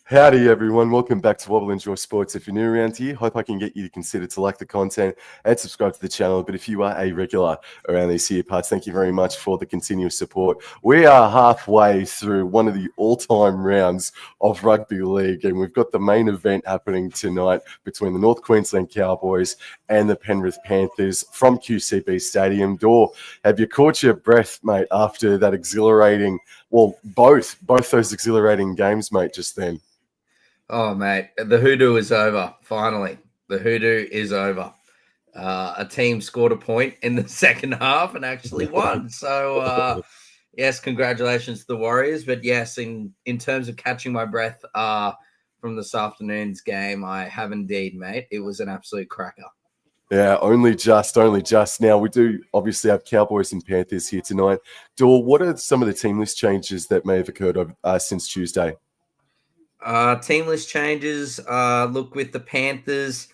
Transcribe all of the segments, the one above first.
Howdy everyone, welcome back to Wobble Enjoy Sports. If you're new around here, hope I can get you to consider to like the content and subscribe to the channel. But if you are a regular around these here parts, thank you very much for the continuous support. We are halfway through one of the all-time rounds of rugby league, and we've got the main event happening tonight between the North Queensland Cowboys and the Penrith Panthers from QCB Stadium. Dor, have you caught your breath, mate, after that exhilarating, well, both those exhilarating games, mate, just then? Oh, mate, the hoodoo is over, finally. The hoodoo is over. A team scored a point in the second half and actually won. So, yes, congratulations to the Warriors. But, yes, in terms of catching my breath from this afternoon's game, I have indeed, mate. It was an absolute cracker. Yeah, only just. Now, we do obviously have Cowboys and Panthers here tonight. Dor, what are some of the team list changes that may have occurred since Tuesday? Team list changes. Look, with the Panthers,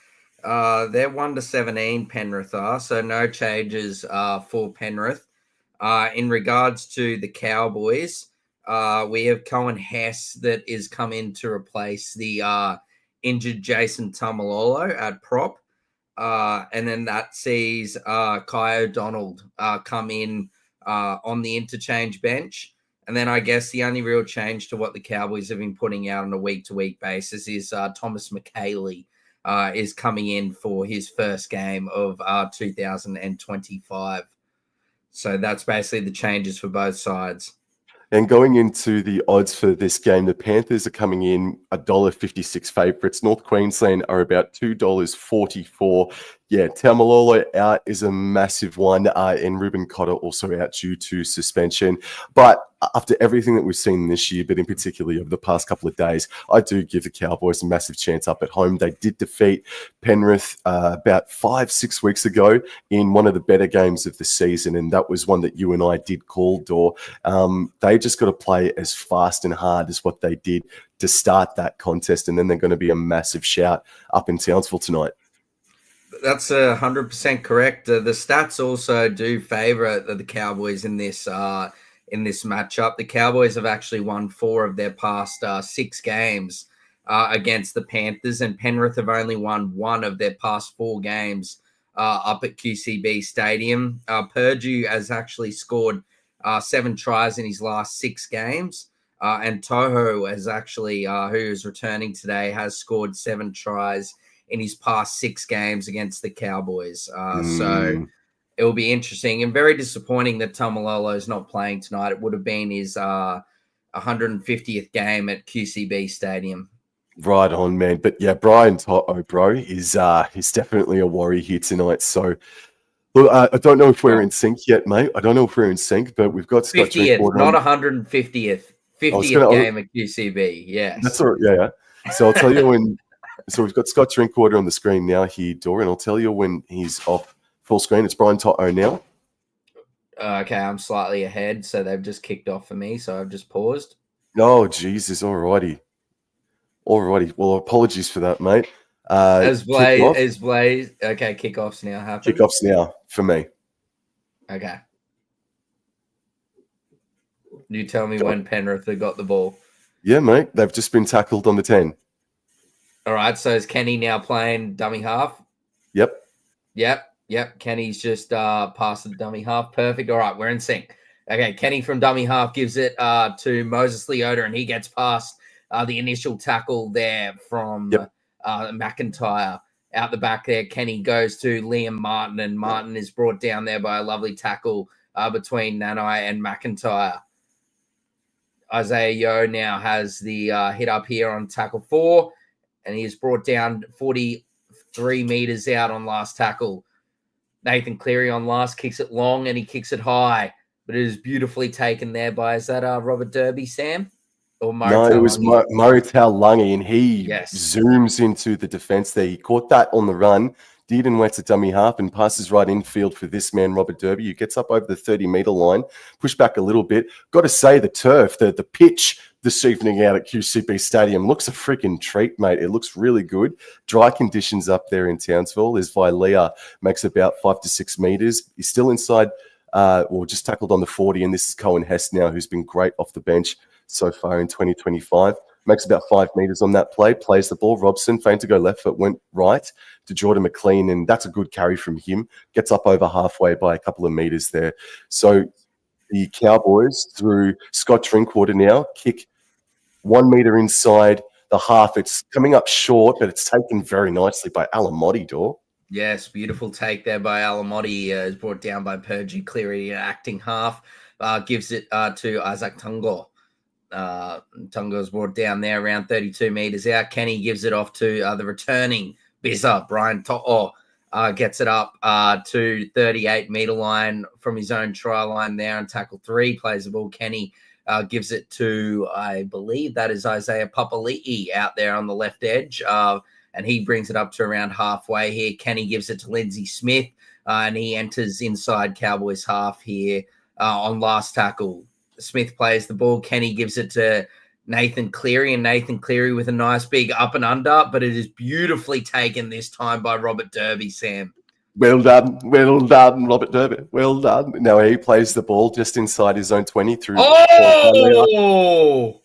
they're 1-17. Penrith are, so no changes for Penrith. In regards to the Cowboys, we have Cohen Hess that is come in to replace the injured Jason Tamalolo at prop, and then that sees Kai O'Donnell come in on the interchange bench. And then I guess the only real change to what the Cowboys have been putting out on a week-to-week basis is Thomas McKaylee is coming in for his first game of 2025. So that's basically the changes for both sides. And going into the odds for this game, the Panthers are coming in $1.56 favourites. North Queensland are about $2.44. Yeah, Tamalolo out is a massive one, and Ruben Cotter also out due to suspension. But after everything that we've seen this year, but in particular over the past couple of days, I do give the Cowboys a massive chance up at home. They did defeat Penrith about 5-6 weeks ago in one of the better games of the season, and that was one that you and I did call, Dor. They just got to play as fast and hard as what they did to start that contest, and then they're going to be a massive shout up in Townsville tonight. That's 100% correct. The stats also do favour the Cowboys in this matchup. The Cowboys have actually won 4 of their past 6 games against the Panthers, and Penrith have only won 1 of their past 4 games up at QCB Stadium. Purdue has actually scored 7 tries in his last 6 games, and Toho has actually, who is returning today, has scored 7 tries in his past 6 games against the Cowboys. So it will be interesting and very disappointing that Tamalolo is not playing tonight. It would have been his 150th game at QCB Stadium. Right on, man. But yeah, Brian Toto, bro, is definitely a worry here tonight. So look, I don't know if we're in sync yet, mate. I don't know if we're in sync, but we've got Scott 50th, not 150th. 50th game at QCB, yes. That's all right, yeah. So I'll tell you when. So we've got Scott Drinkwater on the screen now here, Dor, and I'll tell you when he's off full screen. It's Brian Toto now. Okay, I'm slightly ahead, so they've just kicked off for me, so I've just paused. Oh, Jesus, all righty. Well, apologies for that, mate. As Blaze, okay, kickoffs now happen. Kickoffs now for me. Okay. You tell me when Penrith have got the ball. Yeah, mate, they've just been tackled on the 10. All right, so is Kenny now playing dummy half? Yep. Kenny's just past the dummy half. Perfect. All right, we're in sync. Okay, Kenny from dummy half gives it to Moses Leota, and he gets past the initial tackle there from McIntyre. Out the back there, Kenny goes to Liam Martin, and Martin is brought down there by a lovely tackle between Nanai and McIntyre. Isaiah Yeo now has the hit up here on tackle 4. And he is brought down 43 meters out on last tackle. Nathan Cleary on last kicks it long and he kicks it high. But it is beautifully taken there by, is that Robert Derby, Sam? Or Murray No, it was Murray Taulagi, and he zooms into the defense there. He caught that on the run, did and went to dummy half and passes right infield for this man, Robert Derby, who gets up over the 30-meter line, push back a little bit. Got to say, the turf, the pitch this evening out at QCB Stadium looks a freaking treat, mate. It looks really good. Dry conditions up there in Townsville. As Vilea makes about 5 to 6 meters. He's still inside, just tackled on the 40, and this is Cohen Hess now, who's been great off the bench so far in 2025. makes about 5 meters on that play, plays the ball. Robson, faint to go left foot, went right to Jordan McLean, and that's a good carry from him. Gets up over halfway by a couple of meters there. So the Cowboys, through Scott Drinkwater now, kick 1 meter inside the half. It's coming up short, but it's taken very nicely by Alamotti, Dor. Yes, beautiful take there by Alamotti. Is brought down by Purgy Cleary, acting half. Gives it to Isaac Tungo. Tungo's brought down there around 32 meters out. Kenny gives it off to the returning Bizza. Brian To'o gets it up to 38-meter line from his own try line there and tackle 3. Plays the ball. Kenny gives it to, I believe that is Isaiah Papali'i out there on the left edge. And he brings it up to around halfway here. Kenny gives it to Lindsay Smith, and he enters inside Cowboys half here on last tackle. Smith plays the ball. Kenny gives it to Nathan Cleary, and Nathan Cleary with a nice big up and under, but it is beautifully taken this time by Robert Derby, Sam. Well done, Robert Derby. Well done. Now he plays the ball just inside his own 20 through. Oh!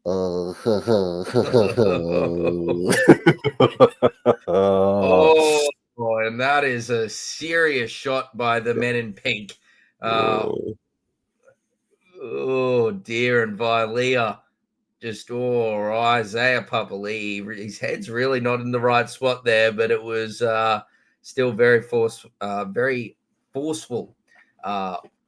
Oh, and that is a serious shot by the men in pink. Oh dear, and Vilea just Isaiah Papali'i. His head's really not in the right spot there, but it was still very forceful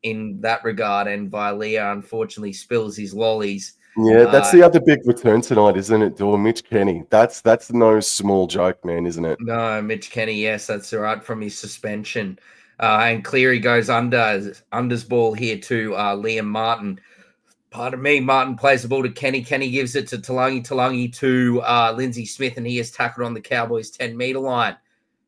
in that regard. And Vilea unfortunately spills his lollies. Yeah, that's the other big return tonight, isn't it, Dor? Mitch Kenny. That's no small joke, man, isn't it? No, Mitch Kenny, yes, that's right, from his suspension. And Cleary goes unders ball here to Liam Martin. Pardon me, Martin plays the ball to Kenny. Kenny gives it to Talangi to Lindsay Smith, and he is tackled on the Cowboys' 10-meter line.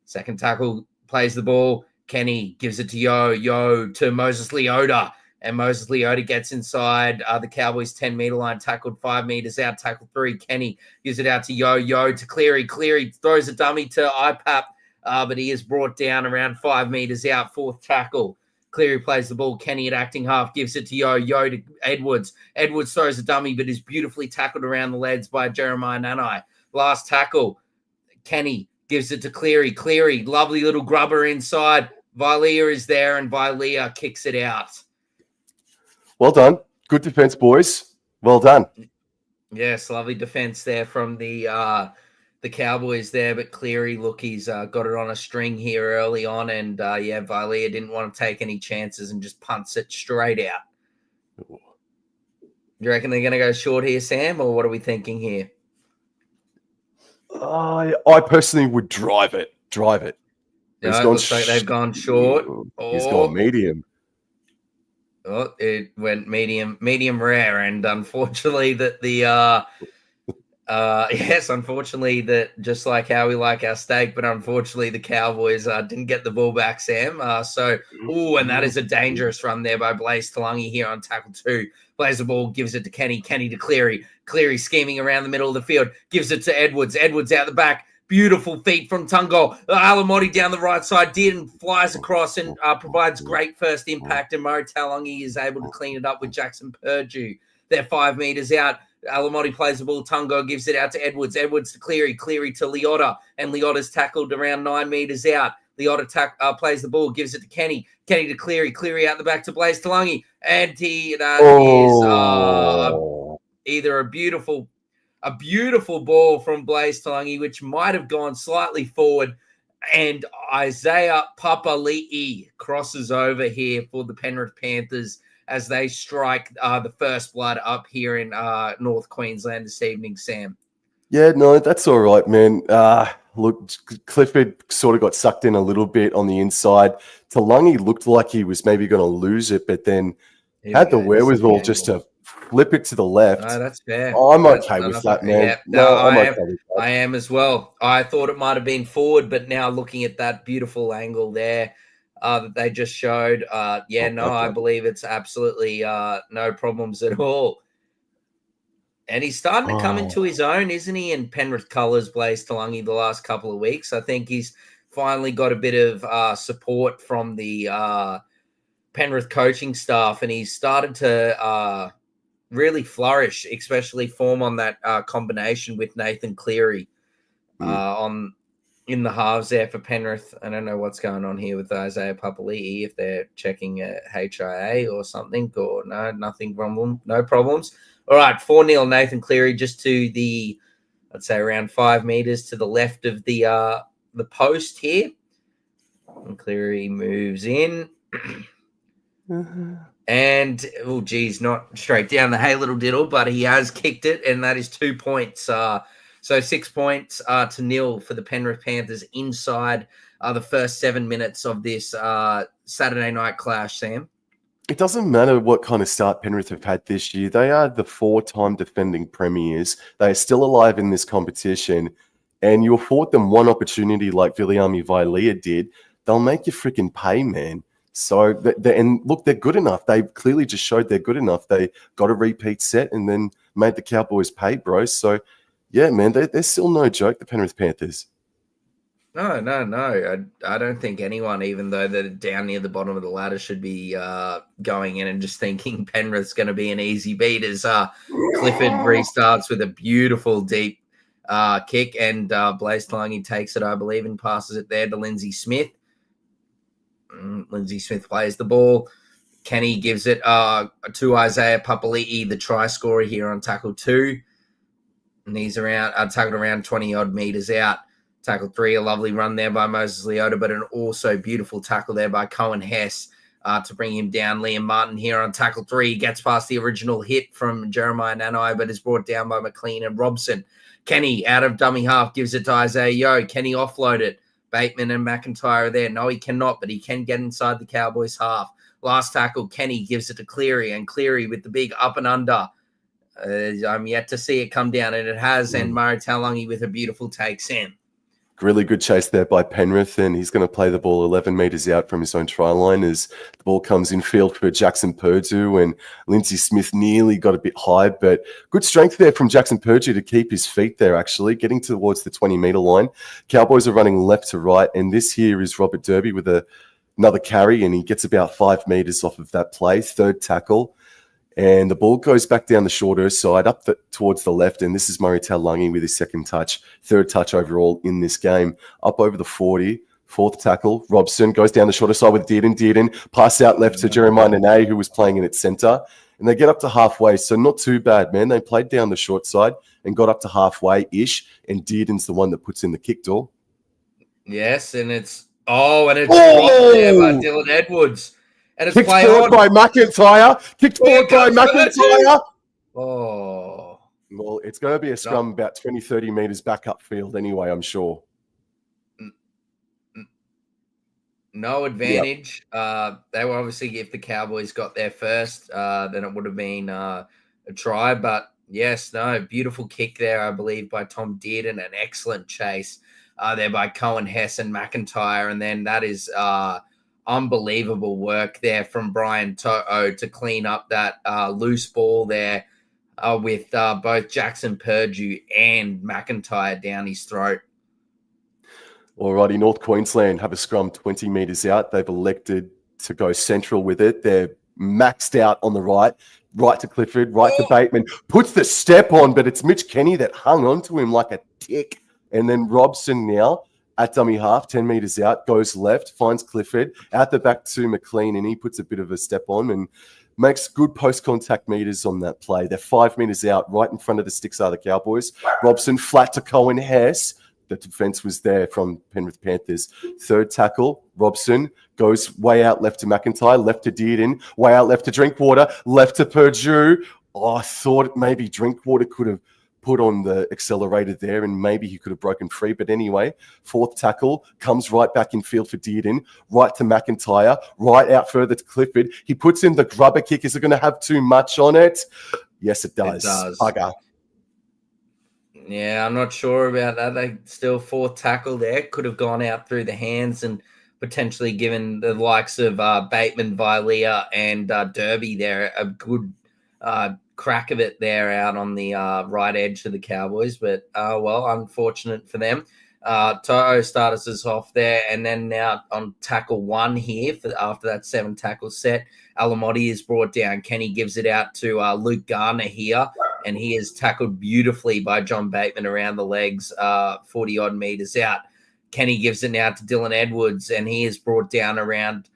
Second tackle, plays the ball. Kenny gives it to Yo to Moses Leota. And Moses Leota gets inside the Cowboys' 10-meter line, tackled 5 meters out, tackled 3. Kenny gives it out to Yo to Cleary. Cleary throws a dummy to IPAP, but he is brought down around 5 meters out, 4th tackle. Cleary plays the ball. Kenny at acting half gives it to Yo to Edwards. Edwards throws a dummy, but is beautifully tackled around the legs by Jeremiah Nanai. Last tackle, Kenny gives it to Cleary. Cleary, lovely little grubber inside. Vilea is there, and Vilea kicks it out. Well done. Good defense, boys. Well done. Yes, lovely defense there from the Cowboys there, but Cleary, look, he's got it on a string here early on, and Vilea didn't want to take any chances and just punts it straight out. You reckon they're going to go short here, Sam, or what are we thinking here? I personally would drive it. No, it looks like they've gone short. He's gone medium. Oh, it went medium rare, and unfortunately that unfortunately that just like how we like our steak, but unfortunately the Cowboys didn't get the ball back, Sam. And that is a dangerous run there by Blaise Talangi here on tackle 2. Plays the ball, gives it to Kenny to Cleary. Cleary scheming around the middle of the field, gives it to Edwards. Edwards out the back. Beautiful feet from Tungo. Alamotti down the right side and flies across and provides great first impact. And Murray Talangi is able to clean it up with Jackson Purdue. They're 5 meters out. Alamotti plays the ball. Tungo gives it out to Edwards. Edwards to Cleary. Cleary to Leota. And Leota's tackled around 9 meters out. Leota plays the ball, gives it to Kenny. Kenny to Cleary. Cleary out the back to Blaise Talangi. And he is either a beautiful ball from Blaise Talangi, which might have gone slightly forward, and Isaiah Papali'i crosses over here for the Penrith Panthers as they strike the first blood up here in North Queensland this evening, Sam. Yeah, no, that's all right, man. Look, Clifford sort of got sucked in a little bit on the inside. Talangi looked like he was maybe going to lose it, but then had the wherewithal just to flip it to the left. No, that's fair. I'm okay with that, man. Yeah, I'm okay with that. I am as well. I thought it might have been forward, but now looking at that beautiful angle there that they just showed, I believe it's absolutely no problems at all. And he's starting to come into his own, isn't he? In Penrith colours, Blaise Talangi, the last couple of weeks. I think he's finally got a bit of support from the Penrith coaching staff, and he's started to really flourish, especially form on that combination with Nathan Cleary on in the halves there for Penrith. I don't know what's going on here with Isaiah Papali'i, if they're checking a HIA or something, or no, nothing problem, no problems. All right, 4-0 Nathan Cleary, just to the, I'd say around 5 meters to the left of the post here. And Cleary moves in. And, oh, geez, not straight down the hay little diddle, but he has kicked it, and that is 2 points. So 6 points to 0 for the Penrith Panthers inside the first 7 minutes of this Saturday night clash, Sam. It doesn't matter what kind of start Penrith have had this year. They are the 4-time defending premiers. They are still alive in this competition. And you afford them one opportunity like Viliami Vailea did, they'll make you freaking pay, man. So, and look, they're good enough. They clearly just showed they're good enough. They got a repeat set and then made the Cowboys pay, bro. So, yeah, man, they're still no joke, the Penrith Panthers. No. I don't think anyone, even though they're down near the bottom of the ladder, should be going in and just thinking Penrith's going to be an easy beat as Clifford restarts with a beautiful deep kick, and Blaise Talangi takes it, I believe, and passes it there to Lindsay Smith. Lindsay Smith plays the ball. Kenny gives it to Isaiah Papali'i, the try scorer here on tackle 2. And he's tackled around 20-odd meters out. Tackle 3, a lovely run there by Moses Leota, but an also beautiful tackle there by Cohen Hess to bring him down. Liam Martin here on tackle 3 gets past the original hit from Jeremiah Nanai, but is brought down by McLean and Robson. Kenny out of dummy half gives it to Isaiah Yeo. Kenny offloaded. Bateman and McIntyre are there. No, he cannot, but he can get inside the Cowboys half. Last tackle, Kenny gives it to Cleary, and Cleary with the big up and under. I'm yet to see it come down, and it has, and Murray Taulagi with a beautiful take, Sam. Really good chase there by Penrith, and he's going to play the ball 11 metres out from his own try line as the ball comes in field for Jackson Purdue, and Lindsay Smith nearly got a bit high, but good strength there from Jackson Purdue to keep his feet there, actually, getting towards the 20-metre line. Cowboys are running left to right, and this here is Robert Derby with another carry, and he gets about 5 metres off of that play, third tackle. And the ball goes back down the shorter side, up towards the left. And this is Murray Taulagi with his second touch, third touch overall in this game. Up over the 40, fourth tackle. Robson goes down the shorter side with Dearden. Pass out left to Jeremiah Nene, who was playing in its centre. And they get up to halfway. So not too bad, man. They played down the short side and got up to halfway-ish. And Dearden's the one that puts in the kick, Dor. Yes, and it's dropped there by Dylan Edwards. And it's kicked forward by McIntyre. Oh. Well, it's going to be a scrum about 20, 30 metres back upfield anyway, I'm sure. No advantage. Yep. They were obviously, if the Cowboys got there first, then it would have been a try. But yes, beautiful kick there, I believe, by Tom Dearden. An excellent chase there by Cohen Hess and McIntyre. And then that is unbelievable work there from Brian To'o to clean up that loose ball there with both Jackson Purdue and McIntyre down his throat. Alrighty, North Queensland have a scrum 20 metres out. They've elected to go central with it. They're maxed out on the right to Clifford, right to Bateman. Puts the step on, but it's Mitch Kenny that hung onto him like a tick. And then Robson now at dummy half, 10 metres out, goes left, finds Clifford, out the back to McLean, and he puts a bit of a step on and makes good post-contact meters on that play. They're 5 metres out, right in front of the sticks are the Cowboys. Robson flat to Cohen Hess. The defence was there from Penrith Panthers. Third tackle, Robson goes way out left to McIntyre, left to Dearden, way out left to Drinkwater, left to Purdue. Oh, I thought maybe Drinkwater could have put on the accelerator there and maybe he could have broken free. But anyway, fourth tackle comes right back in field for Dearden, right to McIntyre, right out further to Clifford. He puts in the grubber kick. Is it going to have too much on it? Yes, it does. It does. Bugger. Yeah, I'm not sure about that. They still fourth tackle there. Could have gone out through the hands and potentially given the likes of Bateman, Vailea, and Derby there a good crack of it there out on the right edge of the Cowboys. But, well, unfortunate for them. Toto started us off there, and then now on tackle 1 here after that 7 tackle set, Alamotti is brought down. Kenny gives it out to Luke Garner here, and he is tackled beautifully by John Bateman around the legs, 40-odd meters out. Kenny gives it now to Dylan Edwards, and he is brought down around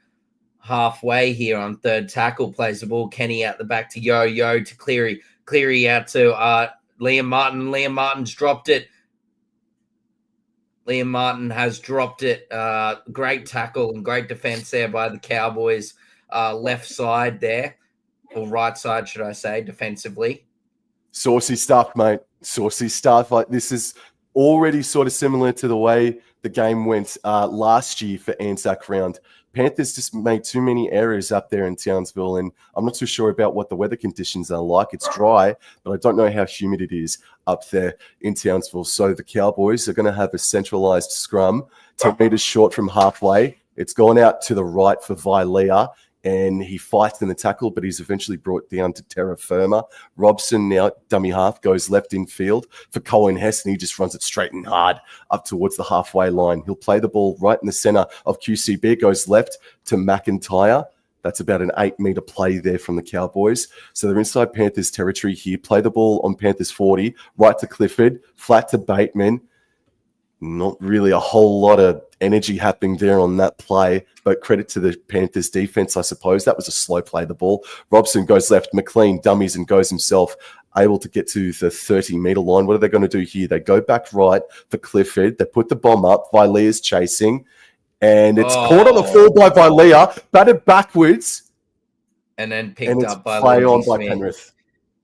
halfway here on 3rd tackle, plays the ball. Kenny out the back to Yo to Cleary. Cleary out to Liam Martin. Liam Martin's dropped it. Liam Martin has dropped it. Great tackle and great defense there by the Cowboys. Left side there, or right side, should I say, defensively. Saucy stuff, mate. Saucy stuff. Like, this is already sort of similar to the way the game went last year for Anzac round. Panthers just made too many errors up there in Townsville, and I'm not too sure about what the weather conditions are like. It's dry, but I don't know how humid it is up there in Townsville. So the Cowboys are going to have a centralized scrum, 10 meters short from halfway. It's gone out to the right for Vilea, and he fights in the tackle, but he's eventually brought down to terra firma. Robson now, dummy half, goes left in field for Cohen Hess, and he just runs it straight and hard up towards the halfway line. He'll play the ball right in the center of QCB. It goes left to McIntyre. That's about an 8-meter play there from the Cowboys. So they're inside Panthers territory here. Play the ball on Panthers 40, right to Clifford, flat to Bateman. Not really a whole lot of energy happening there on that play, but credit to the Panthers defense, I suppose. That was a slow play, the ball. Robson goes left, McLean dummies and goes himself, able to get to the 30-meter line. What are they going to do here? They go back right for Clifford. They put the bomb up. Vilea's chasing, and it's caught on the floor by Vilea, batted backwards, and then picked up by play on Lindsay by Smith. Penrith.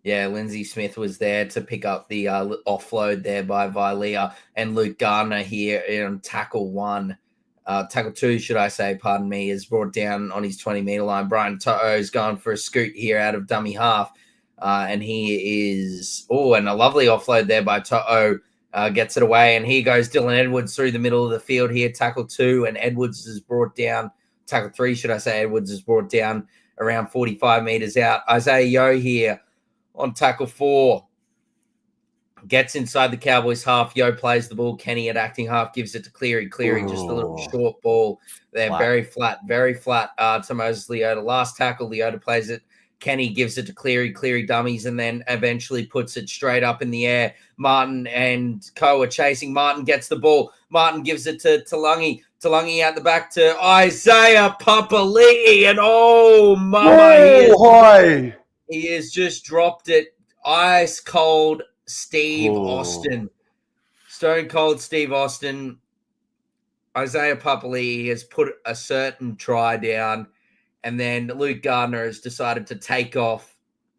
Yeah, Lindsay Smith was there to pick up the offload there by Vilea, and Luke Gardner here on tackle 1. Tackle 2, should I say, pardon me, is brought down on his 20-meter line. Brian To'o's gone for a scoot here out of dummy half, and he is, and a lovely offload there by To'o, gets it away, and here goes Dylan Edwards through the middle of the field here, tackle 2, and Edwards is brought down, tackle 3, should I say, Edwards is brought down around 45 meters out. Isaiah Yo here on tackle 4, gets inside the Cowboys half. Yo plays the ball. Kenny at acting half gives it to Cleary. Cleary, just a little short ball there. Flat. Very flat to Moses Leota. Last tackle, Leota plays it. Kenny gives it to Cleary. Cleary dummies and then eventually puts it straight up in the air. Martin and Co are chasing. Martin gets the ball. Martin gives it to Talungi. Talungi out the back to Isaiah Papali'i. And mama, he has just dropped it. Ice cold Steve Austin. Stone cold Steve Austin. Isaiah Papali'i has put a certain try down, and then Luke Gardner has decided to take off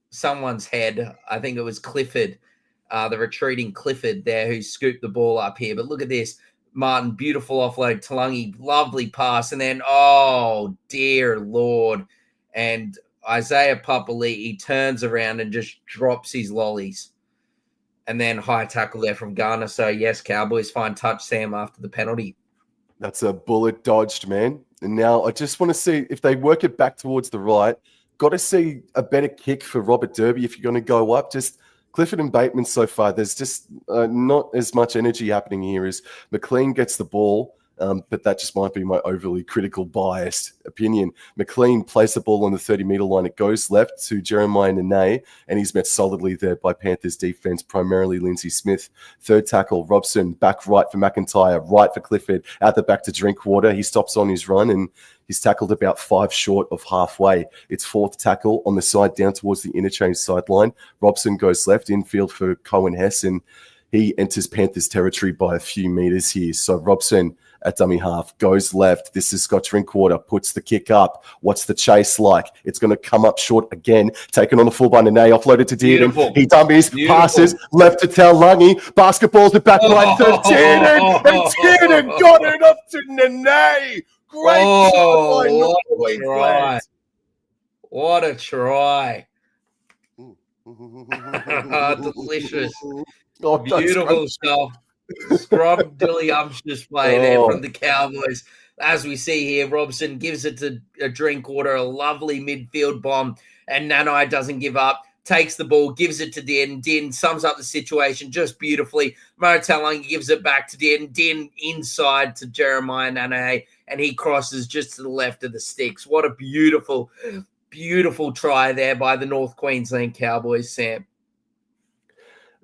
someone's head. I think it was Clifford, the retreating Clifford there, who scooped the ball up here. But look at this. Martin, beautiful offload. Talungi, lovely pass. And then, oh, dear Lord. And Isaiah Papali'i turns around and just drops his lollies. And then high tackle there from Garner. So, yes, Cowboys find touch, Sam, after the penalty. That's a bullet dodged, man. And now I just want to see if they work it back towards the right. Got to see a better kick for Robert Derby if you're going to go up. Just Clifford and Bateman so far, there's just not as much energy happening here as McLean gets the ball. But that just might be my overly critical, biased opinion. McLean plays the ball on the 30-meter line. It goes left to Jeremiah Nene, and he's met solidly there by Panthers defense, primarily Lindsay Smith. 3rd tackle, Robson, back right for McIntyre, right for Clifford, out the back to Drinkwater. He stops on his run, and he's tackled about 5 short of halfway. It's 4th tackle on the side down towards the interchange sideline. Robson goes left, infield for Cohen Hess, and he enters Panthers territory by a few meters here. So Robson at dummy half goes left. This is Scott Drinkwater, puts the kick up. What's the chase like? It's going to come up short again. Taken on the full by Nene, offloaded to Dearden. He dummies, passes left to Taulagi. Basketball's the back right to Dearden. And Dearden got it up to Nene. Great shot by North Queensland. What a try. Delicious. Beautiful stuff. Scrumdiddlyumptious play there from the Cowboys. As we see here, Robson gives it to Drinkwater, a lovely midfield bomb, and Nanai doesn't give up. takes the ball, gives it to Din. Din sums up the situation just beautifully. Watchalong gives it back to Din. Din inside to Jeremiah Nane, and he crosses just to the left of the sticks. What a beautiful, beautiful try there by the North Queensland Cowboys, Sam.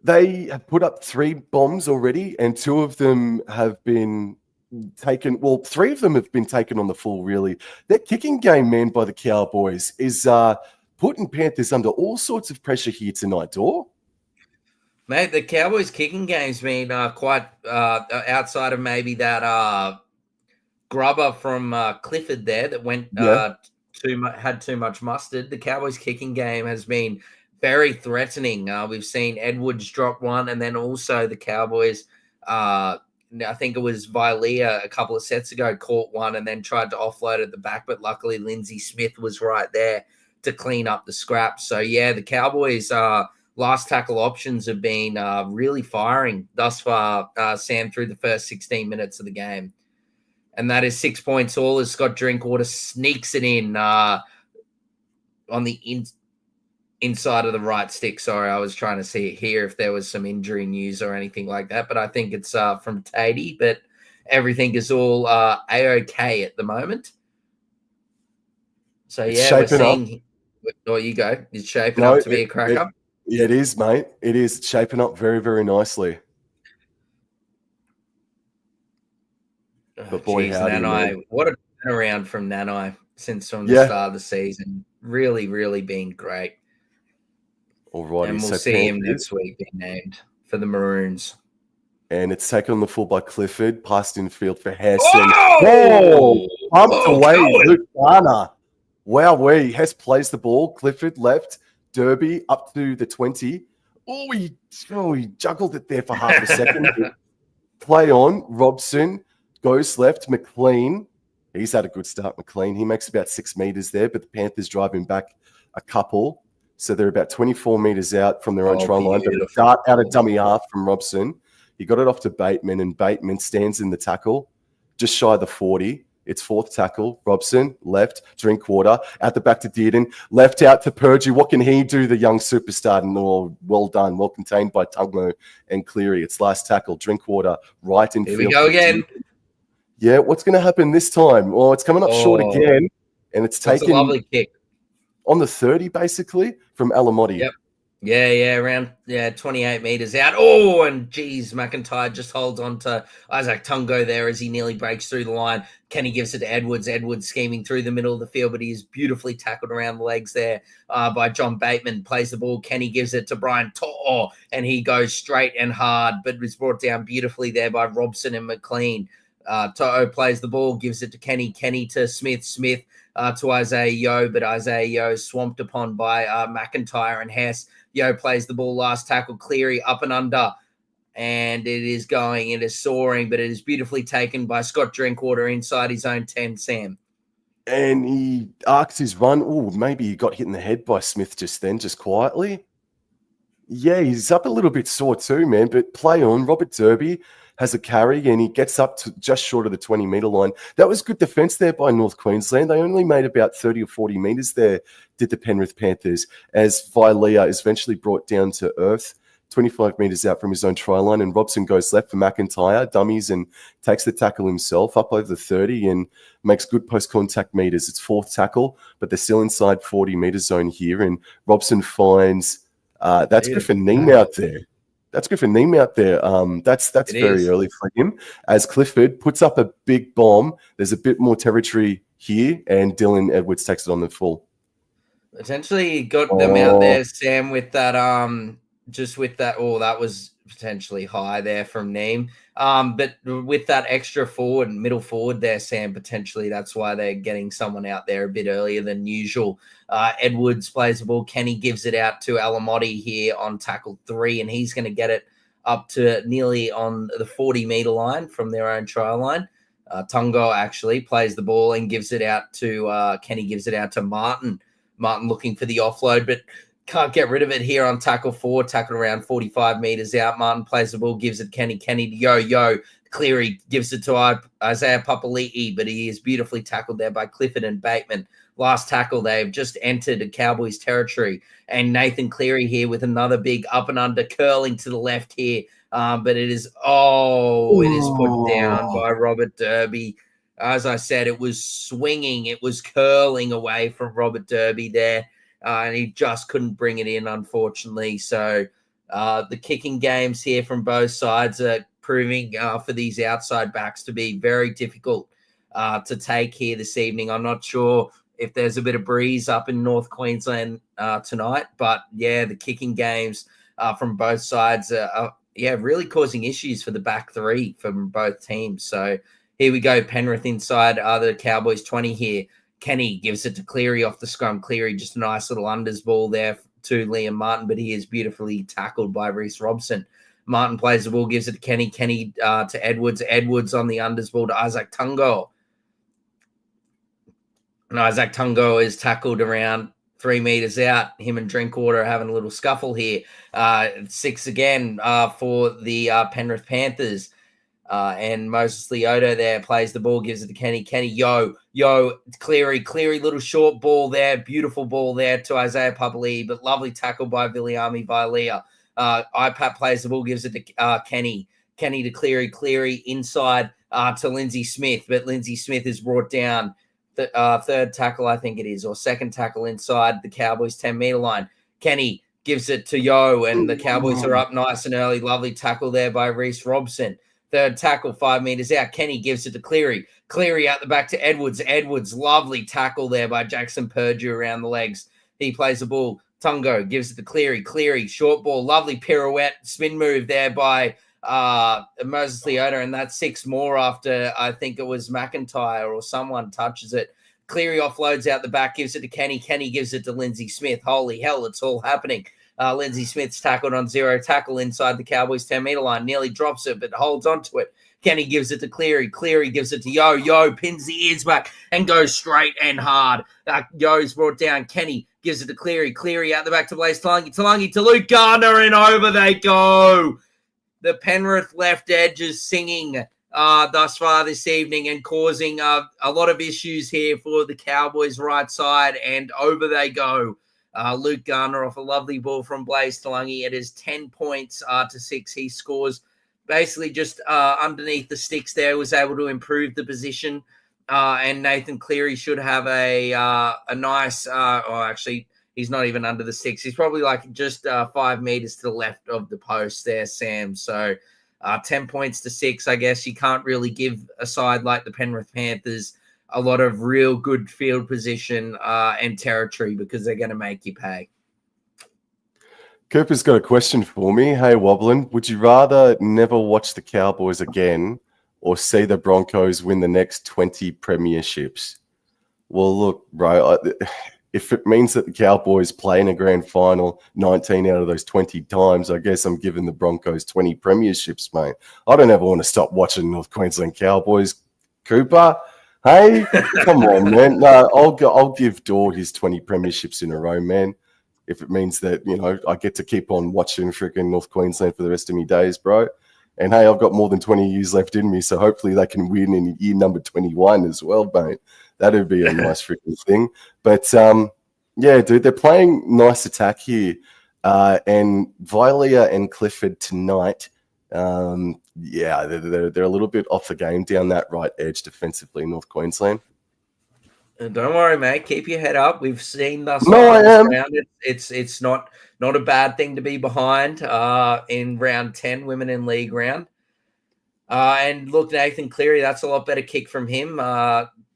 They have put up 3 bombs already, and 2 of them have been taken. Well, 3 of them have been taken on the full, really. That kicking game, man, by the Cowboys is putting Panthers under all sorts of pressure here tonight, Dor. Mate, the Cowboys kicking game's been quite outside of maybe that grubber from Clifford there that went had too much mustard. The Cowboys kicking game has been very threatening. We've seen Edwards drop one, and then also the Cowboys, I think it was Vilea a couple of sets ago, caught one and then tried to offload at the back, but luckily Lindsay Smith was right there to clean up the scraps. So, yeah, the Cowboys' last tackle options have been really firing thus far, Sam, through the first 16 minutes of the game. And that is 6 points all as Scott Drinkwater sneaks it in on the inside of the right stick. Sorry, I was trying to see here if there was some injury news or anything like that, but I think it's from Tatey, but everything is all A-OK at the moment. So, yeah, we're seeing – oh, you go. It's shaping up to be a cracker. It is, mate. It is. It's shaping up very, very nicely. But boy, Nanai, what a turnaround from Nanai from the start of the season. Really, really been great. All right, and we'll see him next week being named for the Maroons. And it's taken on the full by Clifford, passed in field for Hess. Pumped away, Luke Garner. Wowee, Hess plays the ball. Clifford left, Derby up to the 20. He juggled it there for half a second. Play on, Robson goes left, McLean. He's had a good start, McLean. He makes about 6 meters there, but the Panthers drive him back a couple. So they're about 24 meters out from their own try line, but a dart out of dummy half from Robson. He got it off to Bateman, and Bateman stands in the tackle, just shy of the 40. It's 4th tackle. Robson, left, Drinkwater, out the back to Dearden, left out to Purgey. What can he do, the young superstar? Well done, well contained by Tugmo and Cleary. It's last tackle, Drinkwater, right in field. Here we go again. Yeah, what's going to happen this time? Well, it's coming up short again, and it's taken... a lovely kick. On the 30, basically, from Alamotti. Yep. Yeah, around 28 meters out. Oh, and geez, McIntyre just holds on to Isaac Tungo there as he nearly breaks through the line. Kenny gives it to Edwards. Edwards scheming through the middle of the field, but he is beautifully tackled around the legs there by John Bateman. Plays the ball. Kenny gives it to Brian To'o, and he goes straight and hard, but was brought down beautifully there by Robson and McLean. To'o plays the ball, gives it to Kenny. Kenny to Smith. Smith to Isaiah Yeo, but Isaiah Yeo swamped upon by McIntyre and Hess. Yeo plays the ball, last tackle, Cleary up and under, and it is soaring, but it is beautifully taken by Scott Drinkwater inside his own 10, Sam. And he arcs his run. Oh, maybe he got hit in the head by Smith just then, just quietly. Yeah, he's up a little bit sore too, man, but play on. Robert Derby has a carry, and he gets up to just short of the 20-meter line. That was good defense there by North Queensland. They only made about 30 or 40 meters there, did the Penrith Panthers, as Vilea is eventually brought down to earth, 25 meters out from his own try line, and Robson goes left for McIntyre, dummies, and takes the tackle himself up over the 30 and makes good post-contact meters. It's 4th tackle, but they're still inside 40 meter zone here, and Robson finds that's good for Neem out there. That's good for Neem out there. That's very early for him. As Clifford puts up a big bomb, there's a bit more territory here, and Dylan Edwards takes it on the full. Potentially got them out there, Sam, with that just with that. Oh, that was potentially high there from Neem. But with that extra middle forward there, Sam, potentially that's why they're getting someone out there a bit earlier than usual. Edwards plays the ball. Kenny gives it out to Alamotti here on tackle 3, and he's going to get it up to nearly on the 40-meter line from their own try line. Tungo actually plays the ball and gives it out to Kenny gives it out to Martin. Martin looking for the offload, but can't get rid of it here on tackle 4, tackled around 45 meters out. Martin plays the ball, gives it Kenny. Kenny to Yo. Cleary gives it to Isaiah Papali'i, but he is beautifully tackled there by Clifford and Bateman. last tackle. They've just entered Cowboys territory. And Nathan Cleary here with another big up and under curling to the left here. But it is put down by Robert Derby. As I said, it was swinging. It was curling away from Robert Derby there. And he just couldn't bring it in, unfortunately. So the kicking games here from both sides are proving for these outside backs to be very difficult to take here this evening. I'm not sure if there's a bit of breeze up in North Queensland tonight, but yeah, the kicking games from both sides are really causing issues for the back three from both teams. So here we go, Penrith inside the Cowboys 20 here. Kenny gives it to Cleary off the scrum. Cleary, just a nice little unders ball there to Liam Martin, but he is beautifully tackled by Reece Robson. Martin plays the ball, gives it to Kenny. Kenny to Edwards. Edwards on the unders ball to Isaac Tungo. And Isaac Tungo is tackled around 3 meters out. Him and Drinkwater are having a little scuffle here. 6 again for the Penrith Panthers. And Moses Leota there plays the ball, gives it to Kenny. Kenny, Cleary, little short ball there. Beautiful ball there to Isaiah Papali'i, but lovely tackle by Viliami Vailea. IPAP plays the ball, gives it to Kenny. Kenny to Cleary inside to Lindsay Smith, but Lindsay Smith is brought down. The third tackle, I think it is, or second tackle inside the Cowboys 10-meter line. Kenny gives it to Yo, and the Cowboys are up nice and early. Lovely tackle there by Reece Robson. Third tackle, 5 meters out. Kenny gives it to Cleary. Cleary out the back to Edwards. Edwards, lovely tackle there by Jackson Purdue around the legs. He plays the ball. Tungo gives it to Cleary. Cleary, short ball, lovely pirouette, spin move there by Moses Leota, and that's 6 more after I think it was McIntyre or someone touches it. Cleary offloads out the back, gives it to Kenny. Kenny gives it to Lindsay Smith. Holy hell, it's all happening. Lindsay Smith's tackled on 0 tackle inside the Cowboys 10-meter line. Nearly drops it, but holds onto it. Kenny gives it to Cleary. Cleary gives it to Yo. Yo pins the ears back and goes straight and hard. Yo's brought down. Kenny gives it to Cleary. Cleary out the back to Blaze Talangi. Talangi to Luke Gardner, and over they go. The Penrith left edge is singing thus far this evening and causing a lot of issues here for the Cowboys right side, and over they go. Luke Garner off a lovely ball from Blaze Talangi. It is 10 points to 6. He scores basically just underneath the sticks there, was able to improve the position. And Nathan Cleary should have a nice, actually, he's not even under the sticks. He's probably like just 5 meters to the left of the post there, Sam. So 10 points to 6. I guess you can't really give a side like the Penrith Panthers a lot of real good field position and territory, because they're going to make you pay. Cooper's got a question for me. Hey, Wobblin, would you rather never watch the Cowboys again or see the Broncos win the next 20 premierships? Well, look, bro, if it means that the Cowboys play in a grand final 19 out of those 20 times, I guess I'm giving the Broncos 20 premierships, mate. I don't ever want to stop watching North Queensland Cowboys. Cooper, hey, come on, man. No, I'll give Dor his 20 premierships in a row, man. If it means that, you know, I get to keep on watching freaking North Queensland for the rest of my days, bro. And hey, I've got more than 20 years left in me, so hopefully they can win in year number 21 as well, mate. That'd be a nice freaking thing. But yeah, dude, they're playing nice attack here. And Vilea and Clifford tonight, yeah, they're a little bit off the game down that right edge defensively in North Queensland. Don't worry, mate. Keep your head up. We've seen thus far I am. Round. It's not a bad thing to be behind in round 10, women in league round. And look, Nathan Cleary, that's a lot better kick from him.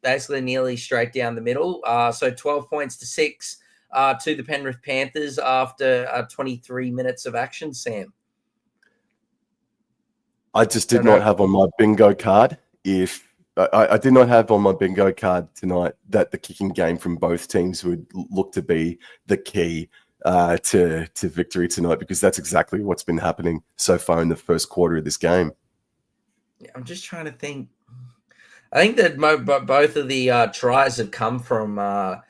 Basically nearly straight down the middle. So 12 points to 6 to the Penrith Panthers after 23 minutes of action, Sam. I just did not have on my bingo card I did not have on my bingo card tonight that the kicking game from both teams would look to be the key to victory tonight, because that's exactly what's been happening so far in the first quarter of this game. Yeah, I'm just trying to think. I think that both of the tries have come from a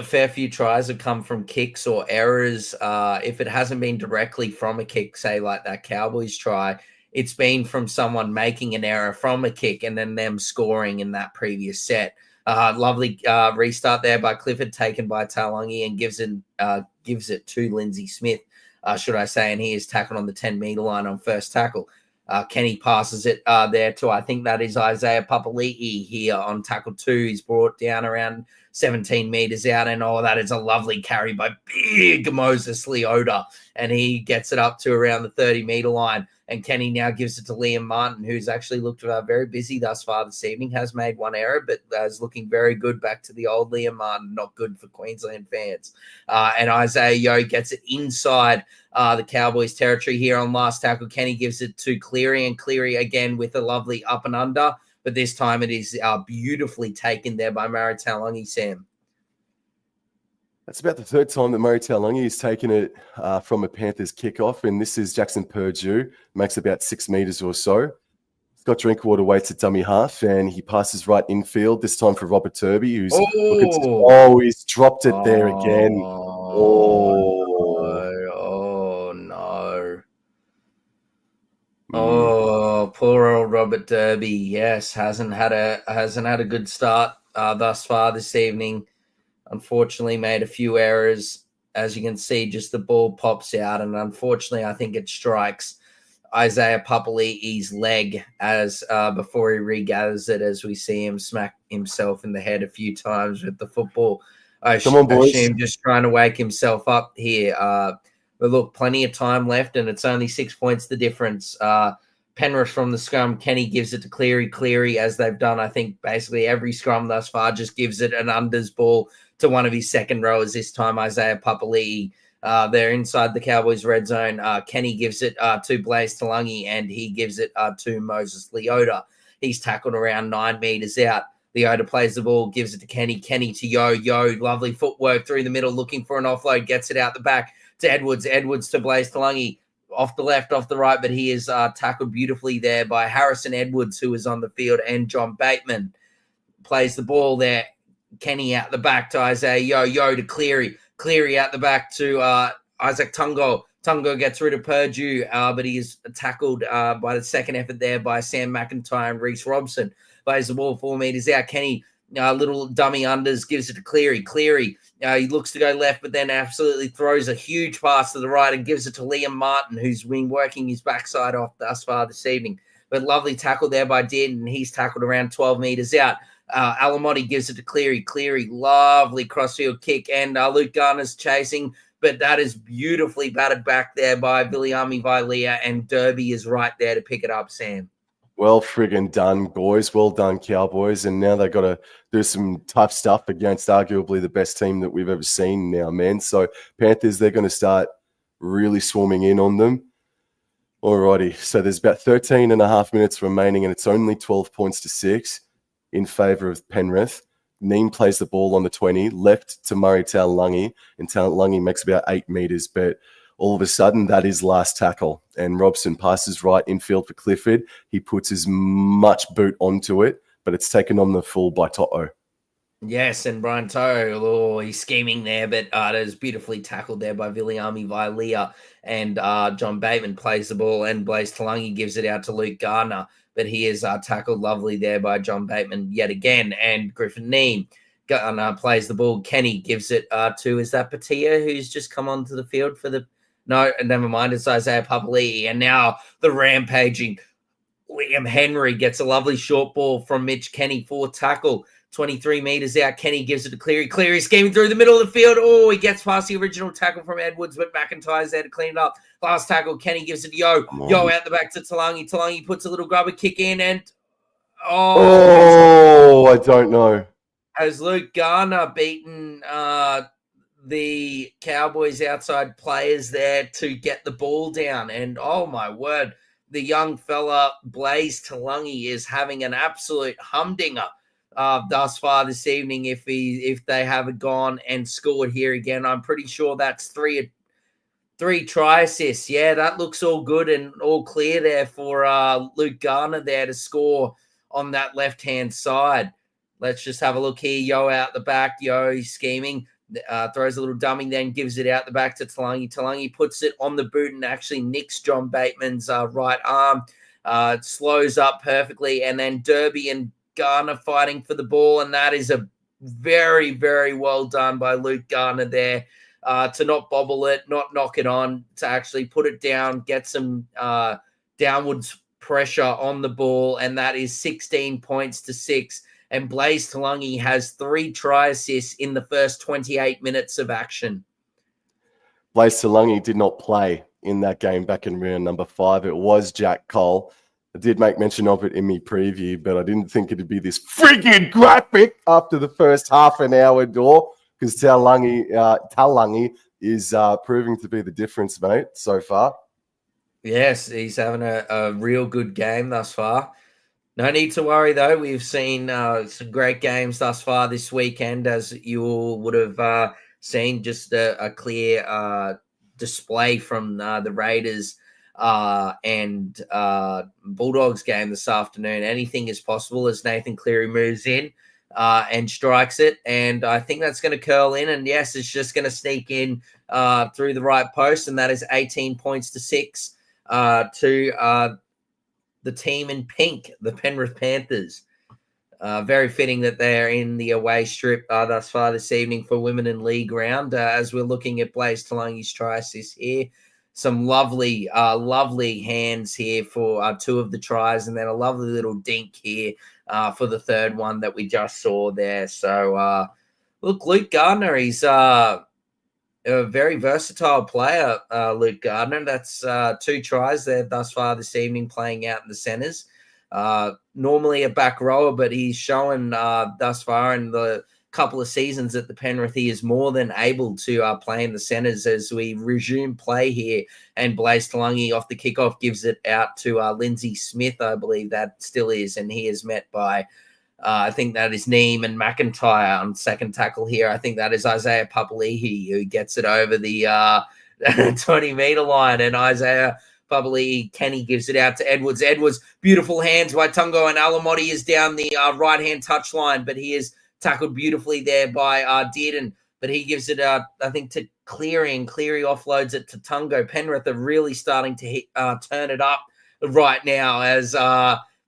fair few tries have come from kicks or errors. If it hasn't been directly from a kick, say like that Cowboys try, it's been from someone making an error from a kick and then them scoring in that previous set. Lovely restart there by Clifford, taken by Taulagi, and gives it to Lindsay Smith, should I say, and he is tackled on the 10-meter line on first tackle. Kenny passes it there to, I think that is Isaiah Papali'i here on tackle 2. He's brought down around 17 meters out, and that is a lovely carry by big Moses Leota, and he gets it up to around the 30-meter line. And Kenny now gives it to Liam Martin, who's actually looked very busy thus far this evening, has made one error, but is looking very good back to the old Liam Martin, not good for Queensland fans. And Isaiah Yeo gets it inside the Cowboys territory here on last tackle. Kenny gives it to Cleary, and Cleary again with a lovely up and under, but this time it is beautifully taken there by Murray Taulagi, Sam. That's about the third time that Murray Taulagi has taken it from a Panthers kickoff, and this is Jackson Purdue, makes about 6 meters or so. Scott Drinkwater waits at dummy half, and he passes right infield, this time for Robert Turby, who's he's dropped it there again. No. Poor old Robert Derby. Yes, hasn't had a good start thus far this evening. Unfortunately, made a few errors. As you can see, just the ball pops out, and unfortunately, I think it strikes Isaiah Papali'i's leg as before he regathers it, as we see him smack himself in the head a few times with the football. Come on, boys. Assume just trying to wake himself up here. But look, plenty of time left, and it's only 6 points the difference. Penrith from the scrum. Kenny gives it to Cleary. Cleary, as they've done, I think, basically every scrum thus far, just gives it an unders ball to one of his second rowers, this time Isaiah Papali'i. They're inside the Cowboys' red zone. Kenny gives it to Blaze Taulagi, and he gives it to Moses Leota. He's tackled around 9 meters out. Leota plays the ball, gives it to Kenny. Kenny to Yo. Yo, lovely footwork through the middle, looking for an offload, gets it out the back to Edwards. Edwards to Blaze Taulagi. Off the left, off the right, but he is tackled beautifully there by Harrison Edwards, who is on the field, and John Bateman plays the ball there. Kenny out the back to Isaiah Yo. Yo to Cleary. Cleary out the back to Isaac Tungo. Tungo gets rid of Purdue, but he is tackled by the second effort there by Sam McIntyre and Reece Robson. Plays the ball 4 meters out. Kenny, little dummy unders, gives it to Cleary. Cleary, he looks to go left, but then absolutely throws a huge pass to the right and gives it to Liam Martin, who's been working his backside off thus far this evening. But lovely tackle there by Dearden, and he's tackled around 12 meters out. Alamotti gives it to Cleary. Cleary, lovely crossfield kick, and Luke Garner's chasing, but that is beautifully batted back there by Viliami Vailea, and Derby is right there to pick it up, Sam. Well friggin' done, boys. Well done, Cowboys. And now they've got to do some tough stuff against arguably the best team that we've ever seen now, man. So Panthers, they're going to start really swarming in on them. Alrighty, so there's about 13 and a half minutes remaining, and it's only 12 points to 6 in favour of Penrith. Neem plays the ball on the 20, left to Murray Taulagi, and Taulagi makes about 8 meters, but all of a sudden, that is last tackle. And Robson passes right infield for Clifford. He puts as much boot onto it, but it's taken on the full by Toto. Yes, and Brian Toe, he's scheming there, but it is beautifully tackled there by Viliami Vailea. And John Bateman plays the ball, and Blaze Taulagi gives it out to Luke Gardner. But he is tackled lovely there by John Bateman yet again. And Griffin Neem plays the ball. Kenny gives it to, is that Patia, who's just come onto the field for the... No, never mind. It's Isaiah Papali'i. And now the rampaging Liam Henry gets a lovely short ball from Mitch Kenny for tackle. 23 meters out. Kenny gives it to Cleary. Cleary scheming through the middle of the field. Oh, he gets past the original tackle from Edwards, but McIntyre's there to clean it up. Last tackle, Kenny gives it to Yo. Yo out the back to Taulagi. Taulagi puts a little grubber kick in, and I don't know. Has Luke Garner beaten the Cowboys outside players there to get the ball down? And oh my word, the young fella Blaze Taulagi is having an absolute humdinger thus far this evening. If they haven't gone and scored here again, I'm pretty sure that's three try assists. Yeah, that looks all good and all clear there for Luke Garner there to score on that left-hand side. Let's just have a look here. Yo out the back. Yo, he's scheming. Throws a little dummy, then gives it out the back to Taulagi. Taulagi puts it on the boot and actually nicks John Bateman's right arm. Slows up perfectly, and then Derby and Garner fighting for the ball, and that is a very, very well done by Luke Garner there to not bobble it, not knock it on, to actually put it down, get some downwards pressure on the ball, and that is 16 points to 6. And Blaze Talungi has 3 try assists in the first 28 minutes of action. Blaze Talungi did not play in that game back in round number 5. It was Jack Cole. I did make mention of it in my preview, but I didn't think it'd be this friggin' graphic after the first half an hour, Dor, because Talungi is proving to be the difference, mate, so far. Yes, he's having a real good game thus far. No need to worry, though. We've seen some great games thus far this weekend, as you all would have seen. Just a clear display from the Raiders and Bulldogs game this afternoon. Anything is possible as Nathan Cleary moves in and strikes it. And I think that's going to curl in. And, yes, it's just going to sneak in through the right post, and that is 18 points to 6 to the team in pink, the Penrith Panthers. Very fitting that they're in the away strip thus far this evening for Women in League round. As we're looking at Blaze Talungi's try assist here, some lovely hands here for 2 of the tries, and then a lovely little dink here for the third one that we just saw there. So, look, Luke Gardner, he's a very versatile player, Luke Gardner. That's 2 tries there thus far this evening, playing out in the centres. Normally a back rower, but he's shown thus far in the couple of seasons at the Penrith, he is more than able to play in the centres as we resume play here. And Blaze Talungi off the kickoff gives it out to Lindsay Smith, I believe that still is, and he is met by I think that is Neem and McIntyre on second tackle here. I think that is Isaiah Papali'i who gets it over the 20-metre line, and Isaiah Papali'i, Kenny gives it out to Edwards. Edwards, beautiful hands by Tungo, and Alamotti is down the right-hand touchline, but he is tackled beautifully there by Dearden, but he gives it, I think, to Cleary, and Cleary offloads it to Tungo. Penrith are really starting to turn it up right now as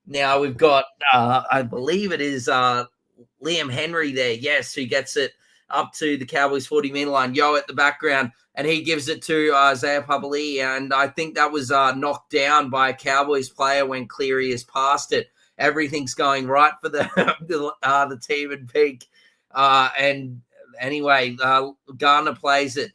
now we've got, I believe it is Liam Henry there, yes, who gets it up to the Cowboys 40-metre line. Yo at the background, and he gives it to Isaiah Papali'i, and I think that was knocked down by a Cowboys player when Cleary has passed it. Everything's going right for the team in pink. And anyway, Garner plays it.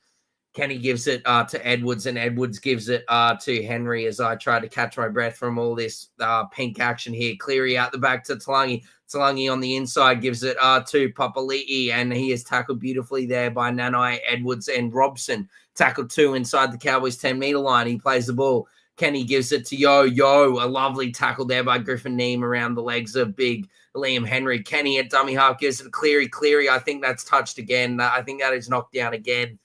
Kenny gives it to Edwards, and Edwards gives it to Henry as I try to catch my breath from all this pink action here. Cleary out the back to Talungi. Talungi on the inside gives it to Papali'i, and he is tackled beautifully there by Nanai, Edwards, and Robson. Tackled 2 inside the Cowboys 10-metre line. He plays the ball. Kenny gives it to Yo. A lovely tackle there by Griffin Neem around the legs of big Liam Henry. Kenny at dummy half gives it to Cleary. Cleary, I think that's touched again. I think that is knocked down again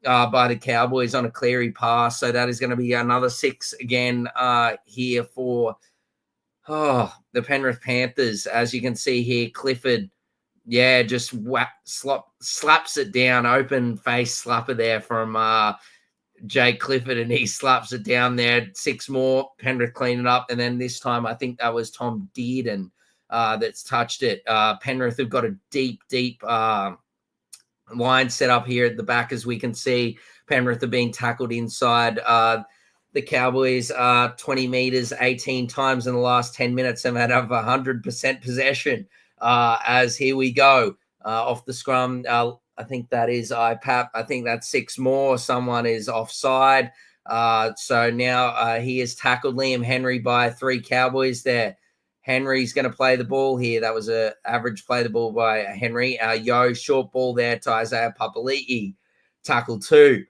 by the Cowboys on a Cleary pass. So that is going to be another 6 again here for the Penrith Panthers. As you can see here, Clifford, just slaps it down. Open face slapper there from Jake Clifford, and he slaps it down there. 6 more. Penrith clean it up. And then this time, I think that was Tom Dearden that's touched it. Penrith have got a deep line set up here at the back, as we can see. Penrith are being tackled inside. The Cowboys 20 metres 18 times in the last 10 minutes and have 100% possession. As here we go off the scrum. I think that is IPAP. I think that's 6 more. Someone is offside. So now he has tackled Liam Henry by 3 Cowboys there. Henry's going to play the ball here. That was an average play the ball by Henry. Yo, short ball there to Isaiah Papali'i. Tackle 2.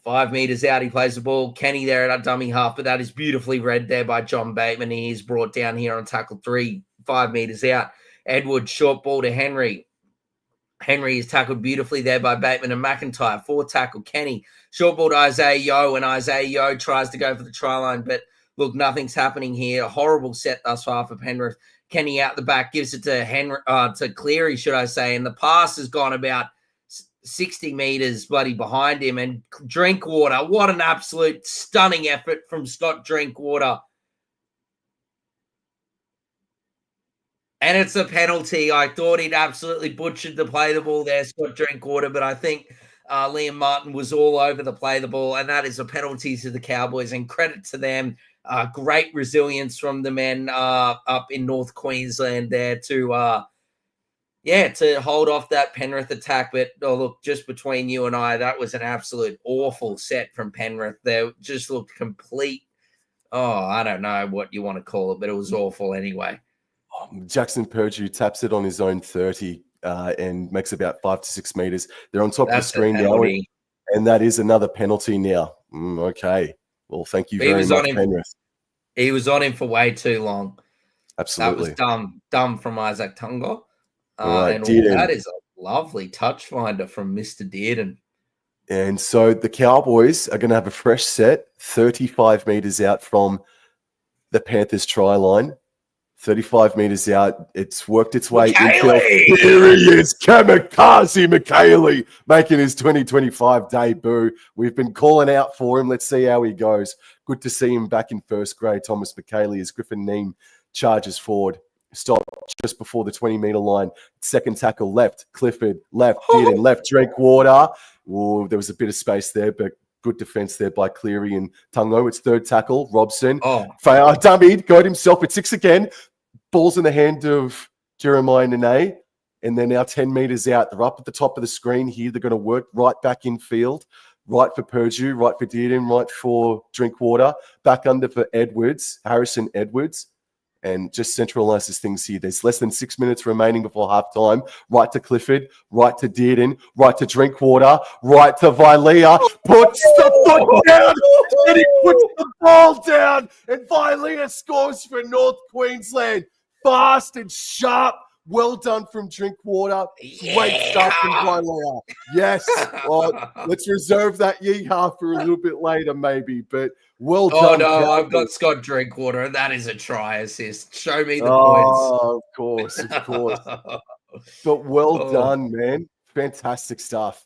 5 metres out, he plays the ball. Kenny there at a dummy half, but that is beautifully read there by John Bateman. He is brought down here on tackle 3, 5 metres out. Edwards, short ball to Henry. Henry is tackled beautifully there by Bateman and McIntyre. 4 tackle. Kenny, short ball to Isaiah Yo, and Isaiah Yo tries to go for the try line, but look, nothing's happening here. A horrible set thus far for Penrith. Kenny out the back gives it to Cleary, should I say, and the pass has gone about 60 metres bloody behind him. And Drinkwater, what an absolute stunning effort from Scott Drinkwater. And it's a penalty. I thought he'd absolutely butchered the play the ball there, Scott Drinkwater, but I think Liam Martin was all over the play the ball, and that is a penalty to the Cowboys, and credit to them. Great resilience from the men up in North Queensland there to hold off that Penrith attack. But look, just between you and I, that was an absolute awful set from Penrith. They just looked complete. Oh, I don't know what you want to call it, but it was awful anyway. Jackson Purdue taps it on his own 30 and makes about 5 to 6 meters. They're on top of the screen now, and that is another penalty now. Okay. Well, thank you very much, Penrith. He was on him for way too long. Absolutely. That was dumb from Isaac Tungo. Right, that is a lovely touch finder from Mr. Dearden. And so the Cowboys are going to have a fresh set, 35 meters out from the Panthers try line. 35 meters out. It's worked its way infield. Here he is, Kamikaze McKaylee, making his 2025 debut. We've been calling out for him. Let's see how he goes. Good to see him back in first grade. Thomas McKaylee as Griffin Neem charges forward. Stop just before the 20-meter line. Second tackle left. Clifford left. Dearden left. Drinkwater. Oh, there was a bit of space there, but good defense there by Cleary and Tungo. It's third tackle. Robson. Dummied. Got himself at 6 again. Ball's in the hand of Jeremiah Nene. And they're now 10 meters out. They're up at the top of the screen here. They're going to work right back in field. Right for Purdue. Right for Dearden. Right for Drinkwater. Back under for Edwards. Harrison Edwards. And just centralizes things here. There's less than 6 minutes remaining before halftime. Right to Clifford, right to Dearden, right to Drinkwater, right to Vilea. Puts the foot down, and he puts the ball down. And Vilea scores for North Queensland. Fast and sharp. Well done from Drinkwater. Great stuff from Vilea. Yes. Well, let's reserve that yeehaw for a little bit later, maybe. But well done. Oh, no, I've got Scott Drinkwater, and that is a try assist. Show me the points. Oh, of course. But well done, man. Fantastic stuff.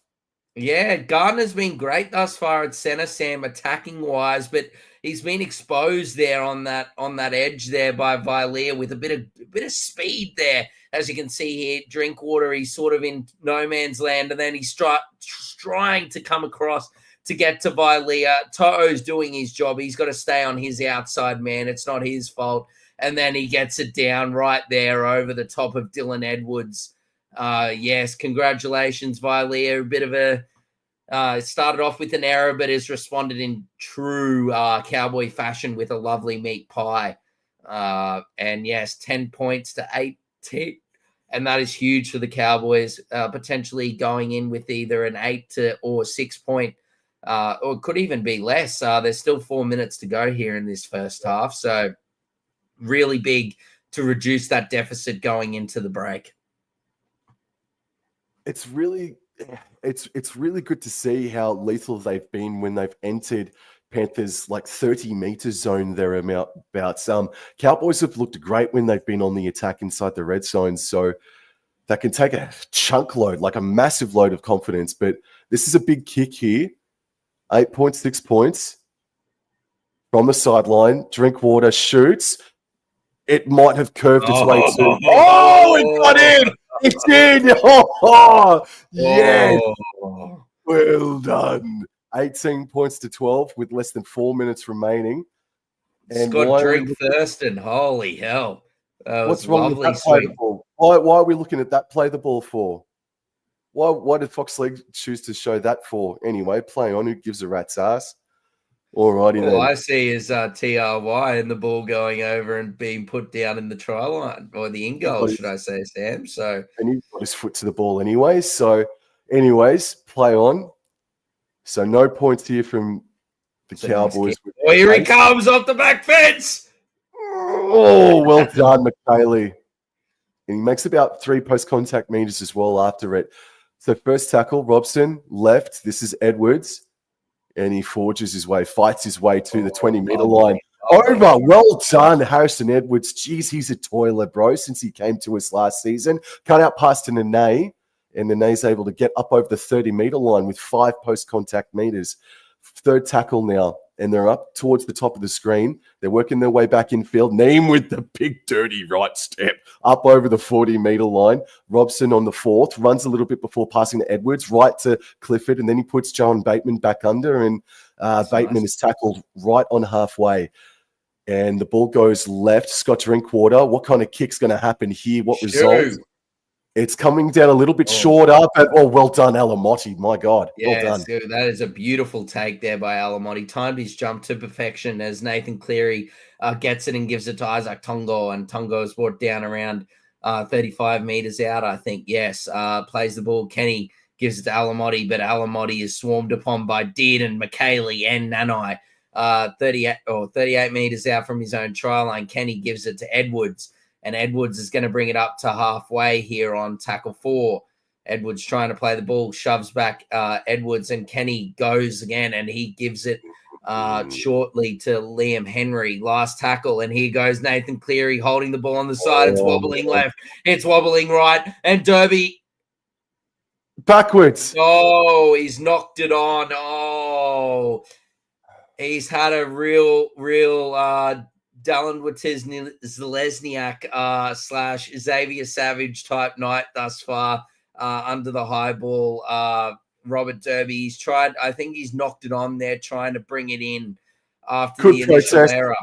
Yeah, Gardner's been great thus far at centre, Sam, attacking-wise, but he's been exposed there on that edge there by Vilea with a bit of speed there. As you can see here, Drinkwater, he's sort of in no man's land, and then he's trying to come across to get to Vilea. To'o's doing his job. He's got to stay on his outside, man. It's not his fault. And then he gets it down right there over the top of Dylan Edwards. Yes, congratulations, Vilea. A bit of a started off with an error, but has responded in true Cowboy fashion with a lovely meat pie. And yes, 10 points to 8. And that is huge for the Cowboys, potentially going in with either an 8 or 6 point, or it could even be less. There's still 4 minutes to go here in this first half. So really big to reduce that deficit going into the break. It's really good to see how lethal they've been when they've entered Panthers like 30 meter zone thereabouts. Cowboys have looked great when they've been on the attack inside the red zone, so that can take a chunk load, like a massive load of confidence. But this is a big kick here. 8.6 points from the sideline. Drinkwater shoots. It might have curved its way to. Oh, it got in. It did. Oh, yes. Well done. 18 points to 12 with less than 4 minutes remaining. And Scott Drink Thurston, holy hell. What's wrong with that play the ball? Why are we looking at that play the ball for? Why did Fox League choose to show that for? Anyway, play on. Who gives a rat's ass? All righty then. All I see is TRY and the ball going over and being put down in the try line, or the in goal, should I say, Sam? So, and he got his foot to the ball anyway. So, anyways, play on. So no points here from the Cowboys. Oh, here he comes off the back fence. Oh, well done, McKaylee. And he makes about 3 post-contact meters as well after it. So first tackle, Robson, left. This is Edwards. And he forges his way, fights his way to the 20-meter line. Over. Well done, Harrison Edwards. Jeez, he's a toiler, bro, since he came to us last season. Cut out past to Nene. And Nene's able to get up over the 30-meter line with 5 post-contact meters. Third tackle now. and they're up towards the top of the screen. They're working their way back infield. Neem with the big dirty right step up over the 40-meter line. Robson on the fourth, runs a little bit before passing to Edwards, right to Clifford, and then he puts John Bateman back under, and Bateman is tackled right on halfway. And the ball goes left. Scott Drinkwater. What kind of kick's going to happen here? What result? It's coming down a little bit shorter, but well done, Alamotti. My God, well done. Dude, that is a beautiful take there by Alamotti. Timed his jump to perfection as Nathan Cleary gets it and gives it to Isaac Tongo, and Tongo is brought down around 35 meters out, I think. Yes, plays the ball. Kenny gives it to Alamotti, but Alamotti is swarmed upon by Dearden, McKaylee, and Nanai. 38 meters out from his own try line. Kenny gives it to Edwards, and Edwards is going to bring it up to halfway here on tackle 4. Edwards trying to play the ball, shoves back Edwards, and Kenny goes again, and he gives it shortly to Liam Henry. Last tackle, and here goes Nathan Cleary holding the ball on the side. It's wobbling left, it's wobbling right, and Derby backwards. Oh, he's knocked it on. Oh, he's had a real Dallin Zalesniak / Xavier Savage type night thus far under the high ball. Robert Derby, he's tried, I think he's knocked it on there, trying to bring it in after the initial error.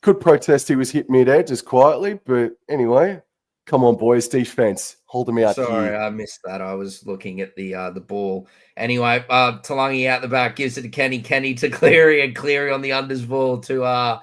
Could protest he was hit mid-air just quietly, but anyway, come on, boys, defense. Hold him out. Sorry, I missed that. I was looking at the ball. Anyway, Talangi out the back, gives it to Kenny. Kenny to Cleary, and Cleary on the unders ball to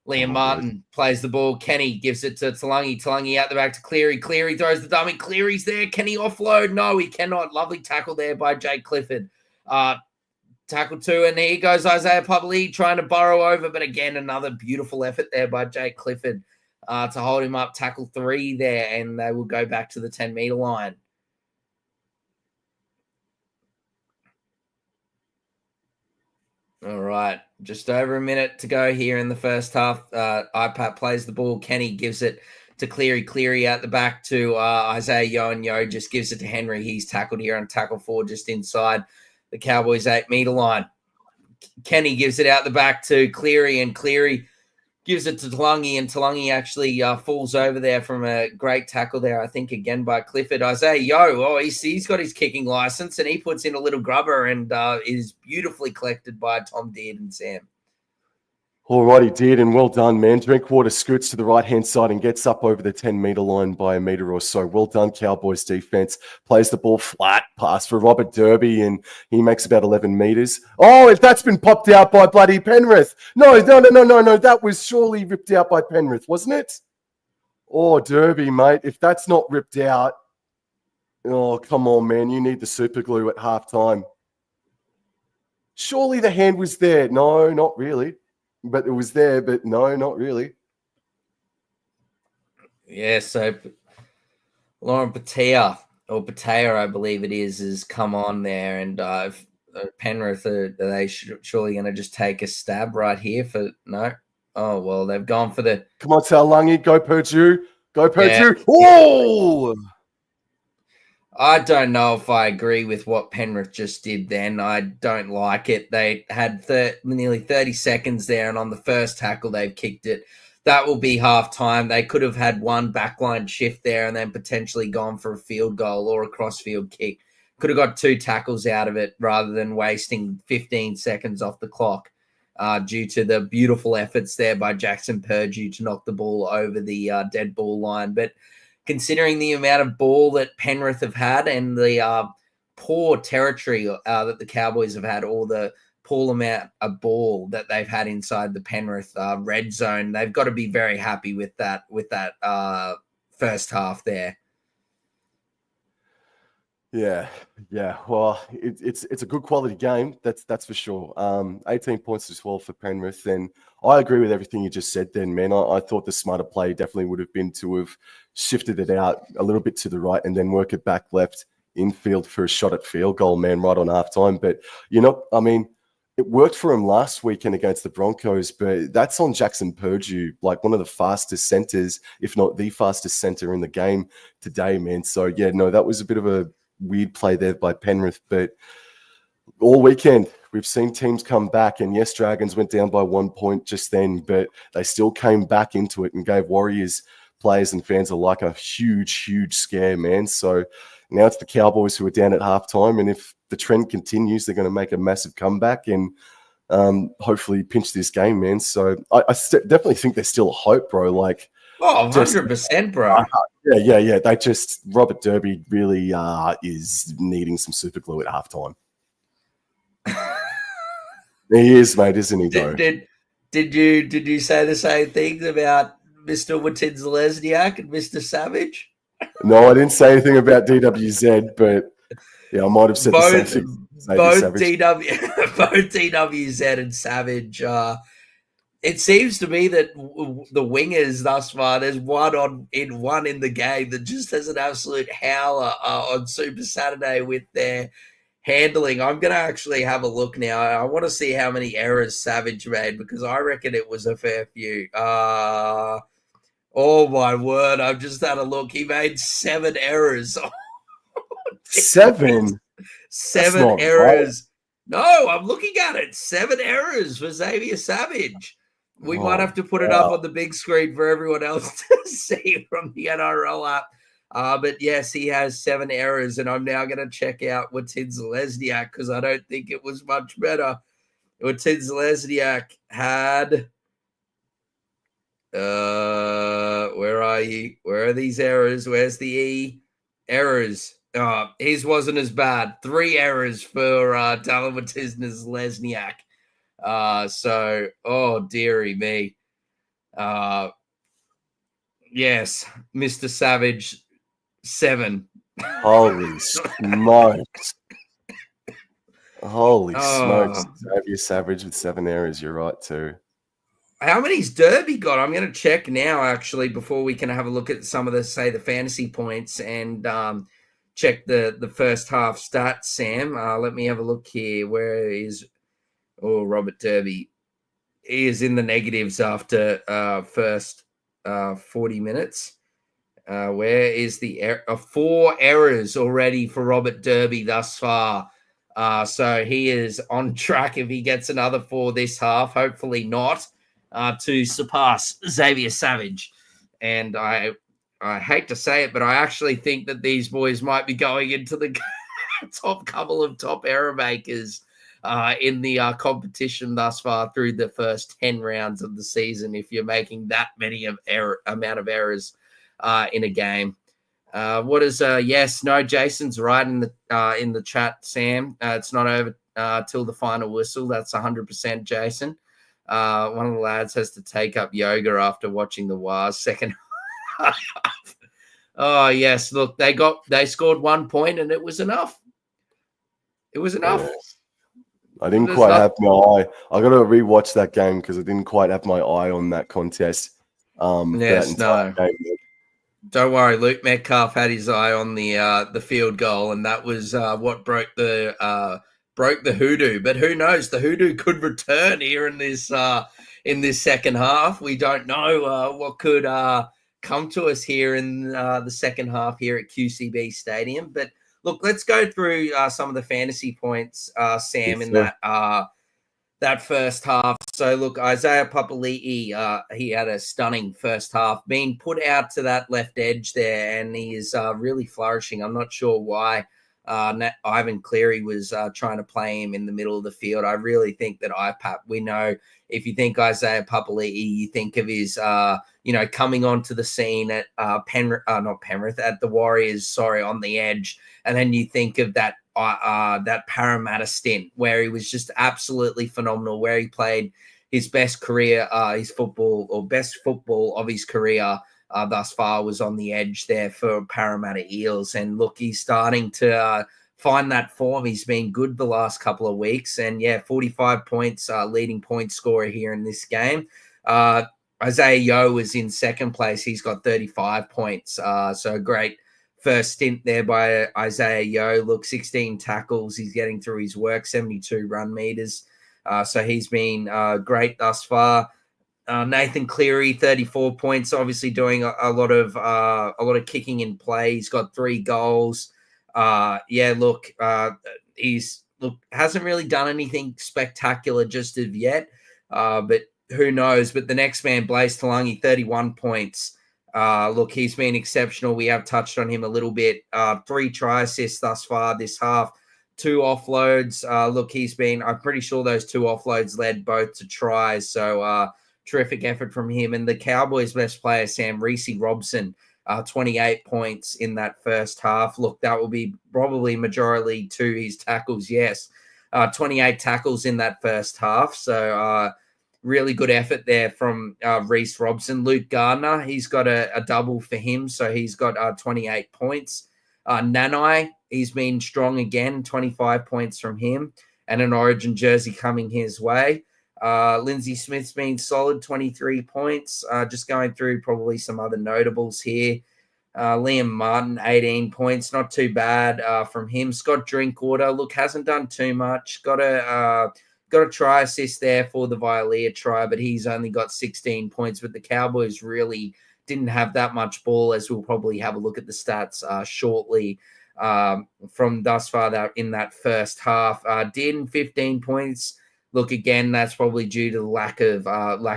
Liam Martin. Plays the ball. Kenny gives it to Talangi. Talangi out the back to Cleary. Cleary throws the dummy. Cleary's there. Can he offload? No, he cannot. Lovely tackle there by Jake Clifford. Tackle 2, and here goes Isaiah Publi trying to burrow over, but again, another beautiful effort there by Jake Clifford to hold him up. Tackle 3 there, and they will go back to the 10-meter line. All right, just over a minute to go here in the first half. IPAT plays the ball. Kenny gives it to Cleary. Cleary out the back to Isaiah Yo just gives it to Henry. He's tackled here on tackle 4 just inside the Cowboys' 8-meter line. Kenny gives it out the back to Cleary, and Cleary gives it to Talangi, and Talangi actually falls over there from a great tackle there, I think, again by Clifford. Isaiah he's got his kicking license, and he puts in a little grubber and is beautifully collected by Tom Deard and Sam. All right, he did, and well done, man. Drinkwater scoots to the right-hand side and gets up over the 10-meter line by a meter or so. Well done, Cowboys defense. Plays the ball flat, pass for Robert Derby, and he makes about 11 meters. Oh, if that's been popped out by bloody Penrith. No. That was surely ripped out by Penrith, wasn't it? Oh, Derby, mate. If that's not ripped out, oh, come on, man. You need the super glue at halftime. Surely the hand was there. No, not really. But it was there, but no, not really. Yeah, so Lauren Patea, I believe it is, has come on there, and Penrith, are they surely going to just take a stab right here for no? Oh, well, they've gone for the... Come on, Talangi, go Purdue. Go Purdue. Yeah. Oh! I don't know if I agree with what Penrith just did then. I don't like it. They had nearly 30 seconds there, and on the first tackle, they've kicked it. That will be half-time. They could have had one backline shift there and then potentially gone for a field goal or a cross-field kick. Could have got 2 tackles out of it rather than wasting 15 seconds off the clock due to the beautiful efforts there by Jackson Purdue to knock the ball over the dead ball line. But considering the amount of ball that Penrith have had and the poor territory that the Cowboys have had, or the poor amount of ball that they've had inside the Penrith red zone, they've got to be very happy with that first half there. Yeah. Well, it's a good quality game. That's for sure. 18 points as well for Penrith, and I agree with everything you just said. Then, man, I thought the smarter play definitely would have been to have shifted it out a little bit to the right and then work it back left infield for a shot at field goal, man, right on halftime. But it worked for him last weekend against the Broncos, but that's on Jackson Purdue, like one of the fastest centers, if not the fastest center in the game today, man. So yeah, no, that was a bit of a weird play there by Penrith, but all weekend we've seen teams come back, and yes, Dragons went down by 1 point just then, but they still came back into it and gave Warriors players and fans alike a huge scare, man. So now it's the Cowboys who are down at halftime, and if the trend continues, they're going to make a massive comeback and hopefully pinch this game, man. So I definitely think there's still hope, bro. Like, 100%, bro. Yeah. They just, Robert Derby really is needing some super glue at halftime. He is, mate, isn't he, though? Did you say the same things about Mr. Lesniak and Mr. Savage? No, I didn't say anything about DWZ, but yeah, I might have said the same thing. Both DWZ and Savage. It seems to me that the wingers thus far, there's one in the game that just has an absolute howler on Super Saturday with their handling. I'm going to actually have a look now. I want to see how many errors Savage made, because I reckon it was a fair few. Oh, my word. I've just had a look. He made 7 errors. 7? 7 errors. Right. No, I'm looking at it. 7 errors for Xavier Savage. We might have to put it up on the big screen for everyone else to see from the NRL app. But yes, he has 7 errors, and I'm now going to check out Watins Lesniak, because I don't think it was much better. Watins Lesniak had... where are you? Where are these errors? Where's the E? Errors. His wasn't as bad. 3 errors for Watins Lesniak. So, oh, dearie me. Yes, Mr. Savage, 7. Holy smokes. Holy smokes. Xavier Savage with 7 errors. You're right, too. How many's Derby got? I'm going to check now, actually, before we can have a look at some of the fantasy points and check the first half stats, Sam. Let me have a look here. Where is... Oh, Robert Derby. He is in the negatives after first 40 minutes. Where is the 4 errors already for Robert Derby thus far? So he is on track if he gets another 4 this half. Hopefully not, to surpass Xavier Savage. And I hate to say it, but I actually think that these boys might be going into the top couple of top error makers in the competition thus far through the first 10 rounds of the season, if you're making that many amount of errors in a game. What is yes, no, Jason's right in the chat, Sam. It's not over till the final whistle. That's 100% Jason. One of the lads has to take up yoga after watching the Wars second half. Oh yes, look, they scored 1 point and it was enough. It was enough. Yeah. I didn't quite have my eye. I got to rewatch that game because I didn't quite have my eye on that contest. Yes, no. Don't worry, Luke Metcalf had his eye on the field goal, and that was what broke the hoodoo. But who knows? The hoodoo could return here in this second half. We don't know what could come to us here in the second half here at QCB Stadium. But look, let's go through some of the fantasy points, Sam, in that first half. So, look, Isaiah Papali'i, he had a stunning first half, being put out to that left edge there, and he is really flourishing. I'm not sure why Ivan Cleary was trying to play him in the middle of the field. I really think that IPAP, we know if you think Isaiah Papali'i, you think of his, coming onto the scene at not Penrith, at the Warriors, on the edge. And then you think of that Parramatta stint where he was just absolutely phenomenal, where he played his best career, best football of his career thus far was on the edge there for Parramatta Eels. And look, he's starting to find that form. He's been good the last couple of weeks. And 45 points, leading point scorer here in this game. Isaiah Yeo was in second place. He's got 35 points. So great first stint there by Isaiah Yeo. Look, 16 tackles. He's getting through his work, 72 run meters. So he's been great thus far. Nathan Cleary, 34 points, obviously doing a lot of kicking in play. He's got 3 goals. He's look, hasn't really done anything spectacular just of yet, but who knows? But the next man, Blaise Talangi, 31 points. Look, he's been exceptional. We have touched on him a little bit. 3 try assists thus far this half, 2 offloads. Look, I'm pretty sure those 2 offloads led both to tries. So terrific effort from him. And the Cowboys' best player, Sam, Reece Robson, 28 points in that first half. Look, that will be probably majority to his tackles. Yes, 28 tackles in that first half. So really good effort there from Reece Robson. Luke Gardner, he's got a double for him. So he's got 28 points. Nanai, he's been strong again, 25 points from him, and an Origin jersey coming his way. Lindsay Smith's been solid, 23 points. Just going through probably some other notables here. Liam Martin, 18 points. Not too bad from him. Scott Drinkwater, look, hasn't done too much. Got a try assist there for the Vialia try, but he's only got 16 points. But the Cowboys really didn't have that much ball, as we'll probably have a look at the stats shortly from thus far in that first half. Dearden, 15 points. Look, again, that's probably due to the lack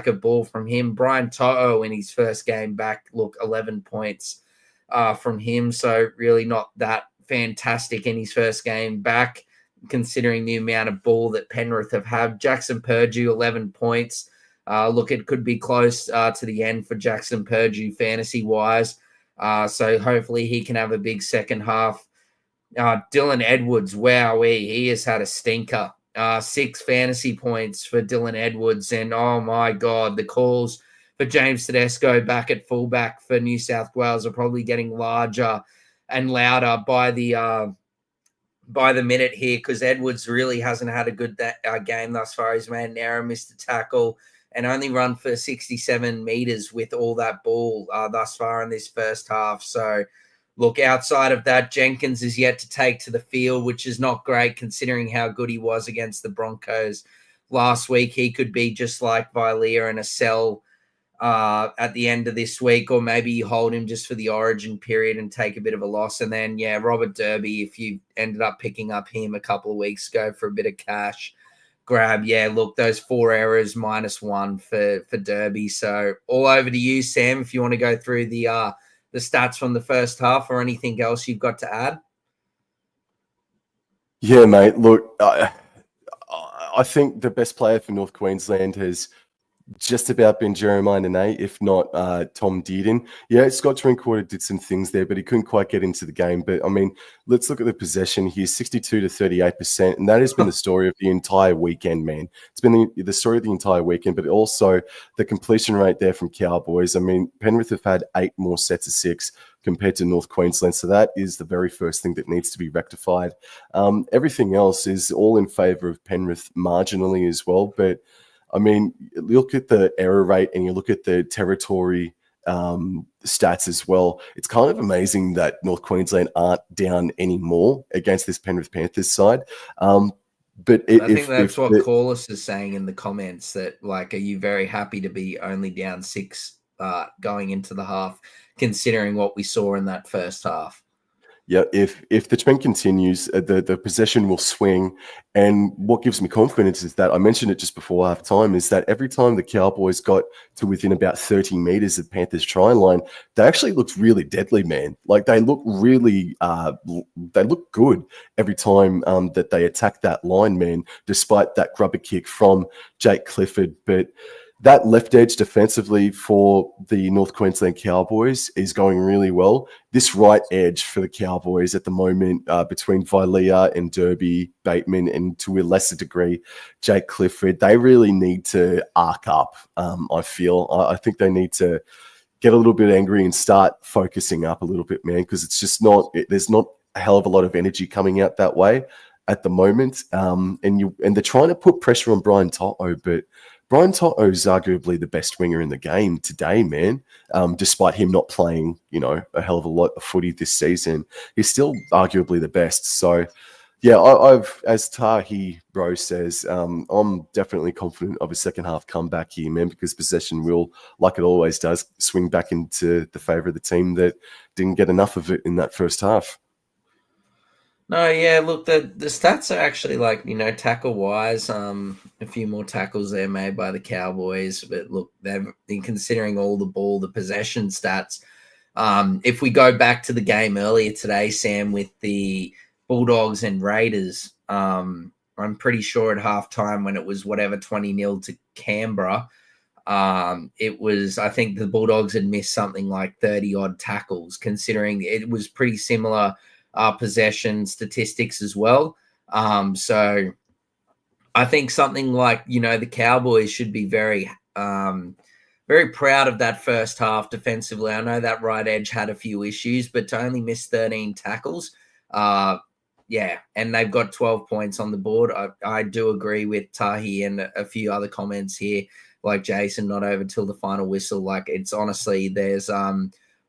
of ball from him. Brian To'o in his first game back, look, 11 points from him. So really not that fantastic in his first game back, considering the amount of ball that Penrith have had. Jackson Purdue, 11 points. Look, it could be close to the end for Jackson Purdue fantasy-wise. So hopefully he can have a big second half. Dylan Edwards, wowee, he has had a stinker. 6 fantasy points for Dylan Edwards. And, oh, my God, the calls for James Tedesco back at fullback for New South Wales are probably getting larger and louder by the minute here, because Edwards really hasn't had a good game thus far. He's made an error, missed a tackle, and only run for 67 meters with all that ball thus far in this first half. So, look, outside of that, Jenkins is yet to take to the field, which is not great considering how good he was against the Broncos last week. He could be just like Vialia in a cell at the end of this week, or maybe you hold him just for the Origin period and take a bit of a loss. And then, yeah, Robert Derby, if you ended up picking up him a couple of weeks ago for a bit of cash grab, yeah, look, those 4 errors, -1 for Derby. So all over to you, Sam, if you want to go through the stats from the first half or anything else you've got to add. Yeah, mate. Look, I think the best player for North Queensland has just about been Jeremiah Nene, if not Tom Dearden. Yeah, Scott Drinkwater did some things there, but he couldn't quite get into the game. But, I mean, let's look at the possession here, 62 to 38%, and that has been the story of the entire weekend, man. It's been the story of the entire weekend, but also the completion rate there from Cowboys. I mean, Penrith have had 8 more sets of 6 compared to North Queensland, so that is the very first thing that needs to be rectified. Everything else is all in favour of Penrith marginally as well, but I mean, look at the error rate and you look at the territory stats as well. It's kind of amazing that North Queensland aren't down anymore against this Penrith Panthers side. But I think that's what Corliss is saying in the comments, that, like, are you very happy to be only down 6 going into the half, considering what we saw in that first half? Yeah, if the trend continues, the possession will swing. And what gives me confidence is that, I mentioned it just before half time, is that every time the Cowboys got to within about 30 meters of Panthers' try line, they actually looked really deadly, man. Like, they look really, they look good every time that they attack that line, man, despite that grubber kick from Jake Clifford. But that left edge defensively for the North Queensland Cowboys is going really well. This right edge for the Cowboys at the moment, between Vialia and Derby, Bateman, and to a lesser degree, Jake Clifford, they really need to arc up, I feel. I think they need to get a little bit angry and start focusing up a little bit, man, because it's just not, there's not a hell of a lot of energy coming out that way at the moment. And they're trying to put pressure on Brian To'o, but Brian To'o is arguably the best winger in the game today, man. Despite him not playing, a hell of a lot of footy this season, he's still arguably the best. So, yeah, I've, as Tahi Bro says, I'm definitely confident of a second half comeback here, man, because possession will, like it always does, swing back into the favour of the team that didn't get enough of it in that first half. No, yeah, look, the stats are actually like, tackle wise, a few more tackles there made by the Cowboys, but look, they've been considering all the possession stats. If we go back to the game earlier today, Sam, with the Bulldogs and Raiders, I'm pretty sure at halftime when it was whatever 20-0 to Canberra, it was, I think the Bulldogs had missed something like 30 odd tackles, considering it was pretty similar possession statistics as well. So I think something like, the Cowboys should be very, very proud of that first half defensively. I know that right edge had a few issues, but to only miss 13 tackles, yeah, and they've got 12 points on the board. I do agree with Tahi and a few other comments here, like Jason, not over till the final whistle. Like, it's honestly, there's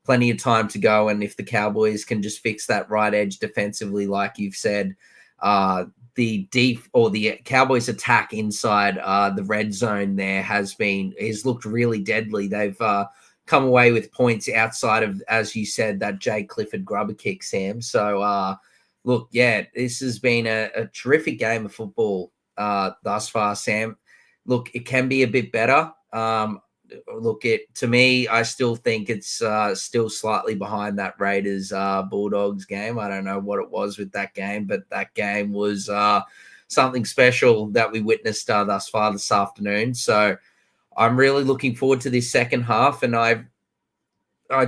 plenty of time to go, and if the Cowboys can just fix that right edge defensively, like you've said, the Cowboys attack inside the red zone there has looked really deadly. They've come away with points outside of, as you said, that Jay Clifford grubber kick, Sam. So look, yeah, this has been a terrific game of football thus far, Sam. Look, it can be a bit better. To me, I still think it's still slightly behind that Raiders Bulldogs game. I don't know what it was with that game, but that game was something special that we witnessed thus far this afternoon. So I'm really looking forward to this second half, and I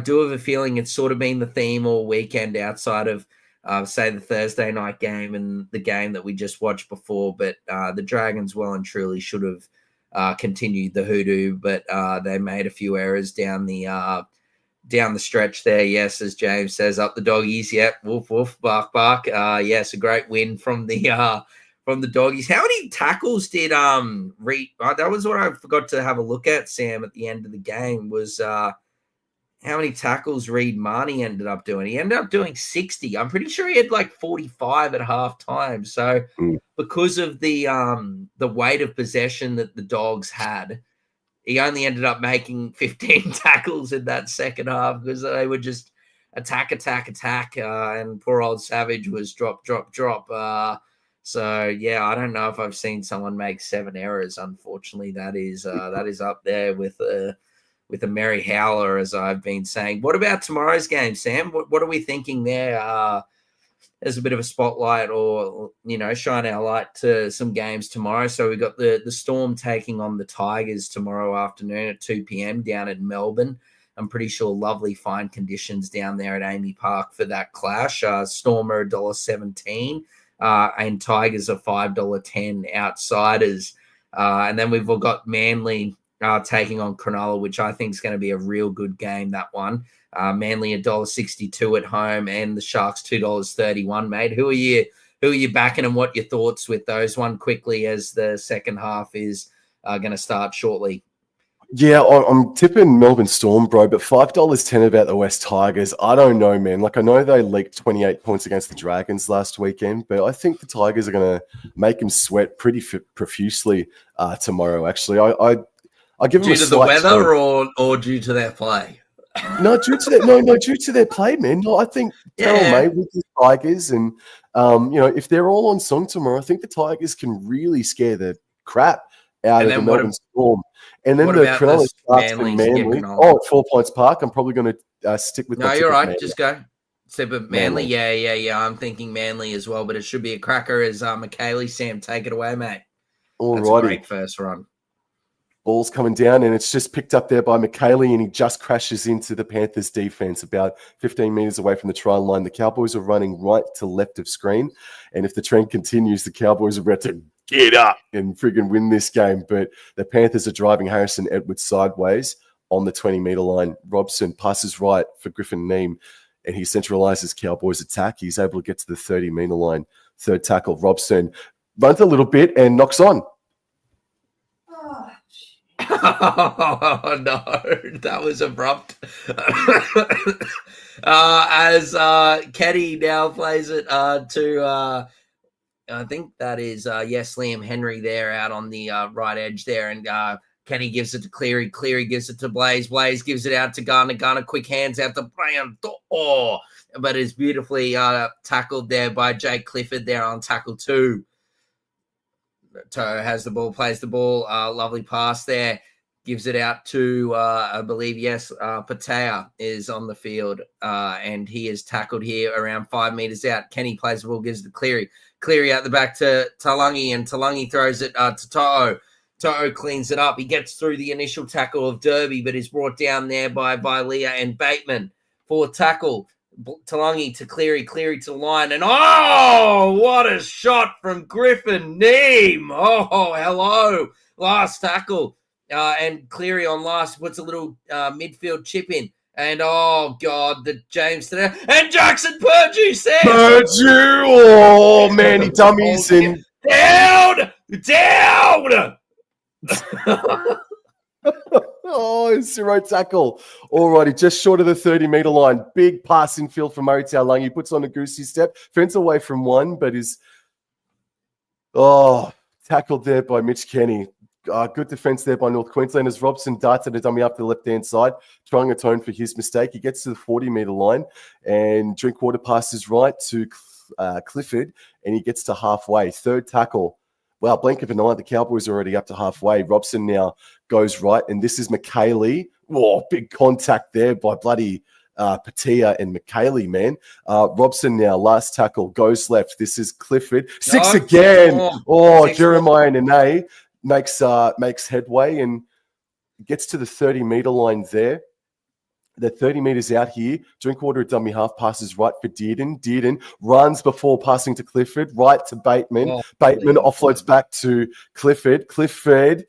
do have a feeling it's sort of been the theme all weekend outside of say the Thursday night game and the game that we just watched before. But the Dragons well and truly should have continued the hoodoo, but they made a few errors down the stretch there. Yes, as James says, up the doggies. Yep, woof woof, bark bark. Yes, a great win from the doggies. How many tackles did Reed? That was what I forgot to have a look at, Sam, at the end of the game. Was how many tackles Reed Marnie ended up doing? He ended up doing 60. I'm pretty sure he had like 45 at halftime. So because of the weight of possession that the Dogs had, he only ended up making 15 tackles in that second half because they were just attack, and poor old Savage was drop. So yeah, I don't know if I've seen someone make 7 errors. Unfortunately, that is up there with a Mary Howler, as I've been saying. What about tomorrow's game, Sam? What are we thinking there? As a bit of a spotlight, or shine our light to some games tomorrow. So we got the Storm taking on the Tigers tomorrow afternoon at 2 p.m. down in Melbourne. I'm pretty sure lovely fine conditions down there at Amy Park for that clash. Storm are $1.17 and Tigers are $5.10 outsiders. And then we've all got Manly taking on Cronulla, which I think is going to be a real good game, that one. Manly $1.62 at home, and the Sharks $2.31, mate. Who are you backing, and what your thoughts with those one quickly as the second half is going to start shortly? Yeah, I'm tipping Melbourne Storm, bro, but $5.10 about the West Tigers. I don't know, man. Like, I know they leaked 28 points against the Dragons last weekend, but I think the Tigers are going to make them sweat pretty profusely tomorrow, actually. I give them due to the weather or due to their play? No, due to their play, man. No, I think Terrell May with the Tigers, and if they're all on song tomorrow, I think the Tigers can really scare the crap out of the Melbourne Storm. And then the Cronulla starts from Manly. At 4 Points Park, I'm probably going to stick with. No, you're right. Manly. Just go. But Manly, yeah. I'm thinking Manly as well, but it should be a cracker. As McKaylee, Sam, take it away, mate. That's a great first run. Ball's coming down, and it's just picked up there by McKaylee, and he just crashes into the Panthers defense about 15 meters away from the try line. The Cowboys are running right to left of screen, and if the trend continues, the Cowboys are about to get up and friggin' win this game. But the Panthers are driving Harrison Edwards sideways on the 20-meter line. Robson passes right for Griffin Neem, and he centralizes Cowboys' attack. He's able to get to the 30-meter line. Third tackle, Robson runs a little bit and knocks on. Oh, no, that was abrupt. As Keddy now plays it to, I think that is, Liam Henry there out on the right edge there. And Kenny gives it to Cleary. Cleary gives it to Blaze. Blaze gives it out to Garner. Garner quick hands out to Brown. Oh, but it's beautifully tackled there by Jake Clifford there on tackle 2. Toe has the ball, plays the ball. Lovely pass there. Gives it out to, I believe, Patea is on the field, and he is tackled here around 5 meters out. Kenny plays the ball, gives it to Cleary. Cleary out the back to Talangi, and Talangi throws it to To'o. To'o cleans it up. He gets through the initial tackle of Derby, but is brought down there by Leah and Bateman. 4th tackle. Talangi to Cleary. Cleary to the line. And, oh, what a shot from Griffin Neem. Oh, hello. Last tackle. And Cleary on last puts a little midfield chip in. And, oh, God, the James today. And Jackson Purdue says. Purdue! Oh, man, he dummies in. Down! Oh, 0 tackle. Alrighty, just short of the 30-meter line. Big passing field from Murray Taulagi. Puts on a goosey step. Fence away from one, but is tackled there by Mitch Kenny. Good defense there by North Queensland as Robson darts at a dummy up the left-hand side, trying to atone for his mistake. He gets to the 40-meter line, and Drinkwater passes right to Clifford, and he gets to halfway. 3rd tackle. Wow, blink of an eye, the Cowboys are already up to halfway. Robson now goes right, and this is McKaylee. Whoa, big contact there by bloody Patea and McKaylee, man. Robson now, last tackle, goes left. This is Clifford. 6 again. Jeremiah Nene makes headway and gets to the 30-meter line there. The 30 meters out here. Drinkwater, dummy half, passes right for Dearden. Dearden runs before passing to Clifford, right to Bateman. Bateman offloads back to Clifford. Clifford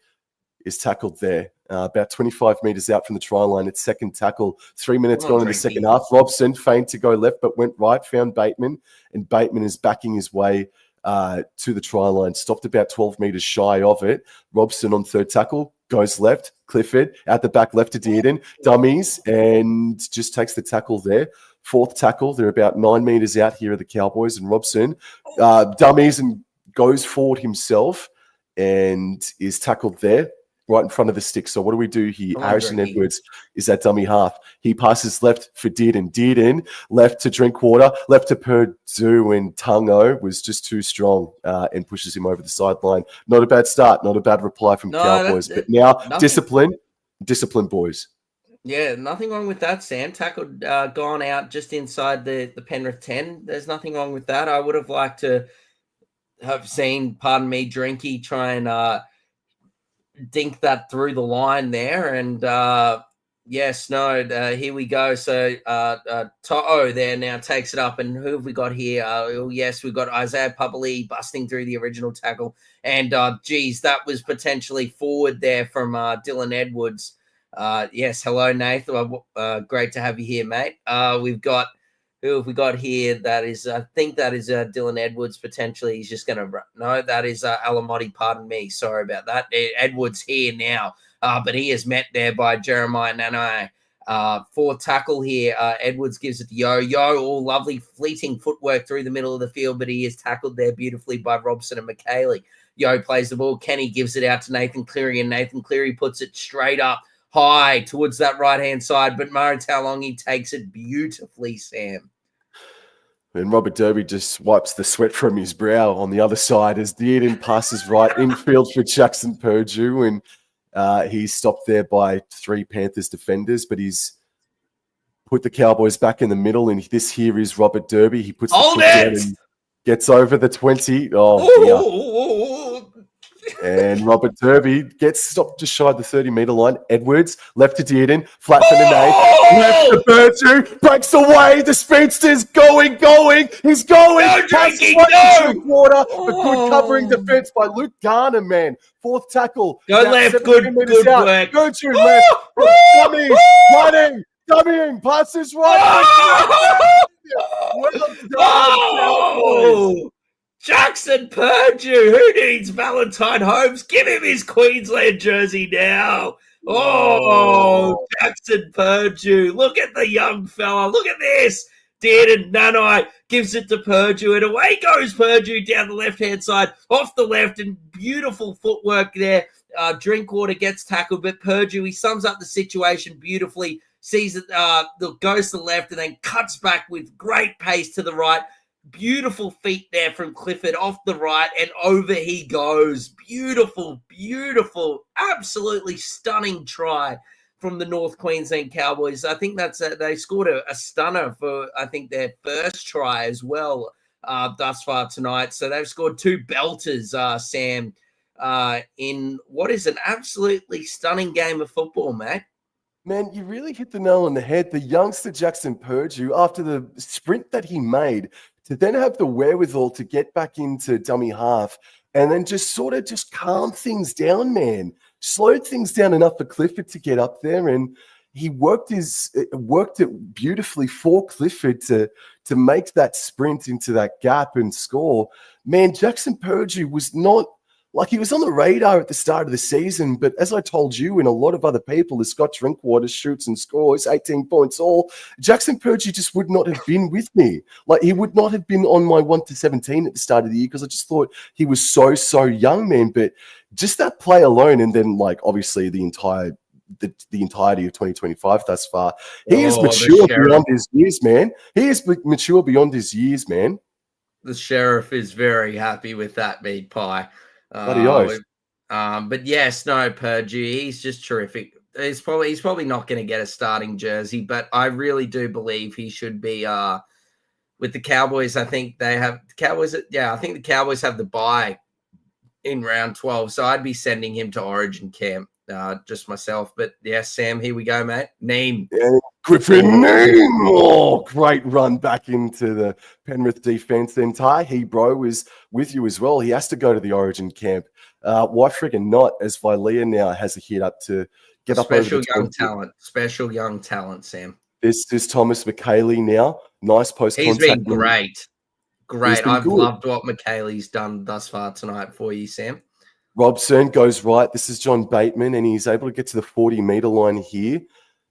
is tackled there. About 25 meters out from the try line. It's 2nd tackle. 3 minutes gone in the second half. Robson feigned to go left, but went right, found Bateman, and Bateman is backing his way to the try line. Stopped about 12 meters shy of it. Robson on 3rd tackle. Goes left, Clifford, out the back left to Dearden, dummies, and just takes the tackle there. 4th tackle, they're about 9 meters out here of the Cowboys, and Robson dummies and goes forward himself and is tackled there. Right in front of the stick. So what do we do here? Harrison Edwards is that dummy half. He passes left for Dearden. Dearden left to Drinkwater, left to Purdue, and Tungo was just too strong and pushes him over the sideline. Not a bad start, not a bad reply from Cowboys. But now discipline, boys. Yeah, nothing wrong with that, Sam. Tackled, gone out just inside the Penrith 10. There's nothing wrong with that. I would have liked to have seen, pardon me, Drinky try and dink that through the line there, and here we go. So To'o there now takes it up, and who have we got here? We've got Isaiah Papali busting through the original tackle, and that was potentially forward there from Dylan Edwards. Hello Nathan, great to have you here, mate. Who have we got here? That is, I think that is Dylan Edwards potentially. He's just going to run. No, that is Alamotti. Pardon me. Sorry about that. Edwards here now, but he is met there by Jeremiah Nanai. 4th tackle here. Edwards gives it to Yo. All lovely fleeting footwork through the middle of the field, but he is tackled there beautifully by Robson and McKaylee. Yo plays the ball. Kenny gives it out to Nathan Cleary, and Nathan Cleary puts it straight up high towards that right-hand side, but Murray Taulagi takes it beautifully, Sam. And Robert Derby just wipes the sweat from his brow on the other side as Dearden passes right infield for Jackson Purdue, and he's stopped there by 3 Panthers defenders, but he's put the Cowboys back in the middle, and this here is Robert Derby. He puts the foot down and gets over the 20. And Robert Derby gets stopped just shy of the 30-meter line. Edwards, left to Dearden, flat for Nene, left to Purdue, breaks away. The speedster's going. He's going. Water, but good covering defense by Luke Garner, man. 4th tackle. Go left, good work. Purdue left. Dummies, running, dummying, passes right. Well done, Jackson Purdue, who needs Valentine Holmes? Give him his Queensland jersey now. Jackson Purdue. Look at the young fella. Look at this. Dearden Nanai gives it to Purdue, and away goes Purdue down the left-hand side, off the left, and beautiful footwork there Drinkwater gets tackled, but Purdue, he sums up the situation beautifully, sees it, goes to the left and then cuts back with great pace to the right. Beautiful feet there from Clifford off the right, and over he goes. Beautiful, beautiful, absolutely stunning try from the North Queensland Cowboys. I think they scored a stunner for, I think, their first try as well thus far tonight. So they've scored 2 belters, Sam, in what is an absolutely stunning game of football, mate. Man, you really hit the nail on the head. The youngster Jackson Purdue, after the sprint that he made, to then have the wherewithal to get back into dummy half and then just sort of just calm things down, man. Slowed things down enough for Clifford to get up there, and he worked it beautifully for Clifford to make that sprint into that gap and score. Man, Jackson Purdue was not like, he was on the radar at the start of the season, but as I told you and a lot of other people, as Scott Drinkwater shoots and scores 18 points all, Jackson Purdue just would not have been with me. Like, he would not have been on my 1 to 17 at the start of the year because I just thought he was so young, man. But just that play alone, and then like obviously the entirety of 2025 thus far, he is mature beyond his years, man. He is mature beyond his years, man. The Sheriff is very happy with that meat pie. But yes, no, Purdue, he's just terrific. He's probably not going to get a starting jersey, but I really do believe he should be with the Cowboys. I think they have Cowboys. Yeah, I think the Cowboys have the bye in round 12, so I'd be sending him to Origin camp, just myself. But yes, Sam, here we go, mate. Neem. Yeah, Griffin Neem. Oh, great run back into the Penrith defense. Then Ty Hebro is with you as well. He has to go to the Origin camp. Why friggin' not? As Vilea now has a hit up to get up over the Special young talent, Sam. This is Thomas McKaylee now. Nice post contact. He's been great. I've loved what McKaylee's done thus far tonight for you, Sam. Robson goes right. This is John Bateman, and he's able to get to the 40-meter line here.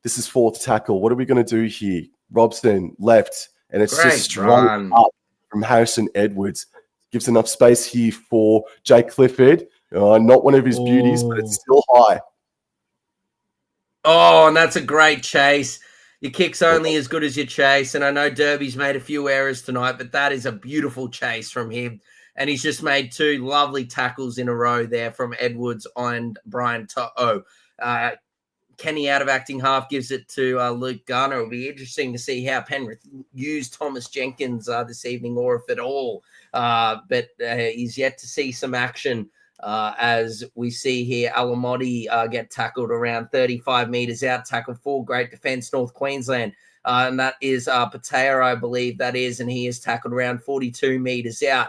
This is 4th tackle. What are we going to do here? Robson left, and it's just straight up from Harrison Edwards. Gives enough space here for Jake Clifford. Not one of his beauties, but it's still high. Oh, and that's a great chase. Your kick's only as good as your chase. And I know Derby's made a few errors tonight, but that is a beautiful chase from him. And he's just made 2 lovely tackles in a row there from Edwards and Brian To'o. Kenny out of acting half gives it to Luke Garner. It'll be interesting to see how Penrith used Thomas Jenkins this evening, or if at all. But he's yet to see some action. As we see here, Alamotti get tackled around 35 metres out, tackle 4, great defence, North Queensland. And that is Patea, I believe that is, and he is tackled around 42 metres out.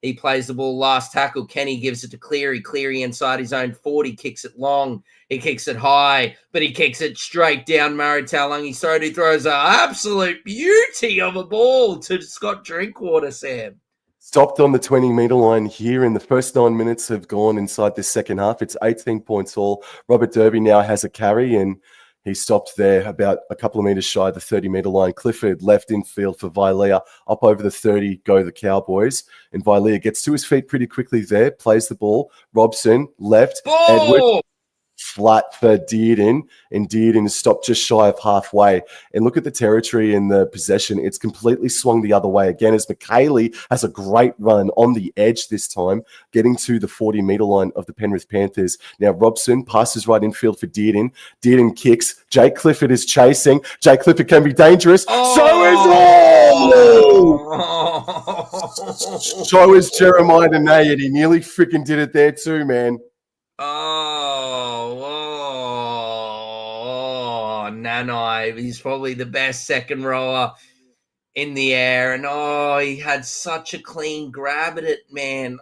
He plays the ball last tackle. Kenny gives it to Cleary. Cleary inside his own 40, kicks it long. He kicks it high, but he kicks it straight down Murray Taulagi. So he throws an absolute beauty of a ball to Scott Drinkwater, Sam. Stopped on the 20-meter line here, and the first 9 minutes have gone inside this second half. It's 18 points all. Robert Derby now has a carry, and he stopped there about a couple of meters shy of the 30-meter line. Clifford left infield for Vilea. Up over the 30 go the Cowboys, and Vilea gets to his feet pretty quickly there, plays the ball. Robson left. Edward flat for Dearden, and Dearden is stopped just shy of halfway. And look at the territory in the possession. It's completely swung the other way again, as McKaylee has a great run on the edge this time, getting to the 40-meter line of the Penrith Panthers. Now Robson passes right infield for Dearden. Dearden kicks. Jake Clifford is chasing. Jake Clifford can be dangerous. So is Jeremiah Denay, and he nearly freaking did it there too, man. Nanai. He's probably the best second rower in the air. And, he had such a clean grab at it, man.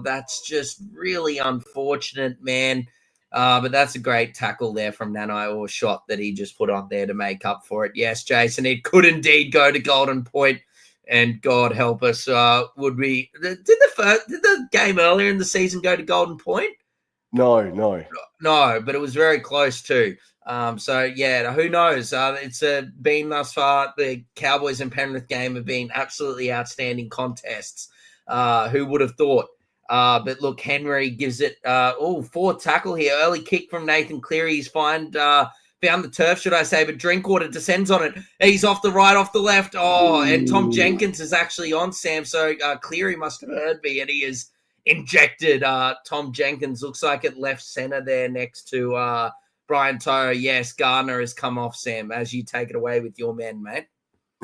That's just really unfortunate, man. But that's a great tackle there from Nanai, or shot that he just put on there to make up for it. Yes, Jason, it could indeed go to Golden Point. And God help us, did the game earlier in the season go to Golden Point? No, but it was very close too. So yeah, who knows? It's been thus far, the Cowboys and Penrith game have been absolutely outstanding contests. Who would have thought? But look, Henry gives it, fourth tackle here. Early kick from Nathan Cleary. He's found the turf, should I say, but Drinkwater descends on it. He's off the right, off the left. Oh, and Tom Jenkins is actually on, Sam. So Cleary must have heard me, and he is injected. Tom Jenkins looks like at left center there next to Brian Toa. Yes, Gardner has come off, Sam, as you take it away with your men, mate.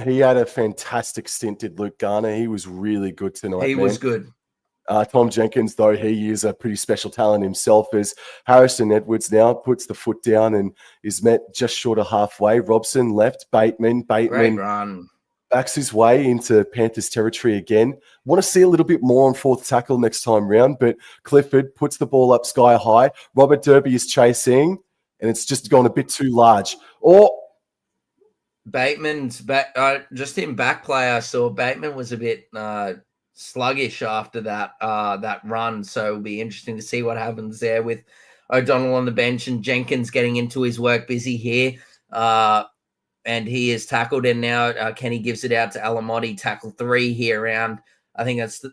He had a fantastic stint, did Luke Garner. He was really good tonight. He was good. Tom Jenkins, though, he is a pretty special talent himself, as Harrison Edwards now puts the foot down and is met just short of halfway. Robson left, Bateman Great run. Backs his way into Panthers territory again. Want to see a little bit more on fourth tackle next time round, but Clifford puts the ball up sky high. Robert Derby is chasing, and it's just gone a bit too large. Bateman's back, just in back play, I saw Bateman was a bit sluggish after that run, so it'll be interesting to see what happens there with O'Donnell on the bench and Jenkins getting into his work busy here. And he is tackled, and now Kenny gives it out to Alamotti, tackle 3 here around, I think that's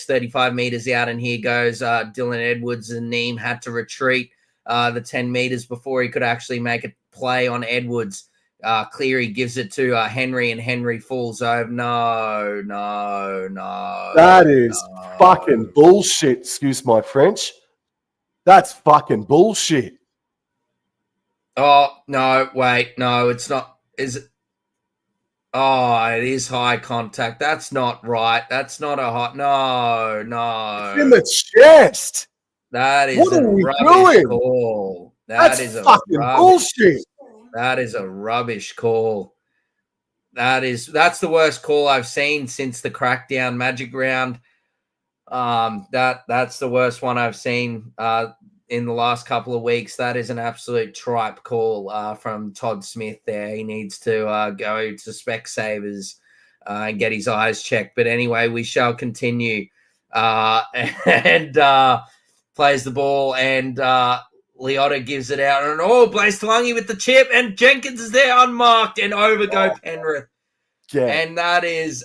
35 meters out, and here goes Dylan Edwards, and Neem had to retreat the 10 meters before he could actually make a play on Edwards. Cleary gives it to Henry, and Henry falls over. No. That is fucking bullshit. Excuse my French. That's fucking bullshit. Oh, no, wait. No, it's not. Is it? Oh, it is high contact. That's not right. That's not a hot. No. It's in the chest. That is what a are we rubbish doing? call. That's fucking bullshit. That is a rubbish call. That's the worst call I've seen since the crackdown Magic round. That's the worst one I've seen in the last couple of weeks. That is an absolute tripe call from Todd Smith there. He needs to go to Specsavers and get his eyes checked. But anyway, we shall continue. And plays the ball, and Leota gives it out. And Blaze Talangi with the chip, and Jenkins is there unmarked, and over go Penrith. Yeah. And that is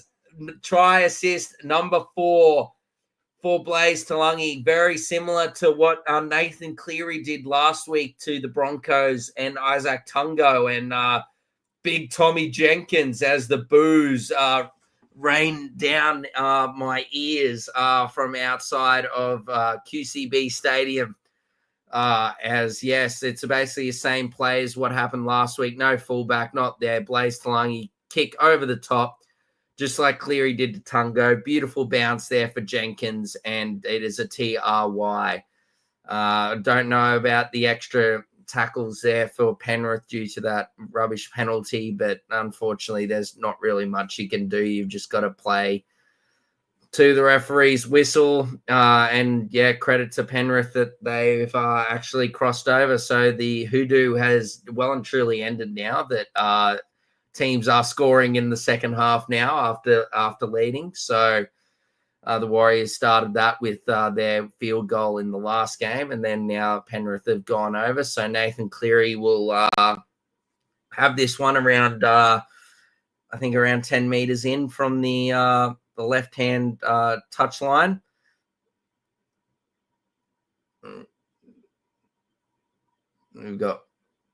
try assist number 4 for Blaze Talangi, very similar to what Nathan Cleary did last week to the Broncos and Isaac Tungo, and big Tommy Jenkins as the boos rained down my ears from outside of QCB Stadium. It's basically the same play as what happened last week. No fullback, not there. Blaze Talangi kick over the top, just like Cleary did to Tungo. Beautiful bounce there for Jenkins, and it is a TRY. Don't know about the extra tackles there for Penrith due to that rubbish penalty, but unfortunately there's not really much you can do. You've just got to play to the referee's whistle. And credit to Penrith that they've actually crossed over. So the hoodoo has well and truly ended now that teams are scoring in the second half now after leading. So the Warriors started that with their field goal in the last game, and then now Penrith have gone over. So Nathan Cleary will have this one around, I think around 10 meters in from the left-hand touch line. We've got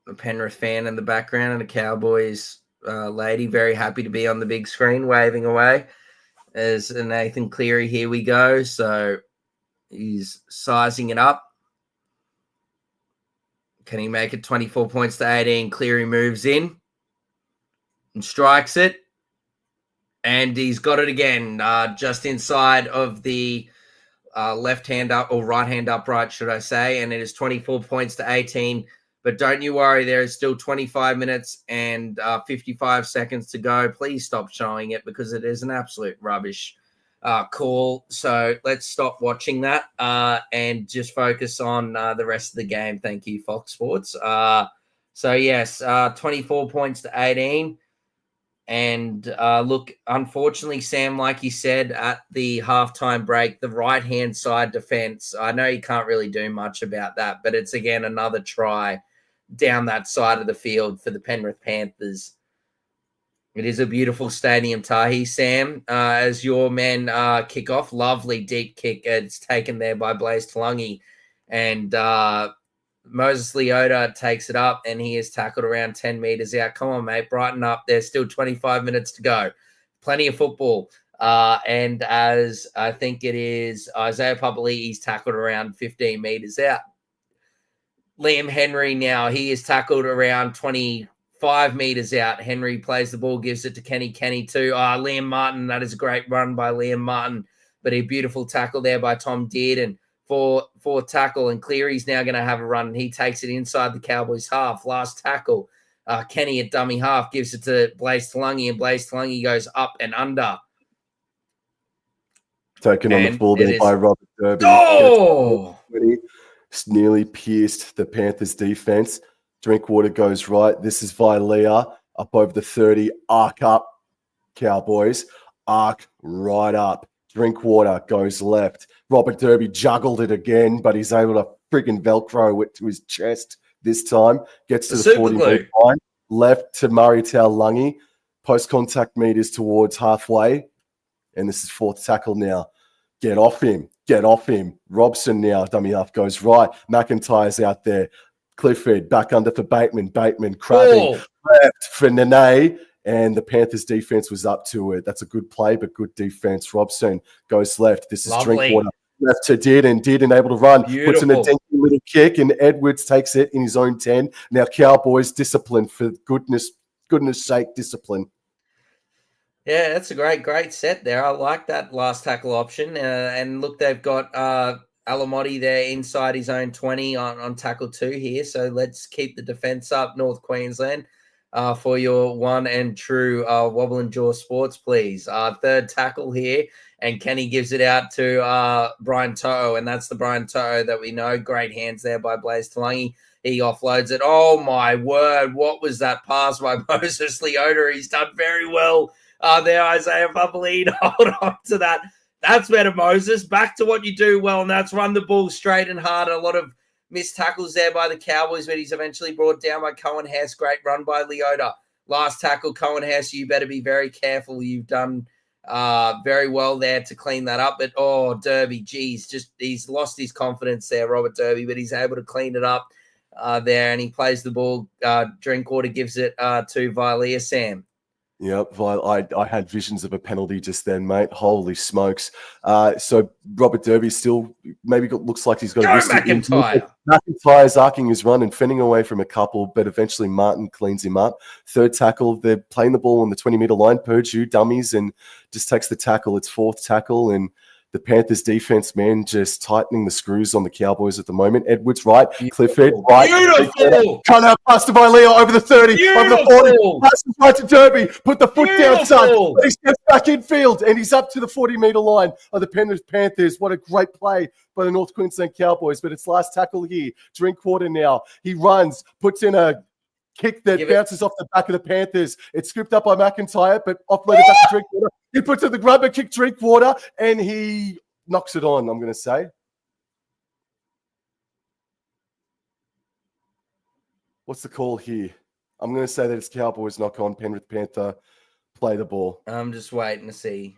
a Penrith fan in the background and a Cowboys lady, very happy to be on the big screen, waving away. As Nathan Cleary, here we go. So he's sizing it up. Can he make it 24 points to 18? Cleary moves in and strikes it. And he's got it again, just inside of the left hand up, or right hand upright, should I say. And it is 24 points to 18. But don't you worry, there is still 25 minutes and 55 seconds to go. Please stop showing it because it is an absolute rubbish call. So let's stop watching that and just focus on the rest of the game. Thank you, Fox Sports. 24 points to 18. And look, unfortunately, Sam, like you said at the halftime break, the right-hand side defense, I know you can't really do much about that, but it's, again, another try down that side of the field for the Penrith Panthers. It is a beautiful stadium, Tahi. Sam, as your men kick off, lovely deep kick. It's taken there by Blaze Talungi. And Moses Leota takes it up, and he is tackled around 10 meters out. Come on, mate, brighten up. There's still 25 minutes to go. Plenty of football. And as I think it is Isaiah Papali'i's tackled around 15 meters out. Liam Henry now, he is tackled around 25 meters out. Henry plays the ball, gives it to Kenny. Kenny to Liam Martin. That is a great run by Liam Martin, but a beautiful tackle there by Tom Dearden for tackle. And Cleary's now going to have a run, and he takes it inside the Cowboys half. Last tackle. Kenny at dummy half gives it to Blaze Talungi, and Blaze Talungi goes up and under. Taken on the full there by Robert Derby. Oh! Nearly pierced the Panthers defense. Drinkwater goes right. This is Vilea up over the 30. Arc up, Cowboys. Arc right up. Drinkwater goes left. Robert Derby juggled it again, but he's able to friggin' Velcro it to his chest this time. Gets to the 40-meter line. Left to Murray Lungi. Post-contact meters towards halfway. And this is fourth tackle now. Get off him. Get off him. Robson now, dummy half, goes right. McIntyre's out there. Clifford back under for Bateman. Bateman crabbing left for Nene. And the Panthers defense was up to it. That's a good play, but good defense. Robson goes left. This is Drinkwater. Left to Dearden. Dearden able to run. Beautiful. Puts in a dinky little kick, and Edwards takes it in his own 10. Now Cowboys discipline, for goodness sake, discipline. Yeah, that's a great set there. I like that last tackle option. And look, they've got Alamotti there inside his own 20 on tackle 2 here. So let's keep the defense up, North Queensland, for your one and true Wobble and Jaw Sports, please. Third tackle here, and Kenny gives it out to Brian To'o, and that's the Brian To'o that we know. Great hands there by Blaze Talungi. He offloads it. Oh, my word. What was that pass by Moses Leota? He's done very well. There, Isaiah Papali'i, hold on to that. That's better, Moses. Back to what you do well, and that's run the ball straight and hard. A lot of missed tackles there by the Cowboys, but he's eventually brought down by Cohen Hess. Great run by Leota. Last tackle, Cohen Hess, you better be very careful. You've done very well there to clean that up. But, Derby, geez, he's lost his confidence there, Robert Derby, but he's able to clean it up there, and he plays the ball. Drinkwater gives it to Vilea Sam. Yep, I had visions of a penalty just then, mate. Holy smokes. So Robert Derby still maybe looks like he's got a wrist. McIntyre's arcing his run and fending away from a couple, but eventually Martin cleans him up. Third tackle, they're playing the ball on the 20-meter line, Purdue dummies, and just takes the tackle. It's fourth tackle, and the Panthers defense, man, just tightening the screws on the Cowboys at the moment. Edwards right, Clifford right. Beautiful. Cut out past to Vilea over the 30, over the 40. Pass right to Derby. Put the foot down, son. He steps back infield, and he's up to the 40-meter line of the Penrith Panthers. What a great play by the North Queensland Cowboys. But it's last tackle here. Drinkwater now. He runs, puts in a kick that bounces off the back of the Panthers. It's scooped up by McIntyre, but offloaded back to Drinkwater. He puts in the grubber kick, Drinkwater, and he knocks it on, I'm going to say. What's the call here? I'm going to say that it's Cowboys knock on, Penrith Panther, play the ball. I'm just waiting to see.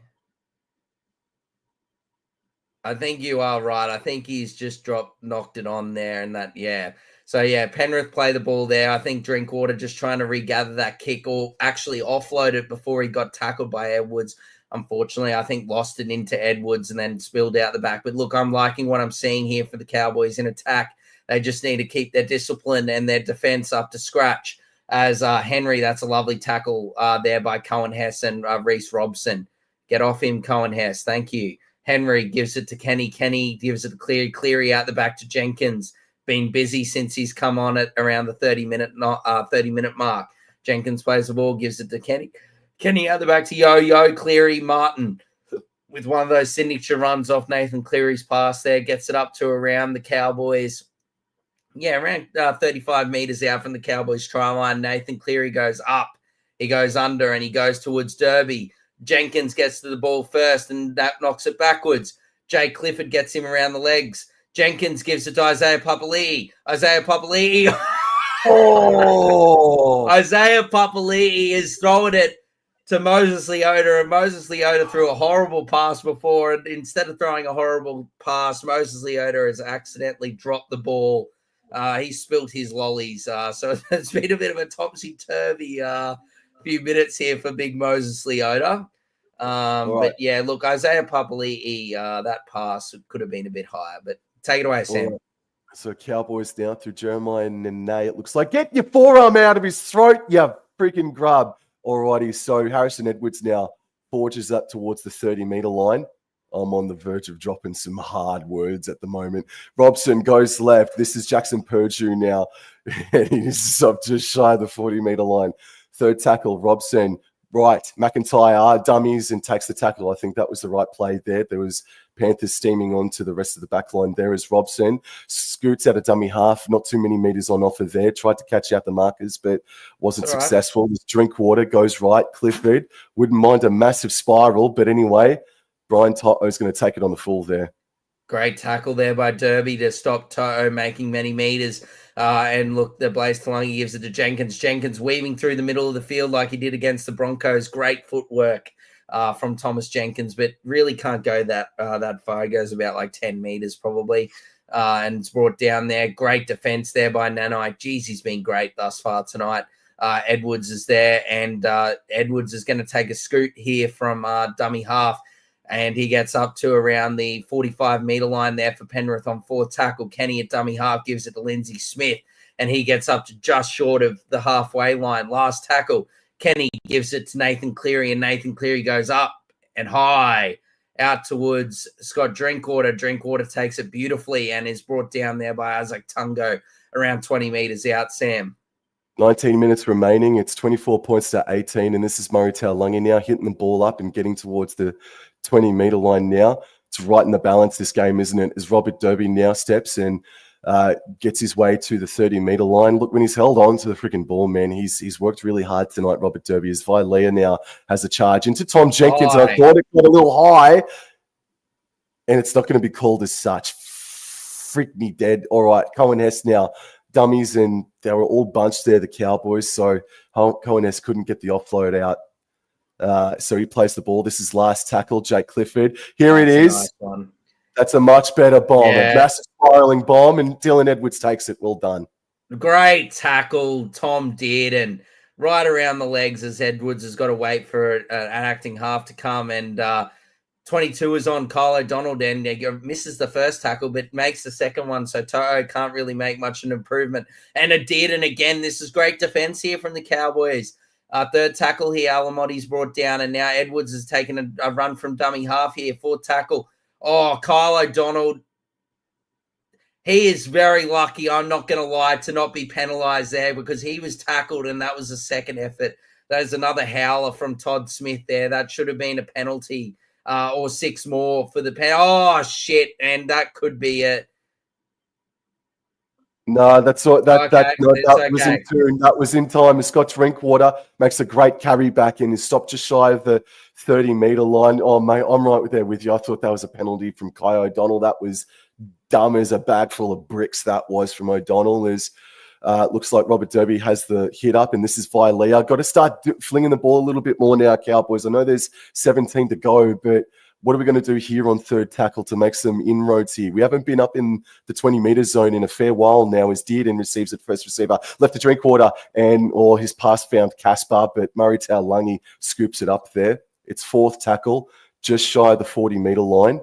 I think you are right. I think he's just knocked it on there, and that, yeah. So, yeah, Penrith play the ball there. I think Drinkwater just trying to regather that kick, or actually offload it before he got tackled by Edwards. Unfortunately, I think lost it into Edwards and then spilled out the back. But look, I'm liking what I'm seeing here for the Cowboys in attack. They just need to keep their discipline and their defense up to scratch. As Henry, that's a lovely tackle there by Cohen Hess and Reece Robson. Get off him, Cohen Hess. Thank you. Henry gives it to Kenny. Kenny gives it to Cleary. Cleary out the back to Jenkins. Been busy since he's come on at around the 30-minute mark. Jenkins plays the ball, gives it to Kenny. Kenny out the back to Yo, Cleary, Martin with one of those signature runs off Nathan Cleary's pass there. Gets it up to around the Cowboys. Yeah, around 35 meters out from the Cowboys try line. Nathan Cleary goes up. He goes under, and he goes towards Derby. Jenkins gets to the ball first, and that knocks it backwards. Jay Clifford gets him around the legs. Jenkins gives it to Isaiah Papali'i. Isaiah Papali'i. Oh! Isaiah Papali'i is throwing it to Moses Leota, and Moses Leota threw a horrible pass before, and instead of throwing a horrible pass, Moses Leota has accidentally dropped the ball. He spilt his lollies, so it's been a bit of a topsy-turvy few minutes here for big Moses Leota. But yeah, look, Isaiah Papali'i, that pass could have been a bit higher, but take it away, Sam. Right. So Cowboys down through Jeremiah Nene. It looks like, get your forearm out of his throat, you freaking grub. Alrighty, so Harrison Edwards now forges up towards the 30-meter line. I'm on the verge of dropping some hard words at the moment. Robson goes left. This is Jackson Purdue now. And he's up just shy of the 40-meter line. Third tackle, Robson. Right, McIntyre dummies and takes the tackle. I think that was the right play there. There was Panthers steaming on to the rest of the back line there as Robson scoots out a dummy half. Not too many meters on offer there. Tried to catch out the markers, but wasn't successful. Right. Drinkwater goes right. Clifford wouldn't mind a massive spiral, but anyway, Brian Toto is going to take it on the full there. Great tackle there by Derby to stop Toto making many meters. And look, the Blaze Talangi gives it to Jenkins. Jenkins weaving through the middle of the field like he did against the Broncos. Great footwork from Thomas Jenkins, but really can't go that far. It goes about like 10 meters probably. And it's brought down there. Great defense there by Nanai. Geez, he's been great thus far tonight. Edwards is there, and Edwards is going to take a scoot here from dummy half. And he gets up to around the 45-meter line there for Penrith on fourth tackle. Kenny at dummy half gives it to Lindsay Smith, and he gets up to just short of the halfway line. Last tackle, Kenny gives it to Nathan Cleary, and Nathan Cleary goes up and high out towards Scott Drinkwater. Drinkwater takes it beautifully and is brought down there by Isaac Tungo around 20 meters out, Sam. 19 minutes remaining. It's 24 points to 18, and this is Murray Taulagi now hitting the ball up and getting towards the 20-meter line now. It's right in the balance, this game, isn't it? As Robert Derby now steps and gets his way to the 30-meter line. Look, when he's held on to the freaking ball, man, he's worked really hard tonight, Robert Derby, as Vilea now has a charge into Tom Jenkins. And I thought it got a little high, and it's not going to be called as such. Freak me dead. All right, Cohen Hess now. Dummies, and they were all bunched there, the Cowboys, so Cohen Hess couldn't get the offload out. So he plays the ball. This is last tackle, Jake Clifford. Here it is. Nice one. That's a much better bomb, a massive spiraling bomb, and Dylan Edwards takes it. Well done. Great tackle, Tom did, and right around the legs as Edwards has got to wait for an acting half to come, and 22 is on Kyle O'Donnell, and misses the first tackle, but makes the second one, so Toto can't really make much of an improvement, and it did, and again, this is great defense here from the Cowboys. Third tackle here, Alamotti's brought down, and now Edwards has taken a run from dummy half here. Fourth tackle. Oh, Kyle O'Donnell. He is very lucky, I'm not going to lie, to not be penalised there because he was tackled, and that was a second effort. There's another howler from Todd Smith there. That should have been a penalty or 6 more for the pen. Oh, shit, and that could be it. No, that's all. That was in time. Scott Drinkwater makes a great carry back and is stopped just shy of the 30-meter line. Oh, mate, I'm right there with you. I thought that was a penalty from Kai O'Donnell. That was dumb as a bag full of bricks. That was from O'Donnell. Looks like Robert Derby has the hit up, and this is Vilea. Got to start flinging the ball a little bit more now, Cowboys. I know there's 17 to go, but what are we going to do here on third tackle to make some inroads here? We haven't been up in the 20-meter zone in a fair while now as Dearden receives it first receiver. Left to Drinkwater or his pass found Caspar, but Murray Taulagi scoops it up there. It's fourth tackle, just shy of the 40-meter line.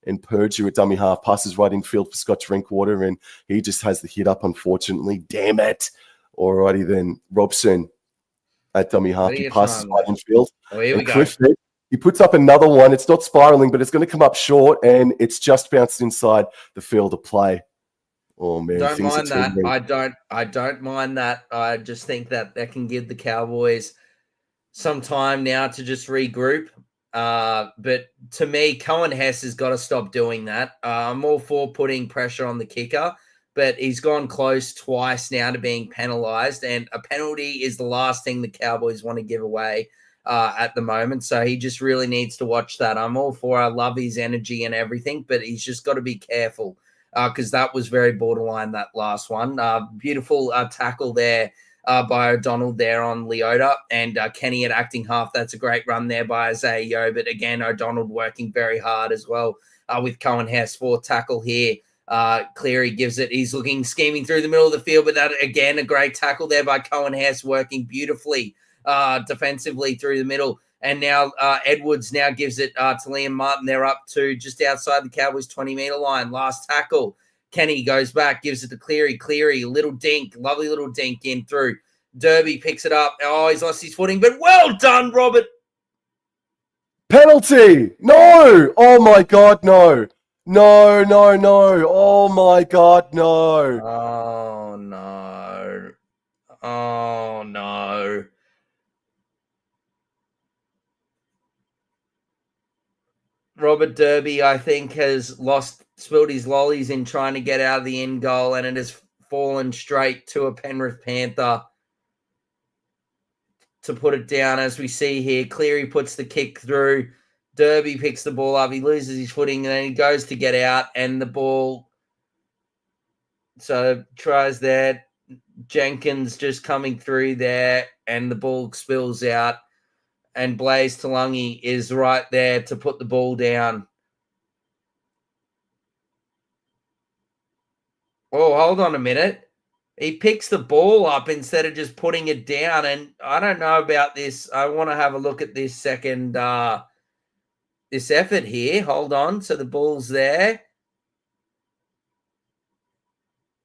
And Purdue at dummy half passes right in field for Scott Drinkwater, and he just has the hit up, unfortunately. Damn it. Alrighty then. Robson at dummy half. He passes right in field. Oh, here we go. Clifford, he puts up another one. It's not spiraling, but it's going to come up short, and it's just bounced inside the field of play. Oh man, don't mind that. I don't mind that. I just think that can give the Cowboys some time now to just regroup. But to me, Cohen Hess has got to stop doing that. I'm all for putting pressure on the kicker, but he's gone close twice now to being penalized, and a penalty is the last thing the Cowboys want to give away at the moment. So he just really needs to watch that. I'm all for, I love his energy and everything, but he's just got to be careful because that was very borderline, that last one. Beautiful tackle there by O'Donnell there on Leota, and Kenny at acting half. That's a great run there by Isaiah Yeo, but again, O'Donnell working very hard as well with Cohen Hess, fourth tackle here. Cleary gives it. He's scheming through the middle of the field, but that again, a great tackle there by Cohen Hess, working beautifully defensively through the middle. And now Edwards now gives it to Liam Martin. They're up to just outside the Cowboys 20-meter line. Last tackle. Kenny goes back, gives it to Cleary. Cleary, little dink, lovely little dink in through. Derby picks it up. Oh, he's lost his footing, but well done, Robert. Penalty! No! Oh my God, no! No, no, no! Oh my God, no! Oh no! Oh no! Robert Derby, I think, has spilled his lollies in trying to get out of the end goal, and it has fallen straight to a Penrith Panther to put it down. As we see here, Cleary puts the kick through. Derby picks the ball up. He loses his footing, and then he goes to get out, and the ball. So tries there. Jenkins just coming through there, and the ball spills out. And Blaze Talangi is right there to put the ball down. Oh, hold on a minute. He picks the ball up instead of just putting it down. And I don't know about this. I want to have a look at this second, this effort here. Hold on. So the ball's there.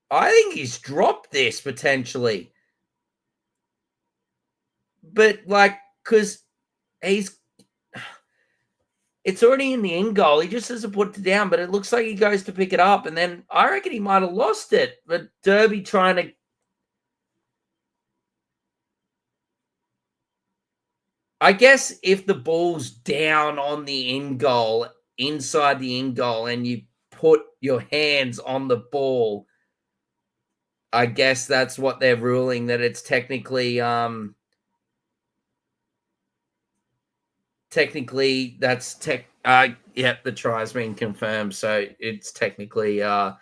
I think he's dropped this potentially. But because it's already in the end goal. He just doesn't put it down, but it looks like he goes to pick it up, and then I reckon he might have lost it. But Derby trying to... I guess if the ball's down on the end goal, inside the end goal, and you put your hands on the ball, I guess that's what they're ruling, that it's technically... Technically, that's the try's been confirmed, so it's technically a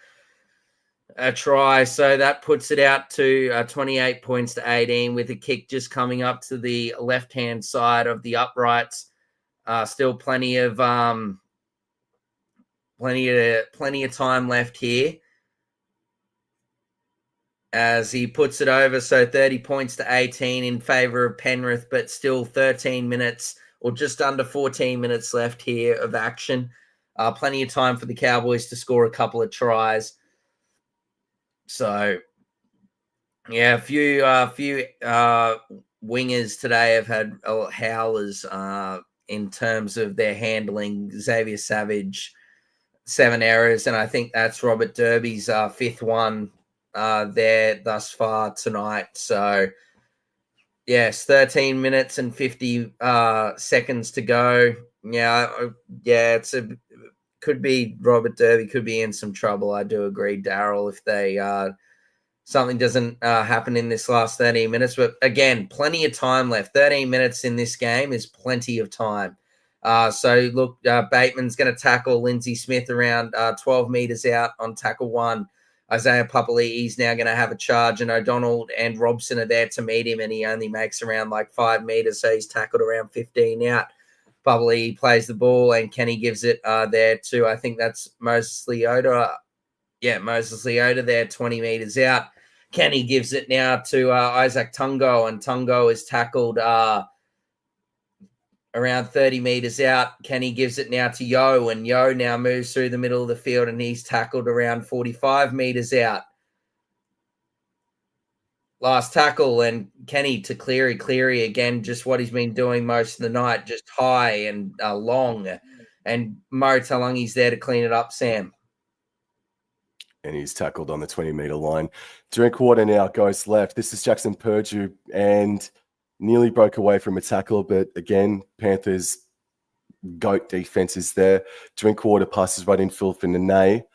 try. So that puts it out to 28 points to 18, with a kick just coming up to the left-hand side of the uprights. Still plenty of time left here as he puts it over. So 30 points to 18 in favor of Penrith, but still 13 minutes. Or just under 14 minutes left here of action. Plenty of time for the Cowboys to score a couple of tries. So, yeah, a few wingers today have had howlers in terms of their handling. Xavier Savage, 7 errors, and I think that's Robert Derby's fifth one there thus far tonight. So, yes, 13 minutes and 50 seconds to go. Yeah, could be Robert Derby could be in some trouble. I do agree, Daryl, if they something doesn't happen in this last 13 minutes. But again, plenty of time left. 13 minutes in this game is plenty of time. So look, Bateman's going to tackle Lindsay Smith around 12 meters out on tackle 1. Isaiah Papali'i's now going to have a charge, and O'Donnell and Robson are there to meet him, and he only makes around 5 meters, so he's tackled around 15 out. Papali'i plays the ball, and Kenny gives it there to, I think that's Moses Leota. Yeah, Moses Leota there, 20 meters out. Kenny gives it now to Isaac Tungo, and Tungo is tackled around 30 meters out. Kenny gives it now to Yo, and Yo now moves through the middle of the field, and he's tackled around 45 meters out. Last tackle, and Kenny to Cleary. Cleary again, just what he's been doing most of the night, just high and long. And Murray Talangi's there to clean it up, Sam. And he's tackled on the 20-meter line. Drinkwater now goes left. This is Jackson Purdue, and nearly broke away from a tackle, but again, Panthers' GOAT defense is there. Drinkwater passes right in field for Nene,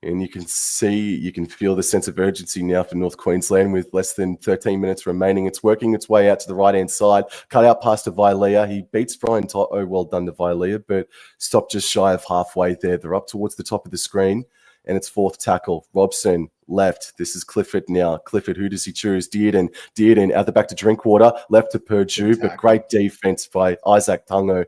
and you can feel the sense of urgency now for North Queensland with less than 13 minutes remaining. It's working its way out to the right-hand side. Cut out past to Vilea. He beats Brian well done to Vilea, but stopped just shy of halfway there. They're up towards the top of the screen, and it's fourth tackle. Robson left. This is Clifford now. Clifford, who does he choose? Dearden out the back to Drinkwater, left to Purdue, but great defense by Isaac Tungo.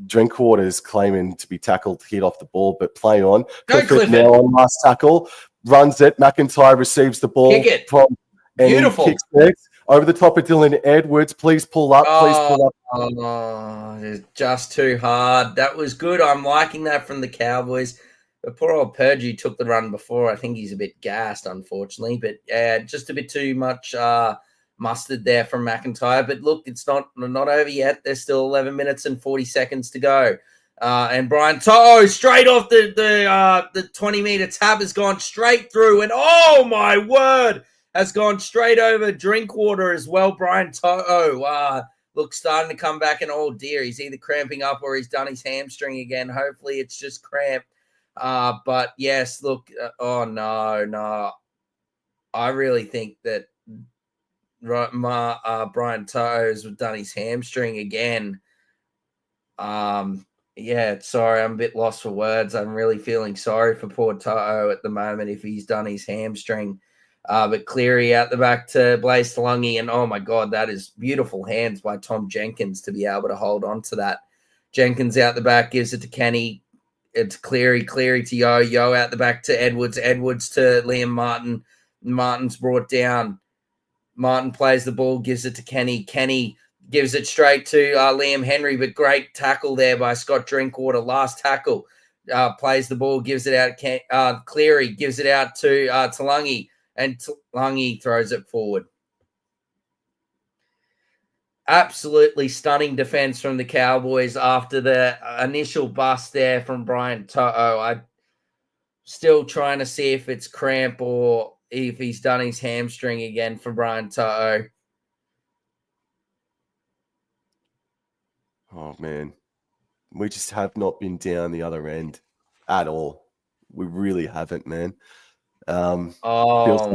Drinkwater's claiming to be tackled, hit off the ball, but play on. Clifford now on last tackle, runs it. McIntyre receives the ball. Kick it. Beautiful. Kicks it over the top of Dylan Edwards. Please pull up. Please pull up. Oh, it's just too hard. That was good. I'm liking that from the Cowboys. But poor old Purdue took the run before. I think he's a bit gassed, unfortunately. But yeah, just a bit too much mustard there from McIntyre. But look, it's not over yet. There's still 11 minutes and 40 seconds to go. And Brian To'o straight off the 20-meter tap has gone straight through. And oh, my word, has gone straight over Drinkwater as well. Brian To'o, look, starting to come back. And oh, dear, he's either cramping up or he's done his hamstring again. Hopefully it's just cramp. But yes, look, oh no. I really think that Brian To'o's done his hamstring again. Yeah, sorry, I'm a bit lost for words. I'm really feeling sorry for poor To'o at the moment if he's done his hamstring. But Cleary out the back to Blaze Talungi, and oh my God, that is beautiful hands by Tom Jenkins to be able to hold on to that. Jenkins out the back, gives it to Kenny. It's Cleary to Yo out the back to Edwards to Liam Martin. Martin's brought down. Martin plays the ball, gives it to Kenny. Kenny gives it straight to Liam Henry, but great tackle there by Scott Drinkwater. Last tackle. Plays the ball, gives it out. Cleary gives it out to Talungi, and Talungi throws it forward. Absolutely stunning defense from the Cowboys after the initial bust there from Brian To'o. I'm still trying to see if it's cramp or if he's done his hamstring again for Brian To'o. Oh, man. We just have not been down the other end at all. We really haven't, man. Oh,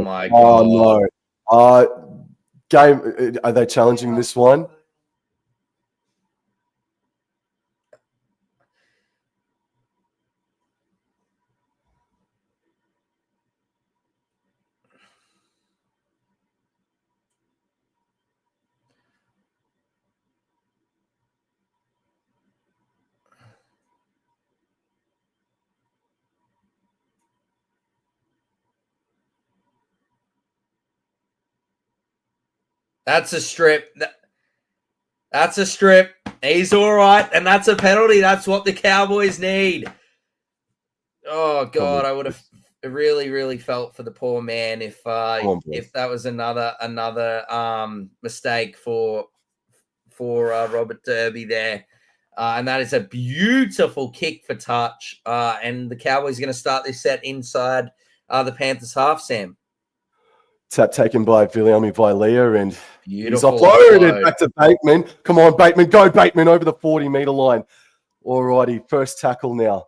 my God. Oh, no. Game, are they challenging this one? That's a strip. That's a strip. He's all right, and that's a penalty. That's what the Cowboys need. Oh, God, I would have really, really felt for the poor man if that was another mistake for Robert Derby there. And that is a beautiful kick for touch. And the Cowboys are going to start this set inside the Panthers half, Sam. Tap taken by Viliami Vilea, and beautiful he's offloaded back to Bateman. Come on, Bateman. Go, Bateman, over the 40-meter line. All righty, first tackle now.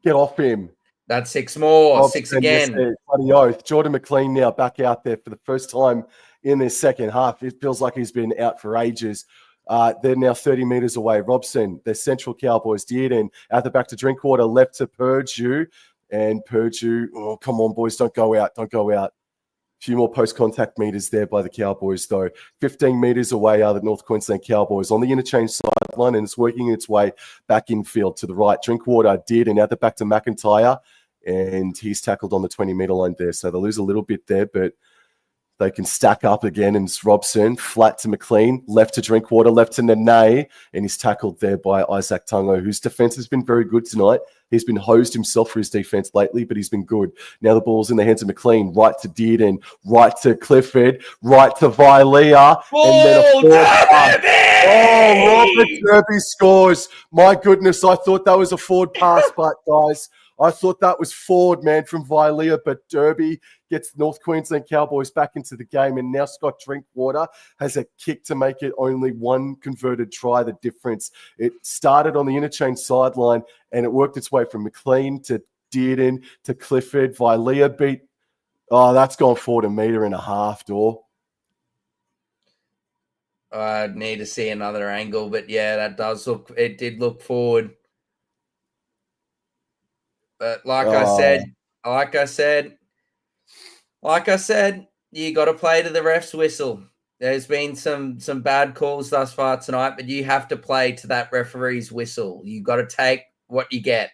Get off him. That's six more. Six again. Bloody oath. Jordan McLean now back out there for the first time in this second half. It feels like he's been out for ages. They're now 30 meters away. Robson, the Central Cowboys, Dearden, out the back to Drinkwater, left to Purdue. And Purdue, oh, come on, boys, don't go out. Don't go out. Few more post-contact meters there by the Cowboys, though. 15 meters away are the North Queensland Cowboys on the interchange sideline, and it's working its way back infield to the right. Drinkwater did, and out the back to McIntyre, and he's tackled on the 20-meter line there. So they lose a little bit there, but they can stack up again. And it's Robson, flat to McLean, left to Drinkwater, left to Nene, and he's tackled there by Isaac Tungo, whose defense has been very good tonight. He's been hosed himself for his defense lately, but he's been good. Now the ball's in the hands of McLean, right to Dearden, right to Clifford, right to Vilea, and then a forward pass. Oh, Robert Derby scores. My goodness, I thought that was a forward pass, but guys, I thought that was forward, man, from Vilea, but Derby gets North Queensland Cowboys back into the game, and now Scott Drinkwater has a kick to make it only one converted try, the difference. It started on the interchange sideline, and it worked its way from McLean to Dearden to Clifford. Vilea beat, that's gone forward a metre and a half, Dor. I'd need to see another angle, but yeah, it did look forward. But like I said, like I said, you got to play to the ref's whistle. There's been some bad calls thus far tonight, but you have to play to that referee's whistle. You got to take what you get.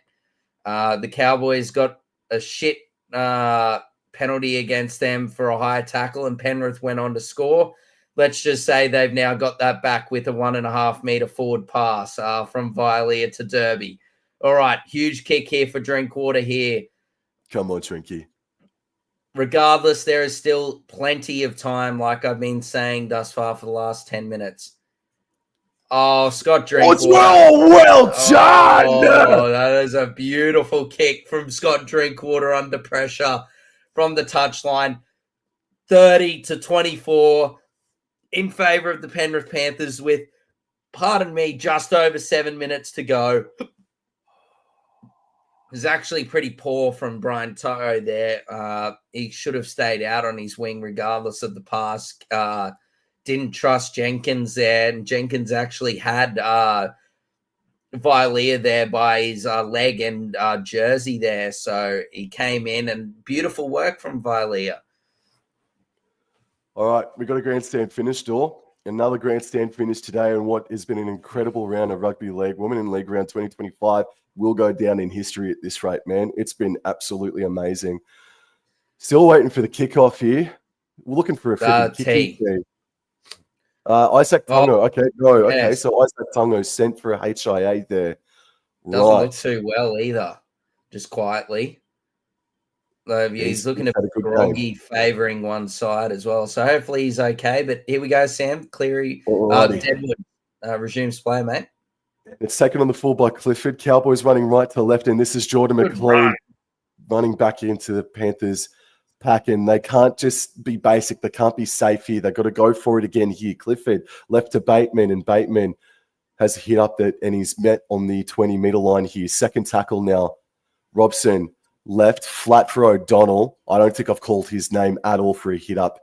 The Cowboys got a shit penalty against them for a high tackle, and Penrith went on to score. Let's just say they've now got that back with a 1.5 meter forward pass from Vilea to Derby. All right, huge kick here for Drinkwater here. Come on, Trinky. Regardless, there is still plenty of time, like I've been saying thus far for the last 10 minutes. Oh, Scott Drinkwater. Well done! Oh, that is a beautiful kick from Scott Drinkwater under pressure from the touchline. 30-24 in favour of the Penrith Panthers with, pardon me, just over 7 minutes to go. It was actually pretty poor from Brian Toto there. He should have stayed out on his wing regardless of the pass. Didn't trust Jenkins there, and Jenkins actually had Vilea there by his leg and jersey there. So he came in, and beautiful work from Vilea. All right, we got a grandstand finish, Dor. Another grandstand finish today on what has been an incredible round of rugby league. Women in League round 2025 will go down in history at this rate, man. It's been absolutely amazing. Still waiting for the kickoff here. We're looking for a freaking kicking. Isaac Tungo. Okay. So Isaac Tungo sent for a HIA there. Doesn't look too well either. Just quietly. He's looking a bit groggy, favouring one side as well. So hopefully he's okay. But here we go, Sam. Cleary, Deadwood resumes play, mate. It's taken on the full by Clifford. Cowboys running right to left, and this is Jordan McLean running back into the Panthers pack, and they can't just be basic. They can't be safe here. They've got to go for it again here. Clifford left to Bateman, and Bateman has a hit up that, and he's met on the 20-meter line here. Second tackle now. Robson left, flat for O'Donnell. I don't think I've called his name at all for a hit up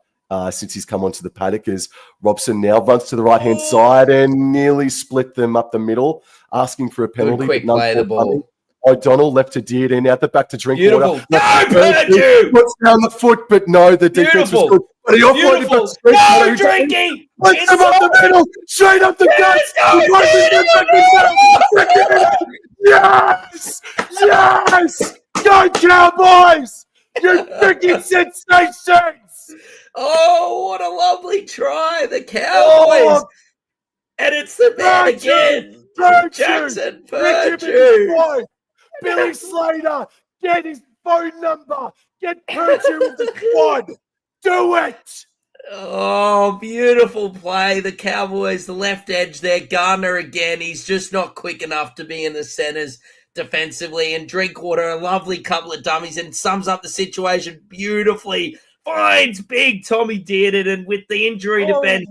since he's come onto the paddock, as Robson now runs to the right-hand side and nearly split them up the middle, asking for a penalty. Good quick play the ball. O'Donnell left to Dearden, out the back to Drinkwater. No, Purdue! Puts down the foot, but no, the defense was good. But he offloaded back to Drinkwater. No, Drinky! Puts him up the middle, straight up the guts. Yes! Yes! Go Cowboys! You freaking sensations! Oh, what a lovely try, the Cowboys! And it's the man again, Jackson Purdue. Billy Slater, get his phone number. Get Purdue in the squad. Do it. Oh, beautiful play. The Cowboys, the left edge there. Garner again. He's just not quick enough to be in the centers defensively. And Drinkwater, a lovely couple of dummies, and sums up the situation beautifully. Finds big Tommy Dearden, and with the injury to Ben,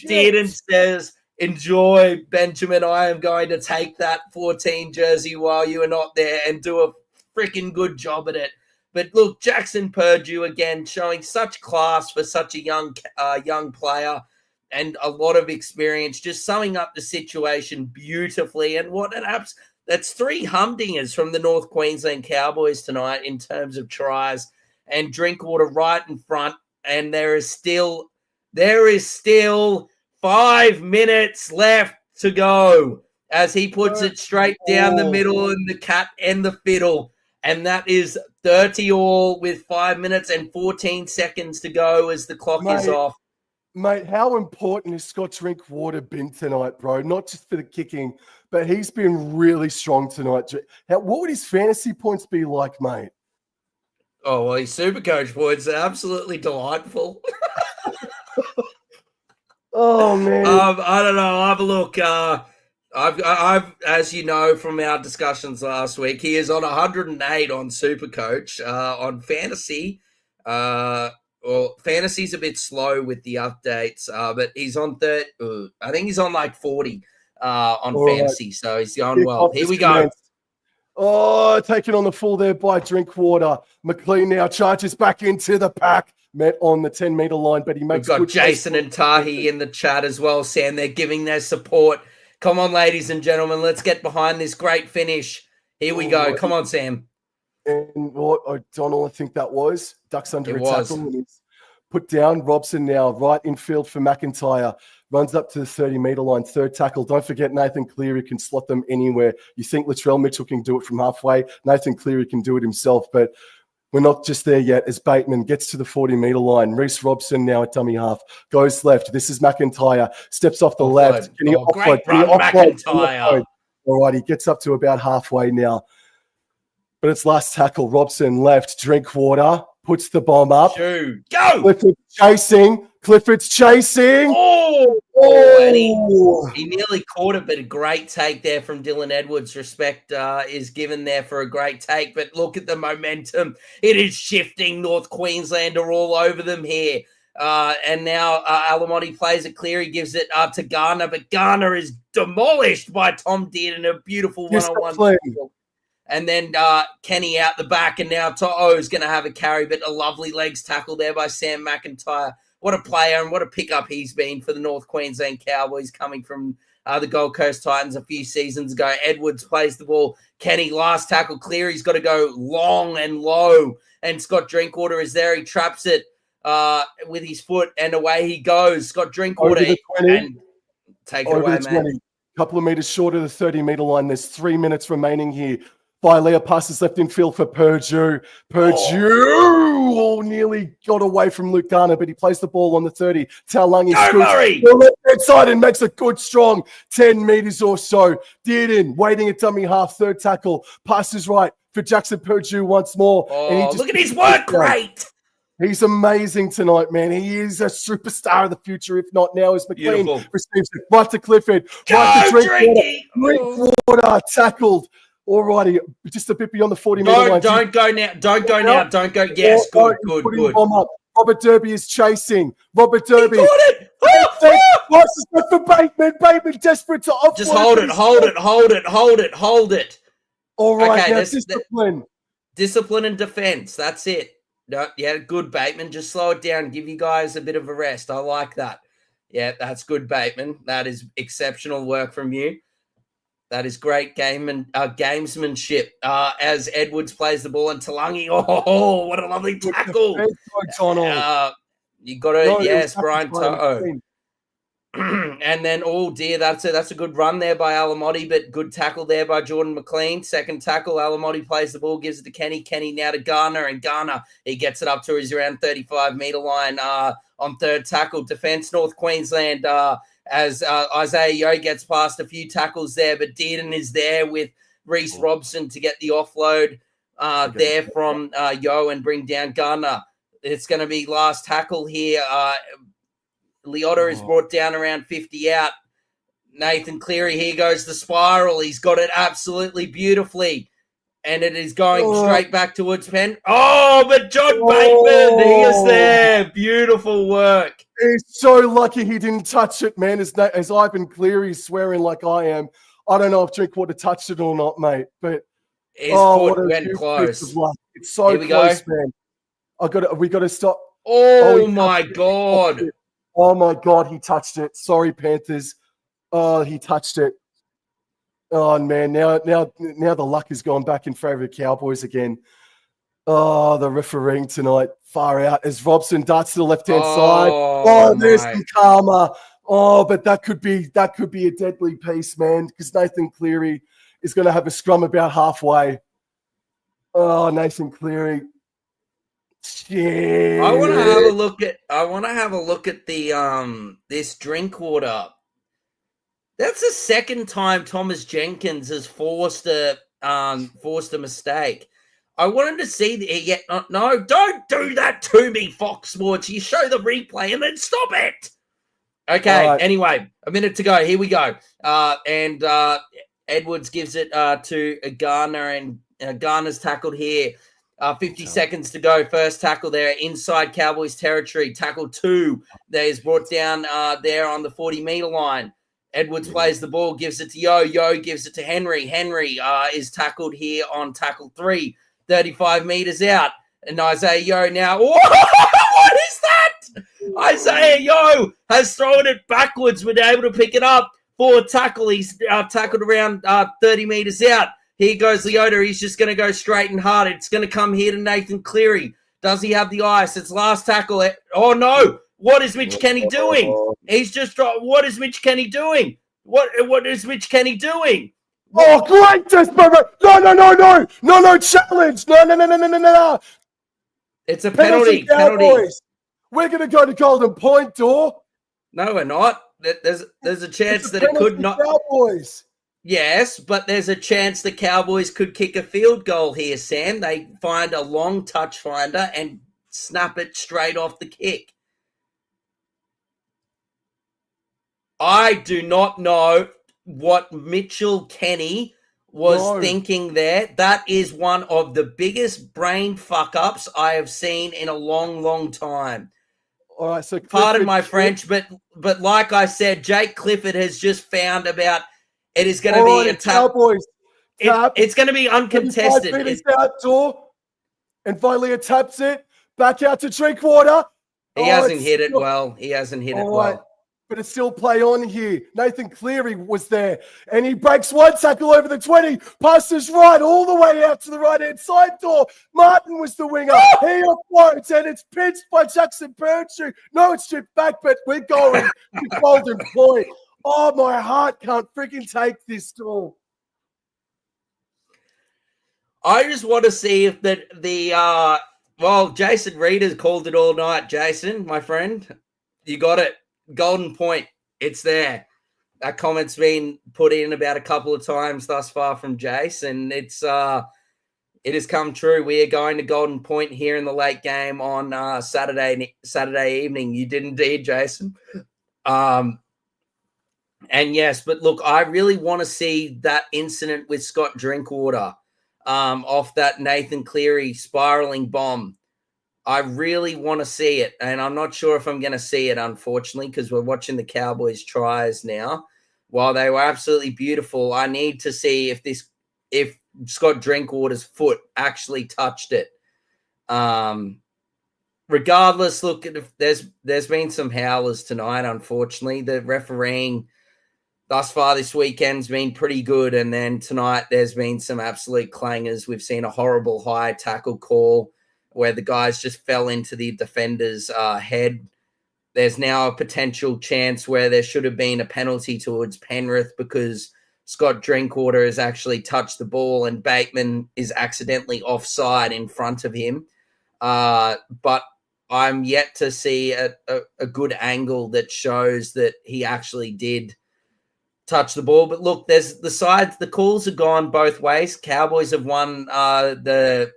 Dearden says, enjoy, Benjamin. I am going to take that 14 jersey while you are not there and do a freaking good job at it. But look, Jackson Purdue again showing such class for such a young player and a lot of experience, just summing up the situation beautifully. And what an apps! That's 3 humdingers from the North Queensland Cowboys tonight in terms of tries, and Drinkwater right in front. And there is still 5 minutes left to go as he puts it straight down the middle, and the cat and the fiddle. And that is 30-all with 5 minutes and 14 seconds to go as the clock is off. Mate, how important has Scott Drinkwater been tonight, bro? Not just for the kicking, but he's been really strong tonight. What would his fantasy points be like, mate? Oh, well, his Supercoach points are absolutely delightful. Oh, man. I don't know. Have a look. I've, as you know from our discussions last week, he is on 108 on Supercoach. On fantasy, well, fantasy's a bit slow with the updates, but he's on I think he's on like 40 on fantasy, right. So he's going well. Here we go. Oh, taken on the full there by Drinkwater. McLean now charges back into the pack. Met on the 10-meter line, but he makes. We've got Jason and Tahi in the chat as well, Sam. They're giving their support. Come on, ladies and gentlemen, let's get behind this great finish. Here we go. Come on, Sam. And what O'Donnell, I think that was, ducks under It a was. tackle and he's put down. Robson now right in field for McIntyre. Runs up to the 30-metre line, third tackle. Don't forget Nathan Cleary can slot them anywhere. You think Latrell Mitchell can do it from halfway. Nathan Cleary can do it himself, but we're not just there yet as Bateman gets to the 40-metre line. Reece Robson now at dummy half. Goes left. This is McIntyre. Steps off the left. Can he offload? Great run, McIntyre. All right, he gets up to about halfway now. But it's last tackle. Robson left. Drinkwater puts the bomb up. Shoot. Go! Clifford's chasing. And he nearly caught it, but a great take there from Dylan Edwards. Respect is given there for a great take, but look at the momentum. It is shifting. North Queensland are all over them here. And now Alamotti plays it clear. He gives it to Garner, but Garner is demolished by Tom Dearden. A beautiful one-on-one. And then Kenny out the back, and now To'o is going to have a carry, but a lovely legs tackle there by Sam McIntyre. What a player and what a pickup he's been for the North Queensland Cowboys coming from the Gold Coast Titans a few seasons ago. Edwards plays the ball. Kenny, last tackle. Cleary's got to go long and low, and Scott Drinkwater is there. He traps it with his foot, and away he goes. Scott Drinkwater and take it away, man. A couple of metres short of the 30-metre line. There's 3 minutes remaining here. Vilea passes left in field for Purdue. Nearly got away from Luke Garner, but he plays the ball on the 30. Taulagi scoots the left-hand side and makes a good, strong 10 metres or so. Dearden waiting at dummy half, third tackle. Passes right for Jackson Purdue once more. And look at his work rate. He's amazing tonight, man. He is a superstar of the future, if not now, as McLean receives it right to Clifford. Right to Drinkwater tackled. Alrighty, just a bit beyond the 40-metre line. Don't go now. Don't go now. Don't go. Yes, good. Robert Derby is chasing. Robert Derby. He got it. For Bateman. Bateman desperate to offload. Just hold it. All right, okay, now discipline. Discipline and defense. That's it. No, yeah, good, Bateman. Just slow it down. Give you guys a bit of a rest. I like that. Yeah, that's good, Bateman. That is exceptional work from you. That is great gamesmanship as Edwards plays the ball and Taulagi. Oh, what a lovely tackle. You got it. Yes, Brian To'o. And then, oh dear, that's a good run there by Alamotti, but good tackle there by Jordan McLean. Second tackle, Alamotti plays the ball, gives it to Kenny. Kenny now to Garner, and Garner, he gets it up to his around 35-metre line on third tackle. Defence, North Queensland, as Isaiah Yeo gets past a few tackles there, but Dearden is there with Reece Robson to get the offload there from Yeo and bring down Garner. It's going to be last tackle here. Leota is brought down around 50 out. Nathan Cleary, here goes the spiral. He's got it absolutely beautifully. And it is going straight back towards Penn. Oh, but John Bateman, he is there. Beautiful work. He's so lucky he didn't touch it, man. As Ivan Cleary's swearing like I am. I don't know if Drinkwater touched it or not, mate. But his foot went close. It's so close, man. We got to stop. Oh my God. Oh my God, he touched it. Sorry, Panthers. Oh, he touched it. Oh man, now the luck has gone back in favour of the Cowboys again. Oh, the refereeing tonight, far out as Robson darts to the left-hand side. Oh, there's some karma. Oh, but that could be a deadly piece, man, because Nathan Cleary is going to have a scrum about halfway. Oh, Nathan Cleary. Shit. I want to have a look at the this Drinkwater. That's the second time Thomas Jenkins has forced a mistake. I wanted to see no, don't do that to me, Fox Sports. You show the replay and then stop it. Okay. Right. Anyway, a minute to go. Here we go. And Edwards gives it to Garner, and Garner's tackled here. 50 seconds to go. First tackle there inside Cowboys territory. Tackle 2 that is brought down there on the 40-metre line. Edwards plays the ball, gives it to Yeo. Yeo gives it to Henry. Henry is tackled here on tackle 3, 35 metres out. And Isaiah Yeo now. What is that? Isaiah Yeo has thrown it backwards, but able to pick it up for a tackle. He's tackled around 30 metres out. Here goes Leota. He's just going to go straight and hard. It's going to come here to Nathan Cleary. Does he have the ice? It's last tackle. Oh, no. What is Mitch Kenny doing? He's just dropped. What is Mitch Kenny doing? What is Mitch Kenny doing? Oh, great desperation. No, challenge. No. It's a penalty. We're going to go to Golden Point, Dor. No, we're not. There's a chance that it could not. Cowboys. Yes, but there's a chance the Cowboys could kick a field goal here, Sam. They find a long touch finder and snap it straight off the kick. I do not know what Mitchell Kenny was thinking there. That is one of the biggest brain fuck-ups I have seen in a long, long time. All right, so pardon my French, but like I said, Jake Clifford has just found about it is going to be a Cowboys. It's going to be uncontested. It's out, Dor, and Vilea taps it back out to Drinkwater. He hasn't hit it well. But it's still play on here. Nathan Cleary was there, and he breaks one tackle over the 20, passes right all the way out to the right-hand side door. Martin was the winger. He offloads, and it's pitched by Jackson Perdue. No, it's stripped back, but we're going to Golden Point. Oh, my heart can't freaking take this, Dor. I just want to see if Jason Reed has called it all night. Jason, my friend, you got it. Golden Point, it's there. That comment's been put in about a couple of times thus far from Jace, and it has come true. We are going to Golden Point here in the late game on Saturday evening. You did indeed, Jason. And yes, but look, I really want to see that incident with Scott Drinkwater off that Nathan Cleary spiraling bomb. I really want to see it, and I'm not sure if I'm going to see it, unfortunately, because we're watching the Cowboys tries now. While they were absolutely beautiful, I need to see if Scott Drinkwater's foot actually touched it. Regardless, look, there's been some howlers tonight, unfortunately. The refereeing thus far this weekend's been pretty good, and then tonight there's been some absolute clangers. We've seen a horrible high tackle call where the guys just fell into the defender's head. There's now a potential chance where there should have been a penalty towards Penrith because Scott Drinkwater has actually touched the ball and Bateman is accidentally offside in front of him. But I'm yet to see a good angle that shows that he actually did touch the ball. But look, the calls have gone both ways. Cowboys have won the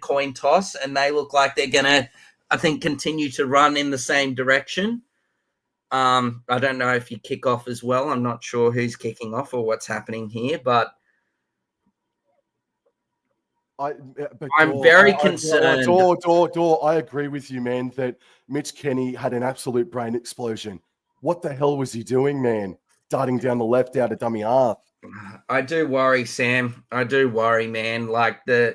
coin toss, and they look like they're going to, I think, continue to run in the same direction. I don't know if you kick off as well. I'm not sure who's kicking off or what's happening here, but I'm very concerned. Dor, I agree with you, man, that Mitch Kenny had an absolute brain explosion. What the hell was he doing, man? Darting down the left out of dummy half. I do worry, Sam. I do worry, man. Like you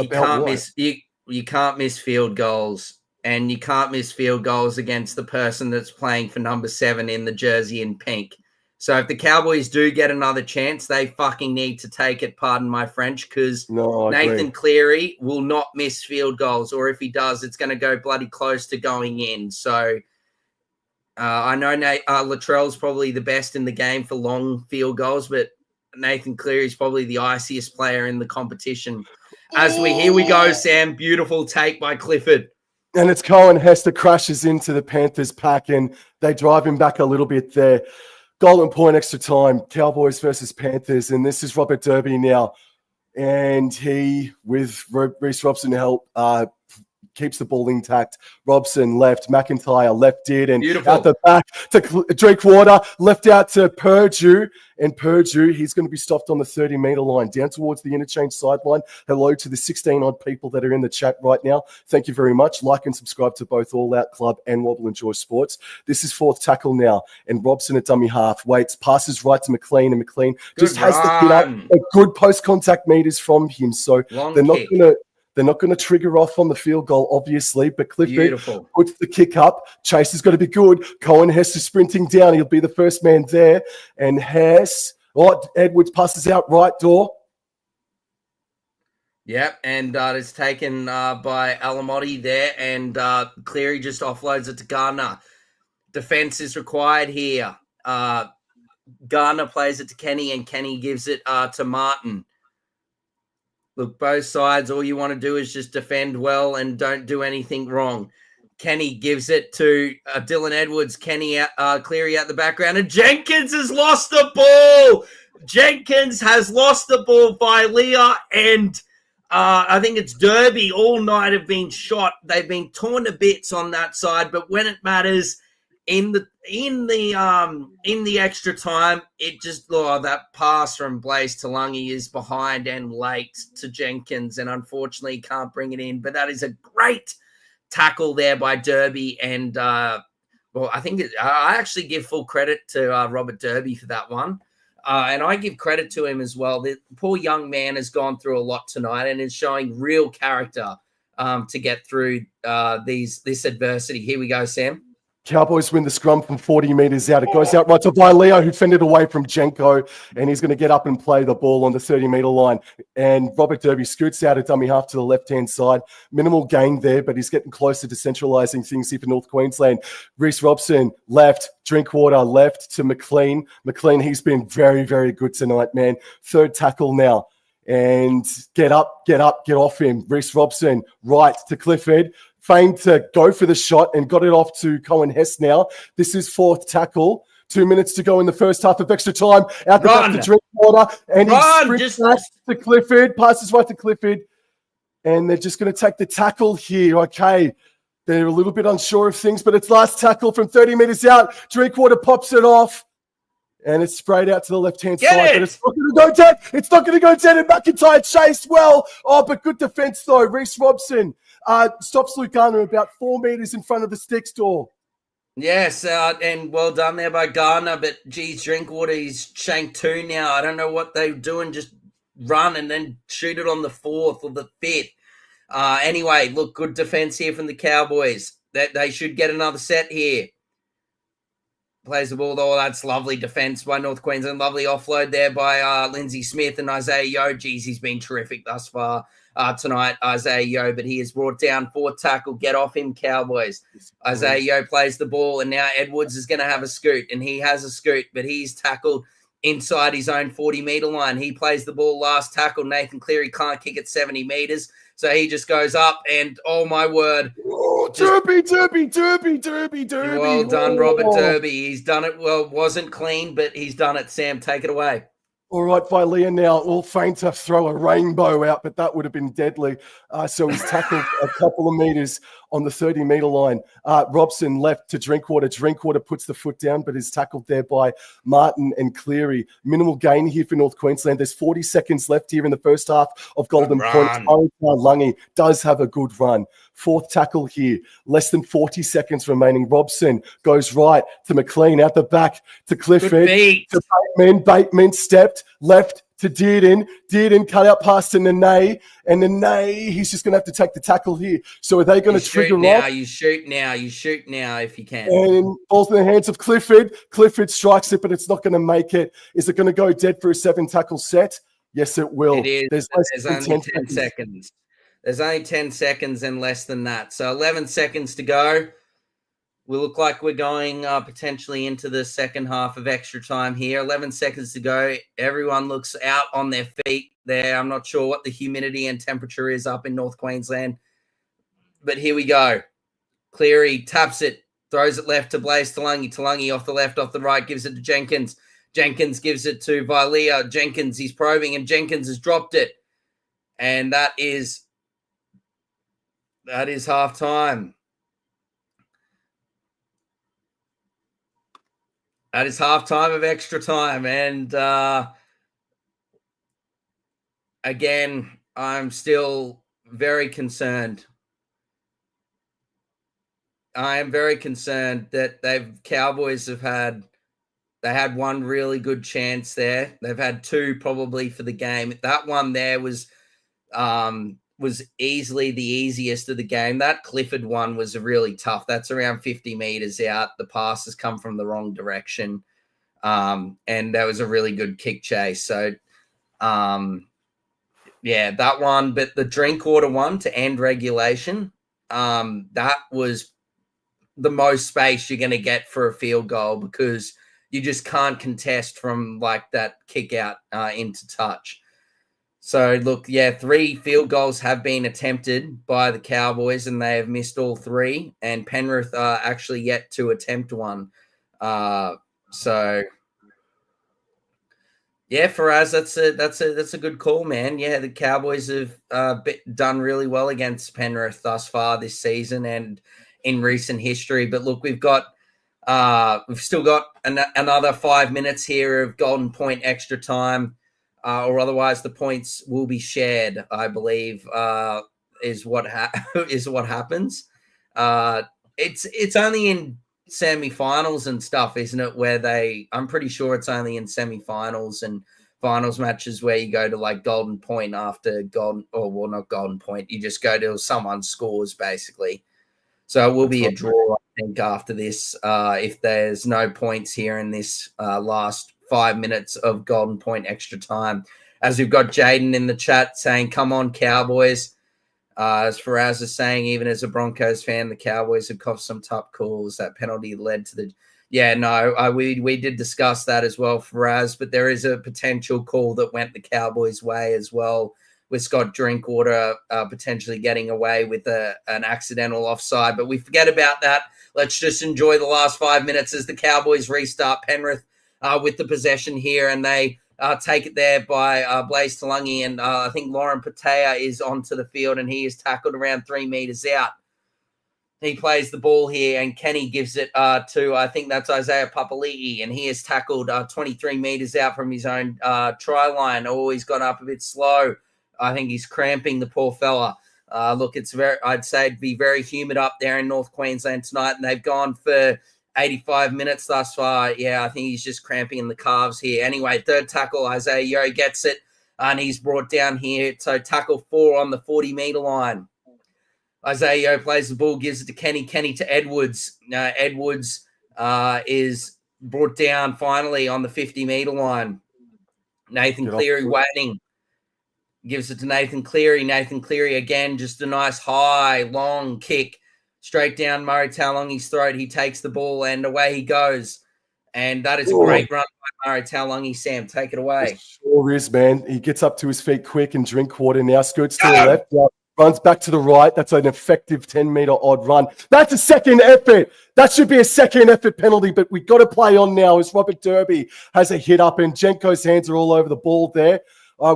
can't miss field goals, and you can't miss field goals against the person that's playing for number 7 in the jersey in pink. So if the Cowboys do get another chance, they fucking need to take it, pardon my French, because Nathan Cleary will not miss field goals, or if he does, it's going to go bloody close to going in. So I know Latrell's probably the best in the game for long field goals, but Nathan Cleary is probably the iciest player in the competition. Here we go, Sam. Beautiful take by Clifford. And it's Cohen Hester crashes into the Panthers pack, and they drive him back a little bit there. Golden Point extra time, Cowboys versus Panthers, and this is Robert Derby now. And he, with Reece Robson help, keeps the ball intact. Robson left, McIntyre left it, and out the back to Drinkwater, left out to Perdue. And Perdue, he's going to be stopped on the 30-meter line, down towards the interchange sideline. Hello to the 16-odd people that are in the chat right now. Thank you very much. Like and subscribe to both All Out Club and Wobble Enjoy Sports. This is fourth tackle now, and Robson at dummy half waits, passes right to McLean, and McLean just has the kid up. A good post-contact meters from him, so they're not going to trigger off on the field goal, obviously, but Clifford puts the kick up. Chase is going to be good. Cohen Hess is sprinting down. He'll be the first man there. And Hess Oh, Edwards passes out right, Dor. Yep, and it's taken by Alamotti there, and Cleary just offloads it to Gardner. Defense is required here. Gardner plays it to Kenny, and Kenny gives it to Martin. Look, both sides, all you want to do is just defend well and don't do anything wrong. Kenny gives it to Dylan Edwards. Kenny, Cleary out the background, and Jenkins has lost the ball. Jenkins has lost the ball by Leah, and I think it's Derby all night have been shot. They've been torn to bits on that side, but when it matters in the extra time, it just that pass from Blaze Talangi is behind and late to Jenkins, and unfortunately can't bring it in. But that is a great tackle there by Derby, and I actually give full credit to Robert Derby for that one. And I give credit to him as well. The poor young man has gone through a lot tonight and is showing real character to get through this adversity. Here we go, Sam. Cowboys win the scrum from 40 metres out. It goes out right to Vileo, who fended away from Jenko, and he's going to get up and play the ball on the 30-metre line. And Robert Derby scoots out a dummy half to the left-hand side. Minimal gain there, but he's getting closer to centralising things here for North Queensland. Reece Robson left, Drinkwater left to McLean. McLean, he's been very, very good tonight, man. Third tackle now. And get up, get off him. Reece Robson right to Clifford. Feigned to go for the shot and got it off to Cohen Hess now. This is fourth tackle. 2 minutes to go in the first half of extra time. Out the back to Drinkwater. And he sprints back to Clifford. Passes right to Clifford. And they're just going to take the tackle here. Okay. They're a little bit unsure of things, but it's last tackle from 30 metres out. Drinkwater pops it off. And it's sprayed out to the left-hand side. But it's not going to go dead. It's not going to go dead. And McIntyre chased well. Oh, but good defence, though. Reece Robson stops Luke Garner about 4 metres in front of the sticks door. Yes, and well done there by Garner. But, geez, Drinkwater, he's shanked 2 now. I don't know what they're doing. Just run and then shoot it on the 4th or the 5th. Anyway, look, good defence here from the Cowboys. They should get another set here. Plays the ball, though. That's lovely defense by North Queensland. Lovely offload there by Lindsay Smith and Isaiah Yeo. Geez, he's been terrific thus far tonight, Isaiah Yeo, but he is brought down. Fourth tackle. Get off him, Cowboys. Isaiah Yeo plays the ball, and now Edwards is going to have a scoot, and he has a scoot, but he's tackled inside his own 40-metre line. He plays the ball last tackle. Nathan Cleary can't kick it 70 metres, so he just goes up, and oh, my word. Oh, Derby. Well done, Robert Derby. He's done it well. Wasn't clean, but he's done it. Sam, take it away. All right, Vilea now, all faint to throw a rainbow out, but that would have been deadly. So he's tackled a couple of metres on the 30-metre line. Robson left to Drinkwater. Drinkwater puts the foot down, but is tackled there by Martin and Cleary. Minimal gain here for North Queensland. There's 40 seconds left here in the first half of Golden Point. Lungy does have a good run. Fourth tackle here. Less than 40 seconds remaining. Robson goes right to McLean, out the back to Clifford. To Bateman. Bateman stepped left to Dearden. Dearden cut out past to Nene. And Nene, he's just going to have to take the tackle here. So are they going to trigger off? You shoot now if you can. And balls in the hands of Clifford. Clifford strikes it, but it's not going to make it. Is it going to go dead for a 7-tackle set? Yes, it will. It is. There's only 10 seconds. There's only 10 seconds and less than that. So 11 seconds to go. We look like we're going potentially into the second half of extra time here. 11 seconds to go. Everyone looks out on their feet there. I'm not sure what the humidity and temperature is up in North Queensland. But here we go. Cleary taps it, throws it left to Blaze Talangi. Talangi off the left, off the right, gives it to Jenkins. Jenkins gives it to Vilea. Jenkins, he's probing, and Jenkins has dropped it. And that is half time. That is half time of extra time. And again, I'm still very concerned. I am very concerned that Cowboys had one really good chance there. They've had 2 probably for the game. That one there was easily the easiest of the game. That Clifford one was really tough. That's around 50 metres out. The passes come from the wrong direction. And that was a really good kick chase. So, yeah, that one. But the Drinkwater one to end regulation, that was the most space you're going to get for a field goal because you just can't contest from like that kick out into touch. So, look, yeah, 3 field goals have been attempted by the Cowboys and they have missed all 3. And Penrith are actually yet to attempt one. So, yeah, Faraz, that's a good call, man. Yeah, the Cowboys have done really well against Penrith thus far this season and in recent history. But look, we've still got another 5 minutes here of golden point extra time. Or otherwise the points will be shared, I believe, is what happens. It's only in semi-finals and stuff, isn't it? Where I'm pretty sure it's only in semi-finals and finals matches where you go to like golden point after not golden point. You just go to someone scores basically. So it will be a draw, I think, after this. If there's no points here in this last 5 minutes of golden point extra time. As we've got Jaden in the chat saying, come on, Cowboys. As Faraz is saying, even as a Broncos fan, the Cowboys have coughed some tough calls. That penalty led to the... Yeah, no, we did discuss that as well, Faraz, but there is a potential call that went the Cowboys' way as well, with Scott Drinkwater potentially getting away with an accidental offside. But we forget about that. Let's just enjoy the last 5 minutes as the Cowboys restart Penrith with the possession here, and they take it there by Blaze Talangi, and I think Lauren Patea is onto the field, and he is tackled around 3 meters out. He plays the ball here, and Kenny gives it to, I think that's Isaiah Papali'i, and he is tackled 23 meters out from his own try line. Oh, he's gone up a bit slow. I think he's cramping, the poor fella. Look, I'd say it'd be very humid up there in North Queensland tonight, and they've gone for 85 minutes thus far. Yeah, I think he's just cramping in the calves here. Anyway, third tackle, Isaiah Yeo gets it, and he's brought down here. So tackle 4 on the 40-meter line. Isaiah Yeo plays the ball, gives it to Kenny to Edwards. Edwards is brought down finally on the 50-meter line. Nathan Cleary waiting. Gives it to Nathan Cleary. Nathan Cleary again, just a nice high, long kick straight down Murray Taulongi's throat. He takes the ball and away he goes. And that is a great run by Murray Taulongi. Sam, take it away. It sure is, man. He gets up to his feet quick and Drinkwater now skirts to the left. Runs back to the right. That's an effective 10-meter odd run. That's a second effort. That should be a second effort penalty, but we've got to play on now as Robert Derby has a hit up and Jenko's hands are all over the ball there.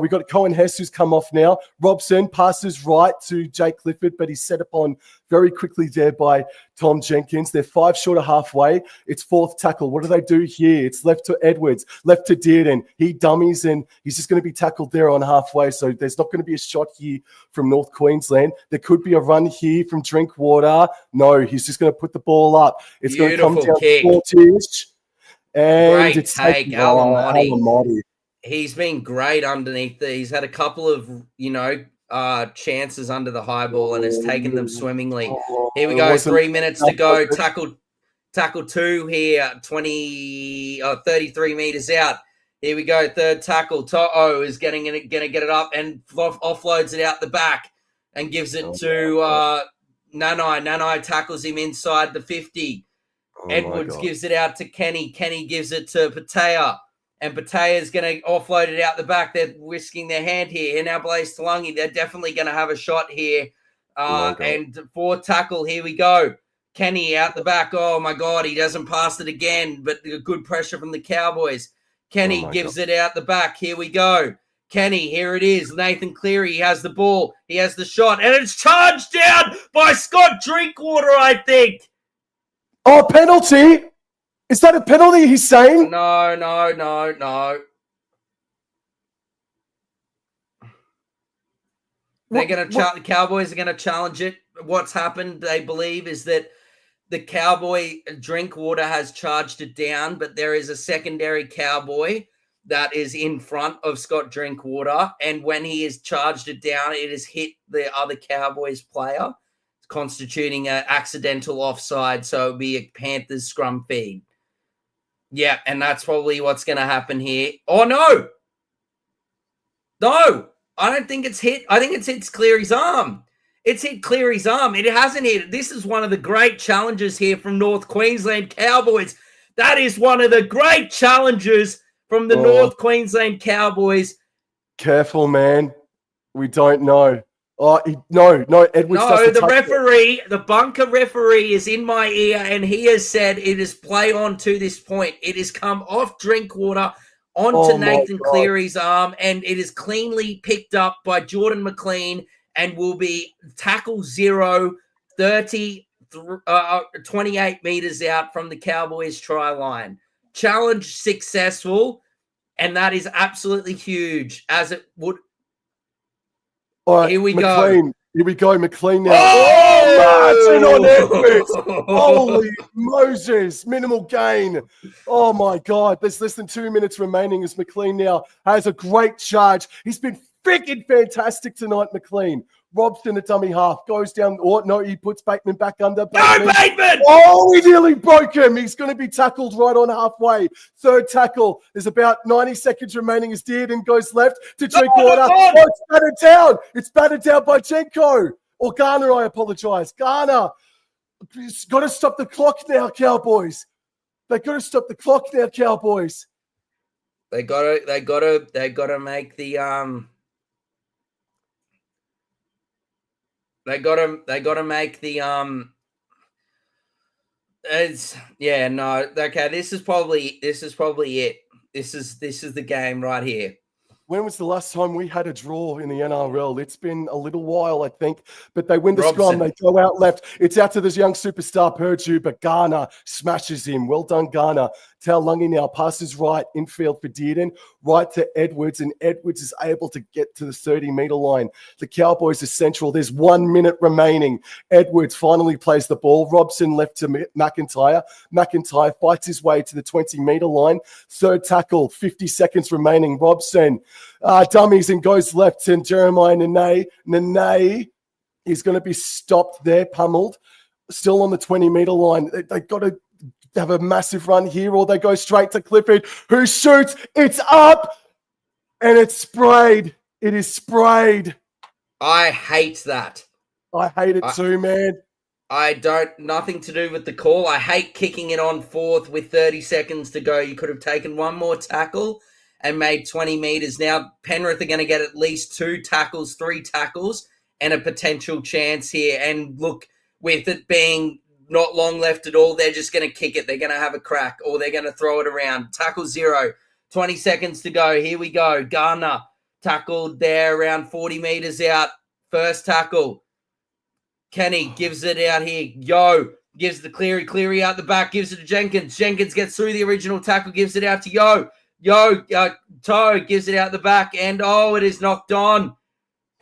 We've got Cohen Hess who's come off now. Robson passes right to Jake Clifford, but he's set upon very quickly there by Tom Jenkins. They're 5 short of halfway. It's 4th tackle. What do they do here? It's left to Edwards, left to Dearden. He dummies and he's just going to be tackled there on halfway. So there's not going to be a shot here from North Queensland. There could be a run here from Drinkwater. No, he's just going to put the ball up. It's Beautiful going to come down kick. 40-ish. And great it's take, Alamotti. He's been great underneath there. He's had a couple of, chances under the high ball and has taken them swimmingly. Here we go, 3 minutes to go. Tackle 2 here, 33 meters out. Here we go, third tackle. To'o is going to get it up and offloads it out the back and gives it to Nanai. Nanai tackles him inside the 50. Edwards gives it out to Kenny. Kenny gives it to Patea. And Patea is going to offload it out the back. They're whisking their hand here. And now Blaze Taulongi, they're definitely going to have a shot here. And 4th tackle, here we go. Kenny out the back. Oh, my God, he doesn't pass it again. But good pressure from the Cowboys. Kenny gives it out the back. Here we go. Kenny, here it is. Nathan Cleary, he has the ball. He has the shot. And it's charged down by Scott Drinkwater, I think. Oh, penalty. Is that a penalty he's saying? No. The Cowboys are going to challenge it. What's happened, they believe, is that the Cowboy Drinkwater has charged it down, but there is a secondary Cowboy that is in front of Scott Drinkwater. And when he has charged it down, it has hit the other Cowboys player, constituting an accidental offside. So it would be a Panthers scrum feed. Yeah, and that's probably what's going to happen here. Oh, no. No, I don't think it's hit. I think it's hit Cleary's arm. It's hit Cleary's arm. It hasn't hit. This is one of the great challenges here from North Queensland Cowboys. That is one of the great challenges from the North Queensland Cowboys. Careful, man. We don't know. Oh, no, Edwards. No, the referee, the bunker referee is in my ear, and he has said it is play on to this point. It has come off Drinkwater onto Nathan Cleary's arm, and it is cleanly picked up by Jordan McLean and will be tackle 0, 28 meters out from the Cowboys try line. Challenge successful, and that is absolutely huge, as it would. All right, here we McLean. go. Here we go, McLean now. Martin on Edwards. Holy Moses. Minimal gain. Oh, my God. There's less than 2 minutes remaining as McLean now has a great charge. He's been freaking fantastic tonight, McLean. Robson, a dummy half, goes down. Oh, no, he puts Bateman back under. Bateman! Oh, he nearly broke him. He's going to be tackled right on halfway. Third tackle. There's about 90 seconds remaining as Dearden goes left to Drinkwater. Oh, it's battered down. It's battered down by Jenko. Or Garner, I apologize. Garner. He's got to stop the clock now, Cowboys. They got to stop the clock now, Cowboys. They got to make the They gotta make the it's yeah, no, okay, this is probably it. This is the game right here. When was the last time we had a draw in the NRL? It's been a little while, I think. But they win the scrum. They go out left. It's out to this young superstar, Purdue, but Garner smashes him. Well done, Garner. Taulungi now passes right, infield for Dearden, right to Edwards, and Edwards is able to get to the 30-meter line. The Cowboys are central. There's 1 minute remaining. Edwards finally plays the ball. Robson left to McIntyre. McIntyre fights his way to the 20-meter line. Third tackle, 50 seconds remaining. Robson dummies and goes left, and Jeremiah Nene is going to be stopped there, pummeled. Still on the 20-meter line. They've got to have a massive run here, or they go straight to Clifford, who shoots. It's up, and it's sprayed. It is sprayed. I hate that. I hate it too, man. Nothing to do with the call. I hate kicking it on fourth with 30 seconds to go. You could have taken one more tackle and made 20 meters. Now, Penrith are going to get at least 3 tackles, and a potential chance here. And look, with it being not long left at all, they're just going to kick it. They're going to have a crack, or they're going to throw it around. Tackle 0, 20 seconds to go. Here we go. Garner tackled there around 40 meters out. First tackle. Kenny gives it out here. Gives the Cleary out the back, gives it to Jenkins. Jenkins gets through the original tackle, gives it out to Toe gives it out the back, and it is knocked on.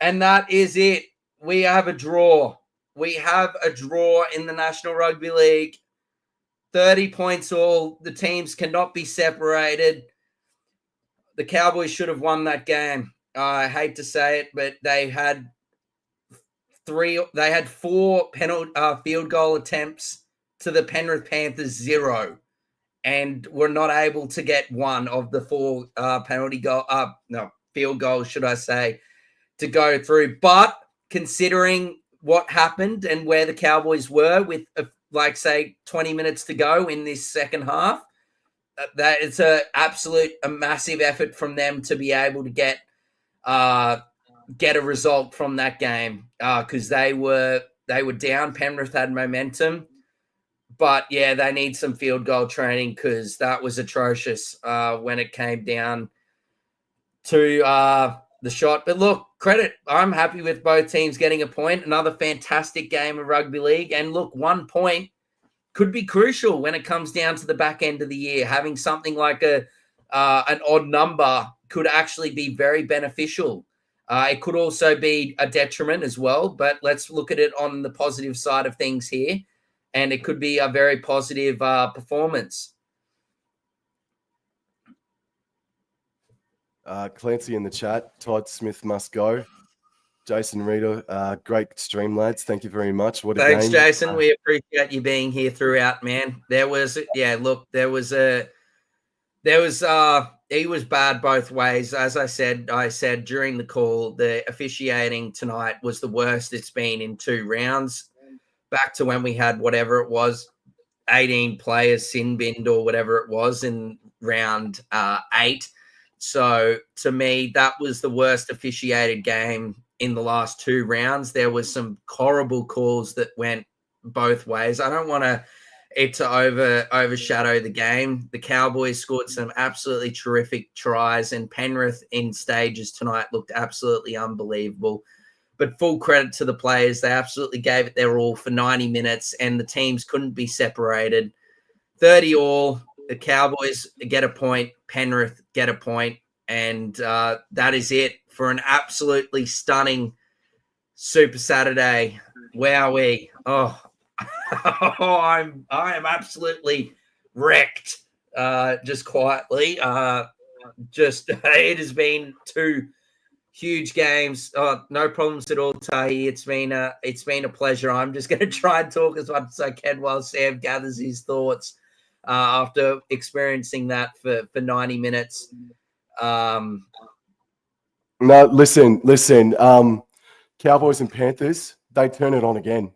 And that is it. We have a draw. We have a draw in the National Rugby League. 30 points all. The teams cannot be separated. The Cowboys should have won that game. I hate to say it, but they had 4 penalty field goal attempts to the Penrith Panthers 0, and were not able to get one of the 4 field goals, should I say, to go through. But considering what happened and where the Cowboys were with, 20 minutes to go in this second half, that it's a massive effort from them to be able to get a result from that game, because they were down. Penrith had momentum, but yeah, they need some field goal training, because that was atrocious when it came down to the shot. But look, credit. I'm happy with both teams getting a point. Another fantastic game of rugby league, and look, 1 point could be crucial when it comes down to the back end of the year. Having something like an odd number could actually be very beneficial. It could also be a detriment as well, but let's look at it on the positive side of things here, and it could be a very positive performance. Clancy in the chat. Todd Smith must go. Jason Reader, great stream, lads. Thank you very much. Thanks, Jason. We appreciate you being here throughout, man. There was a There was he was bad both ways. As I said during the call, the officiating tonight was the worst it's been in 2 rounds. Back to when we had whatever it was, 18 players sin binned or whatever it was in round 8. So to me, that was the worst officiated game in the last 2 rounds. There was some horrible calls that went both ways. I don't want it to overshadow the game. The Cowboys scored some absolutely terrific tries, and Penrith in stages tonight looked absolutely unbelievable. But full credit to the players. They absolutely gave it their all for 90 minutes, and the teams couldn't be separated. 30 all. The Cowboys get a point. Penrith get a point. And that is it for an absolutely stunning Super Saturday. Wowee. Oh, I am absolutely wrecked, just quietly. It has been 2 huge games. Oh, no problems at all, Tahi. It's been a pleasure. I'm just going to try and talk as much as I can while Sam gathers his thoughts after experiencing that for 90 minutes. No, listen. Cowboys and Panthers, they turn it on again.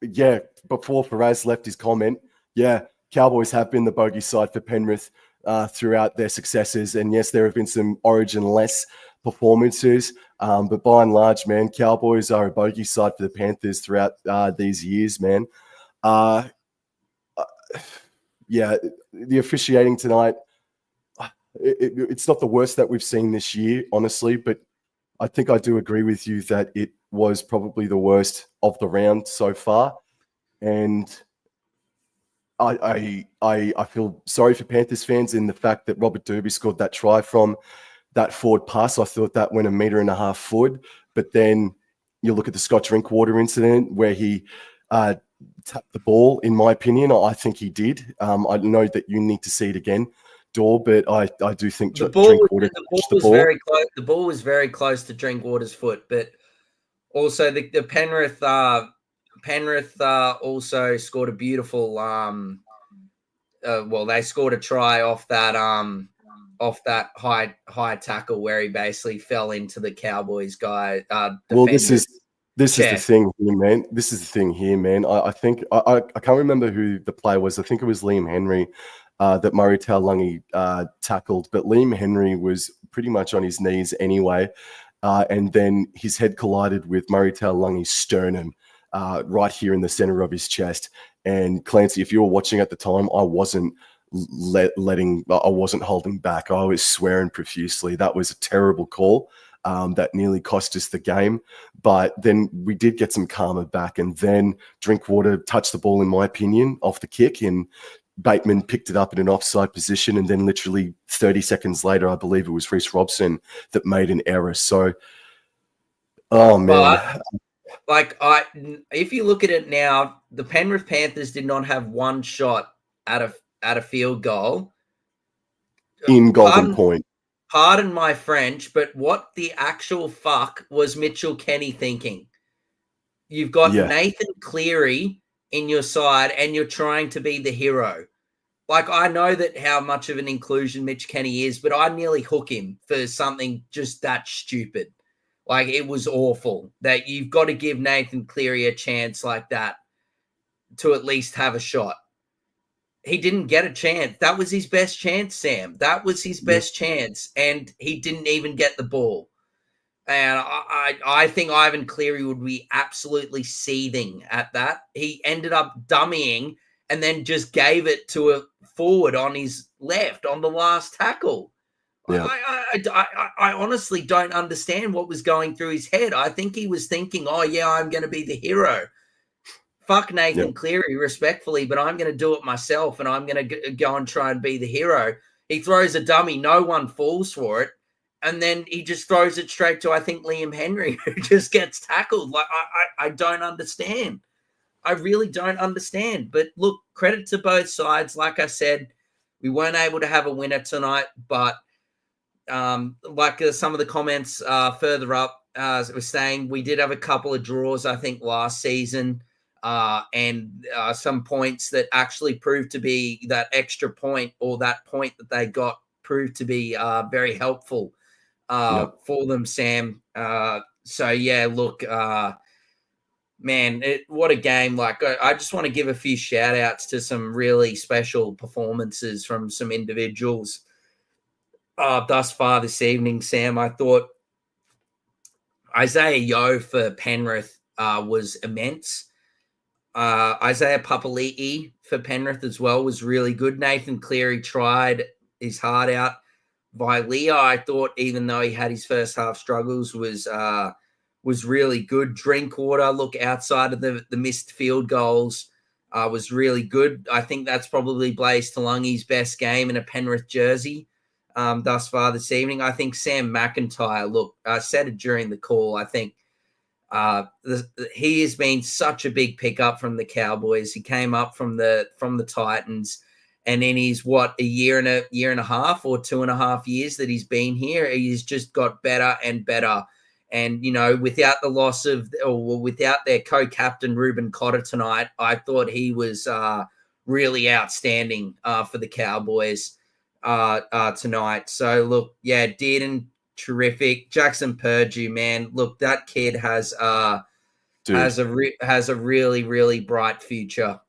Yeah, before Faraz left his comment, yeah, Cowboys have been the bogey side for Penrith throughout their successes. And yes, there have been some origin-less performances, but by and large, man, Cowboys are a bogey side for the Panthers throughout these years, man. Yeah, the officiating tonight, it's not the worst that we've seen this year, honestly, but I think I do agree with you that it was probably the worst of the round so far. And I feel sorry for Panthers fans in the fact that Robert Derby scored that try from that forward pass. I thought that went 1.5 meters forward. But then you look at the Scott Drinkwater incident where he tapped the ball, in my opinion. I think he did. I know that you need to see it again, Dor, but I do think Drinkwater touched the ball. Very close. The ball was very close to Drinkwater's foot, but also the Penrith also scored a beautiful they scored a try off that high tackle where he basically fell into the Cowboys guy. Well, this is the thing here, man. This is the thing here, man. I think I can't remember who the player was. I think it was Liam Henry that Murray Taulagi tackled, but Liam Henry was pretty much on his knees anyway, and then his head collided with Murray Taulagi's sternum right here in the center of his chest. And Clancy, if you were watching at the time, I wasn't I wasn't holding back. I was swearing profusely. That was a terrible call that nearly cost us the game. But then we did get some karma back, and then Drinkwater touched the ball, in my opinion, off the kick, and Bateman picked it up in an offside position, and then literally 30 seconds later, I believe it was Reece Robson that made an error. So, oh man. If you look at it now, the Penrith Panthers did not have one shot at a field goal in Golden Point. Pardon my French, but what the actual fuck was Mitchell Kenny thinking? You've got Nathan Cleary in your side, and you're trying to be the hero. Like, I know that how much of an inclusion Mitch Kenny is, but I'd nearly hook him for something just that stupid. Like, it was awful that you've got to give Nathan Cleary a chance like that to at least have a shot. He didn't get a chance. That was his best chance, Sam. That was his best chance, and he didn't even get the ball. And I think Ivan Cleary would be absolutely seething at that. He ended up dummying and then just gave it to a forward on his left on the last tackle. Yeah. I honestly don't understand what was going through his head. I think he was thinking, oh, yeah, I'm going to be the hero. Fuck Nathan Cleary, respectfully, but I'm going to do it myself, and I'm going to go and try and be the hero. He throws a dummy. No one falls for it. And then he just throws it straight to, I think, Liam Henry, who just gets tackled. Like, I don't understand. I really don't understand. But look, credit to both sides. Like I said, we weren't able to have a winner tonight, but like some of the comments further up were saying, we did have a couple of draws, I think, last season. and some points that actually proved to be that extra point, or that point that they got proved to be very helpful for them, Sam. So yeah, look, man, what a game. Like, I just want to give a few shout outs to some really special performances from some individuals thus far this evening, Sam. I thought Isaiah Yeo for Penrith was immense. Isaiah Papali'i for Penrith as well was really good. Nathan Cleary tried his heart out. Vilea, I thought, even though he had his first half struggles, was really good. Drinkwater, look, outside of the missed field goals, was really good. I think that's probably Blaze Talungi's best game in a Penrith jersey thus far this evening. I think Sam McIntyre, look, I said it during the call, I think he has been such a big pickup from the Cowboys. He came up from the Titans, and in his a year and a half or 2.5 years that he's been here, he's just got better and better. And without the loss without their co-captain Ruben Cotter tonight, I thought he was really outstanding for the Cowboys tonight. So look, yeah, Dearden, terrific. Jackson Purdue, man, look, that kid has a really, really bright future.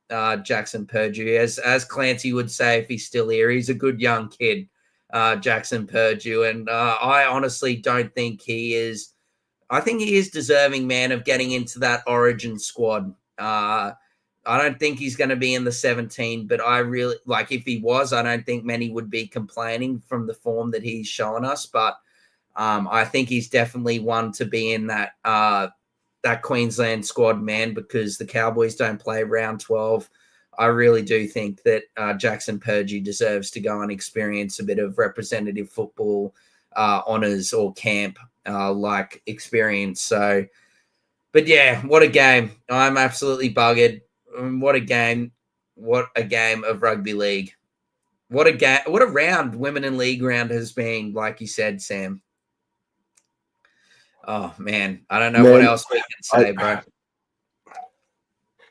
Jackson Purdue, as Clancy would say if he's still here, he's a good young kid, Jackson Purdue, and I honestly don't think he is. I think he is deserving, man, of getting into that Origin squad. I don't think he's going to be in the 17, but I really if he was, I don't think many would be complaining from the form that he's shown us. But I think he's definitely one to be in that Queensland squad, man, because the Cowboys don't play round 12. I really do think that Jackson Purdue deserves to go and experience a bit of representative football honours or camp experience. So, but yeah, what a game. I'm absolutely buggered. What a game. What a game of rugby league. What a game. What a round women in league round has been, like you said, Sam. Oh, man. I don't know what else we can say, bro.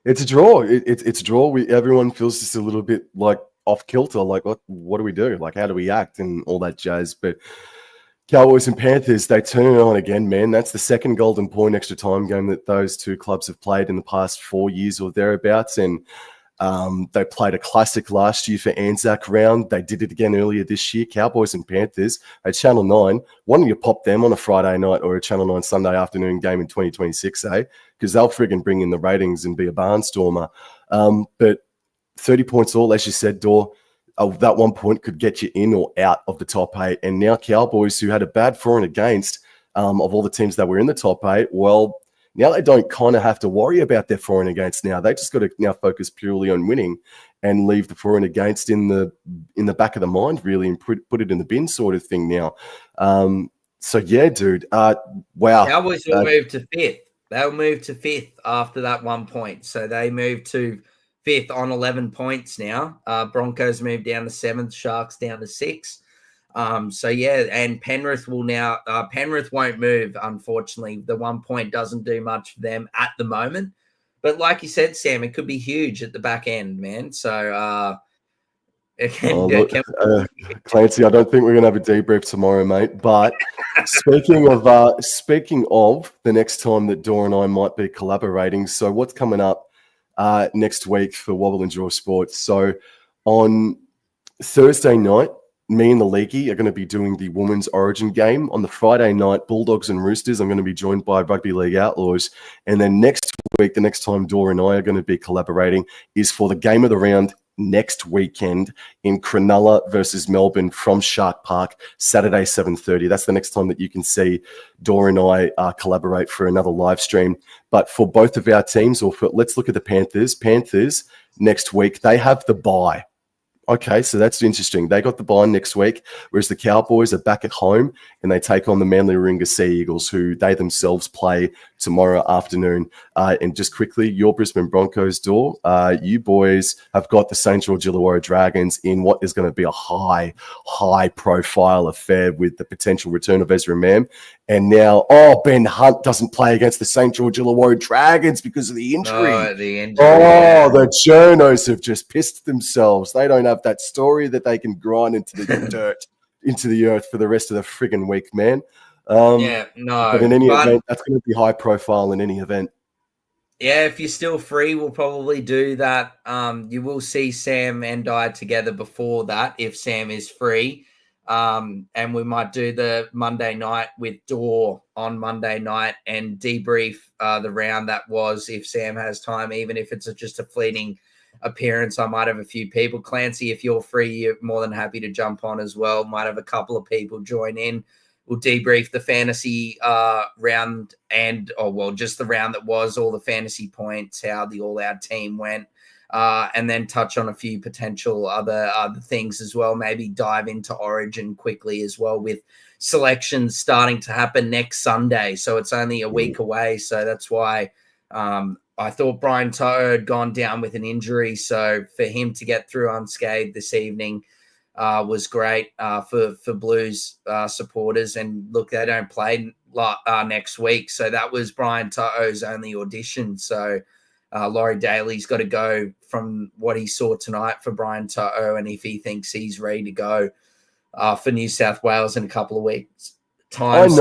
It's a draw. It's a draw. Everyone feels just a little bit off kilter. What do we do? How do we act and all that jazz? But Cowboys and Panthers, they turn it on again, man. That's the second golden point extra time game that those two clubs have played in the past 4 years or thereabouts. And they played a classic last year for Anzac round. They did it again earlier this year. Cowboys and Panthers at Channel 9. Why don't you pop them on a Friday night or a Channel 9 Sunday afternoon game in 2026, eh? Because they'll friggin' bring in the ratings and be a barnstormer. But 30 points all, as you said, Dor. That 1 point could get you in or out of the top 8. And now Cowboys, who had a bad for and against of all the teams that were in the top 8, well, now they don't kind of have to worry about their for and against now. They just got to now focus purely on winning and leave the for and against in the back of the mind, really, and put it in the bin sort of thing now. So, yeah, dude. Wow. Cowboys will move to 5th. They'll move to 5th after that 1 point. So they move to 5th on 11 points now. Broncos move down to 7th, Sharks down to 6th. So, yeah, and Penrith will now Penrith won't move, unfortunately. The 1 point doesn't do much for them at the moment. But like you said, Sam, it could be huge at the back end, man. So, Clancy, I don't think we're going to have a debrief tomorrow, mate. But speaking of the next time that Dor and I might be collaborating, so what's coming up next week for Wobble and Draw Sports? So on Thursday night, me and the Leaguey are going to be doing the Women's Origin game. On the Friday night, Bulldogs and Roosters, I'm going to be joined by Rugby League Outlaws. And then next week, the next time Dor and I are going to be collaborating is for the game of the round next weekend in Cronulla versus Melbourne from Shark Park, Saturday, 7:30. That's the next time that you can see Dor and I collaborate for another live stream. But for both of our teams, let's look at the Panthers. Panthers next week, they have the bye. Okay, so that's interesting. They got the bye next week, whereas the Cowboys are back at home and they take on the Manly Warringah Sea Eagles, who they themselves play tomorrow afternoon. And just quickly, your Brisbane Broncos, Dor, you boys have got the St. George Illawarra Dragons in what is going to be a high-profile affair with the potential return of Ezra Mam. And now, Ben Hunt doesn't play against the St. George Illawarra Dragons because of the injury. Oh, the injury. Yeah. The journos have just pissed themselves. They don't have that story that they can grind into the dirt, into the earth for the rest of the friggin' week, man. But in any event, that's going to be high profile in any event. Yeah, if you're still free, we'll probably do that. You will see Sam and I together before that if Sam is free. And we might do the Monday night with Dor on Monday night and debrief the round that was if Sam has time, even if it's just a fleeting appearance. I might have a few people. Clancy, if you're free, you're more than happy to jump on as well. Might have a couple of people join in. We'll debrief the fantasy round just the round that was, all the fantasy points, how the all-out team went. And then touch on a few potential other things as well. Maybe dive into Origin quickly as well, with selections starting to happen next Sunday. So it's only a week away. So that's why I thought Brian To'o had gone down with an injury. So for him to get through unscathed this evening was great for Blues supporters. And look, they don't play next week. So that was Brian To'o's only audition. So Laurie Daly's got to go from what he saw tonight for Brian To'o, and if he thinks he's ready to go for New South Wales in a couple of weeks' time.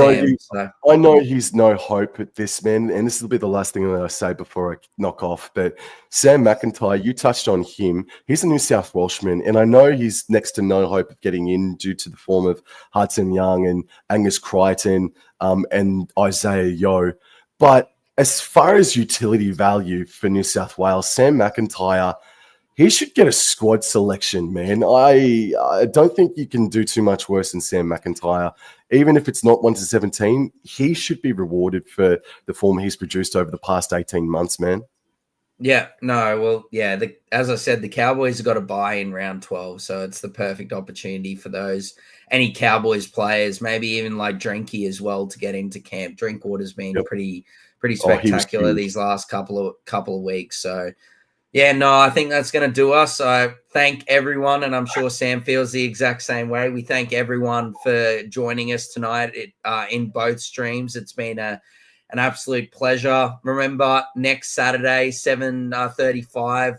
I know he's no hope at this, man, and this will be the last thing that I say before I knock off, but Sam McIntyre, you touched on him. He's a New South Welshman, and I know he's next to no hope of getting in due to the form of Hudson Young and Angus Crichton and Isaiah Yeo, but as far as utility value for New South Wales, Sam McIntyre, he should get a squad selection, man. I don't think you can do too much worse than Sam McIntyre. Even if it's not 1-17, he should be rewarded for the form he's produced over the past 18 months, man. Yeah, no, well, yeah, as I said, the Cowboys have got to buy in round 12, so it's the perfect opportunity for any Cowboys players, maybe even like Drinky as well, to get into camp. Drinkwater's been pretty spectacular these last couple of weeks. So, yeah, no, I think that's going to do us. I thank everyone, and I'm sure Sam feels the exact same way. We thank everyone for joining us tonight in both streams. It's been an absolute pleasure. Remember, next Saturday, 7:35,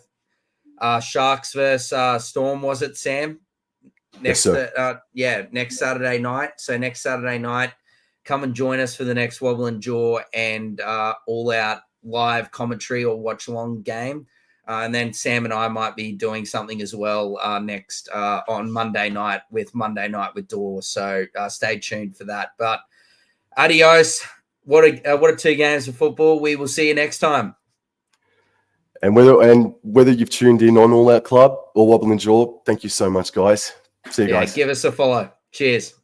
Sharks versus Storm, was it, Sam? Yes, sir. Next Saturday night. So next Saturday night, come and join us for the next Wobble and Jaw and all-out live commentary or watch-along game. And then Sam and I might be doing something as well next on Monday night with Dor. So stay tuned for that. But adios. What are 2 games of football? We will see you next time. And whether you've tuned in on All Out Club or Wobble and Jaw, thank you so much, guys. See you guys. Give us a follow. Cheers.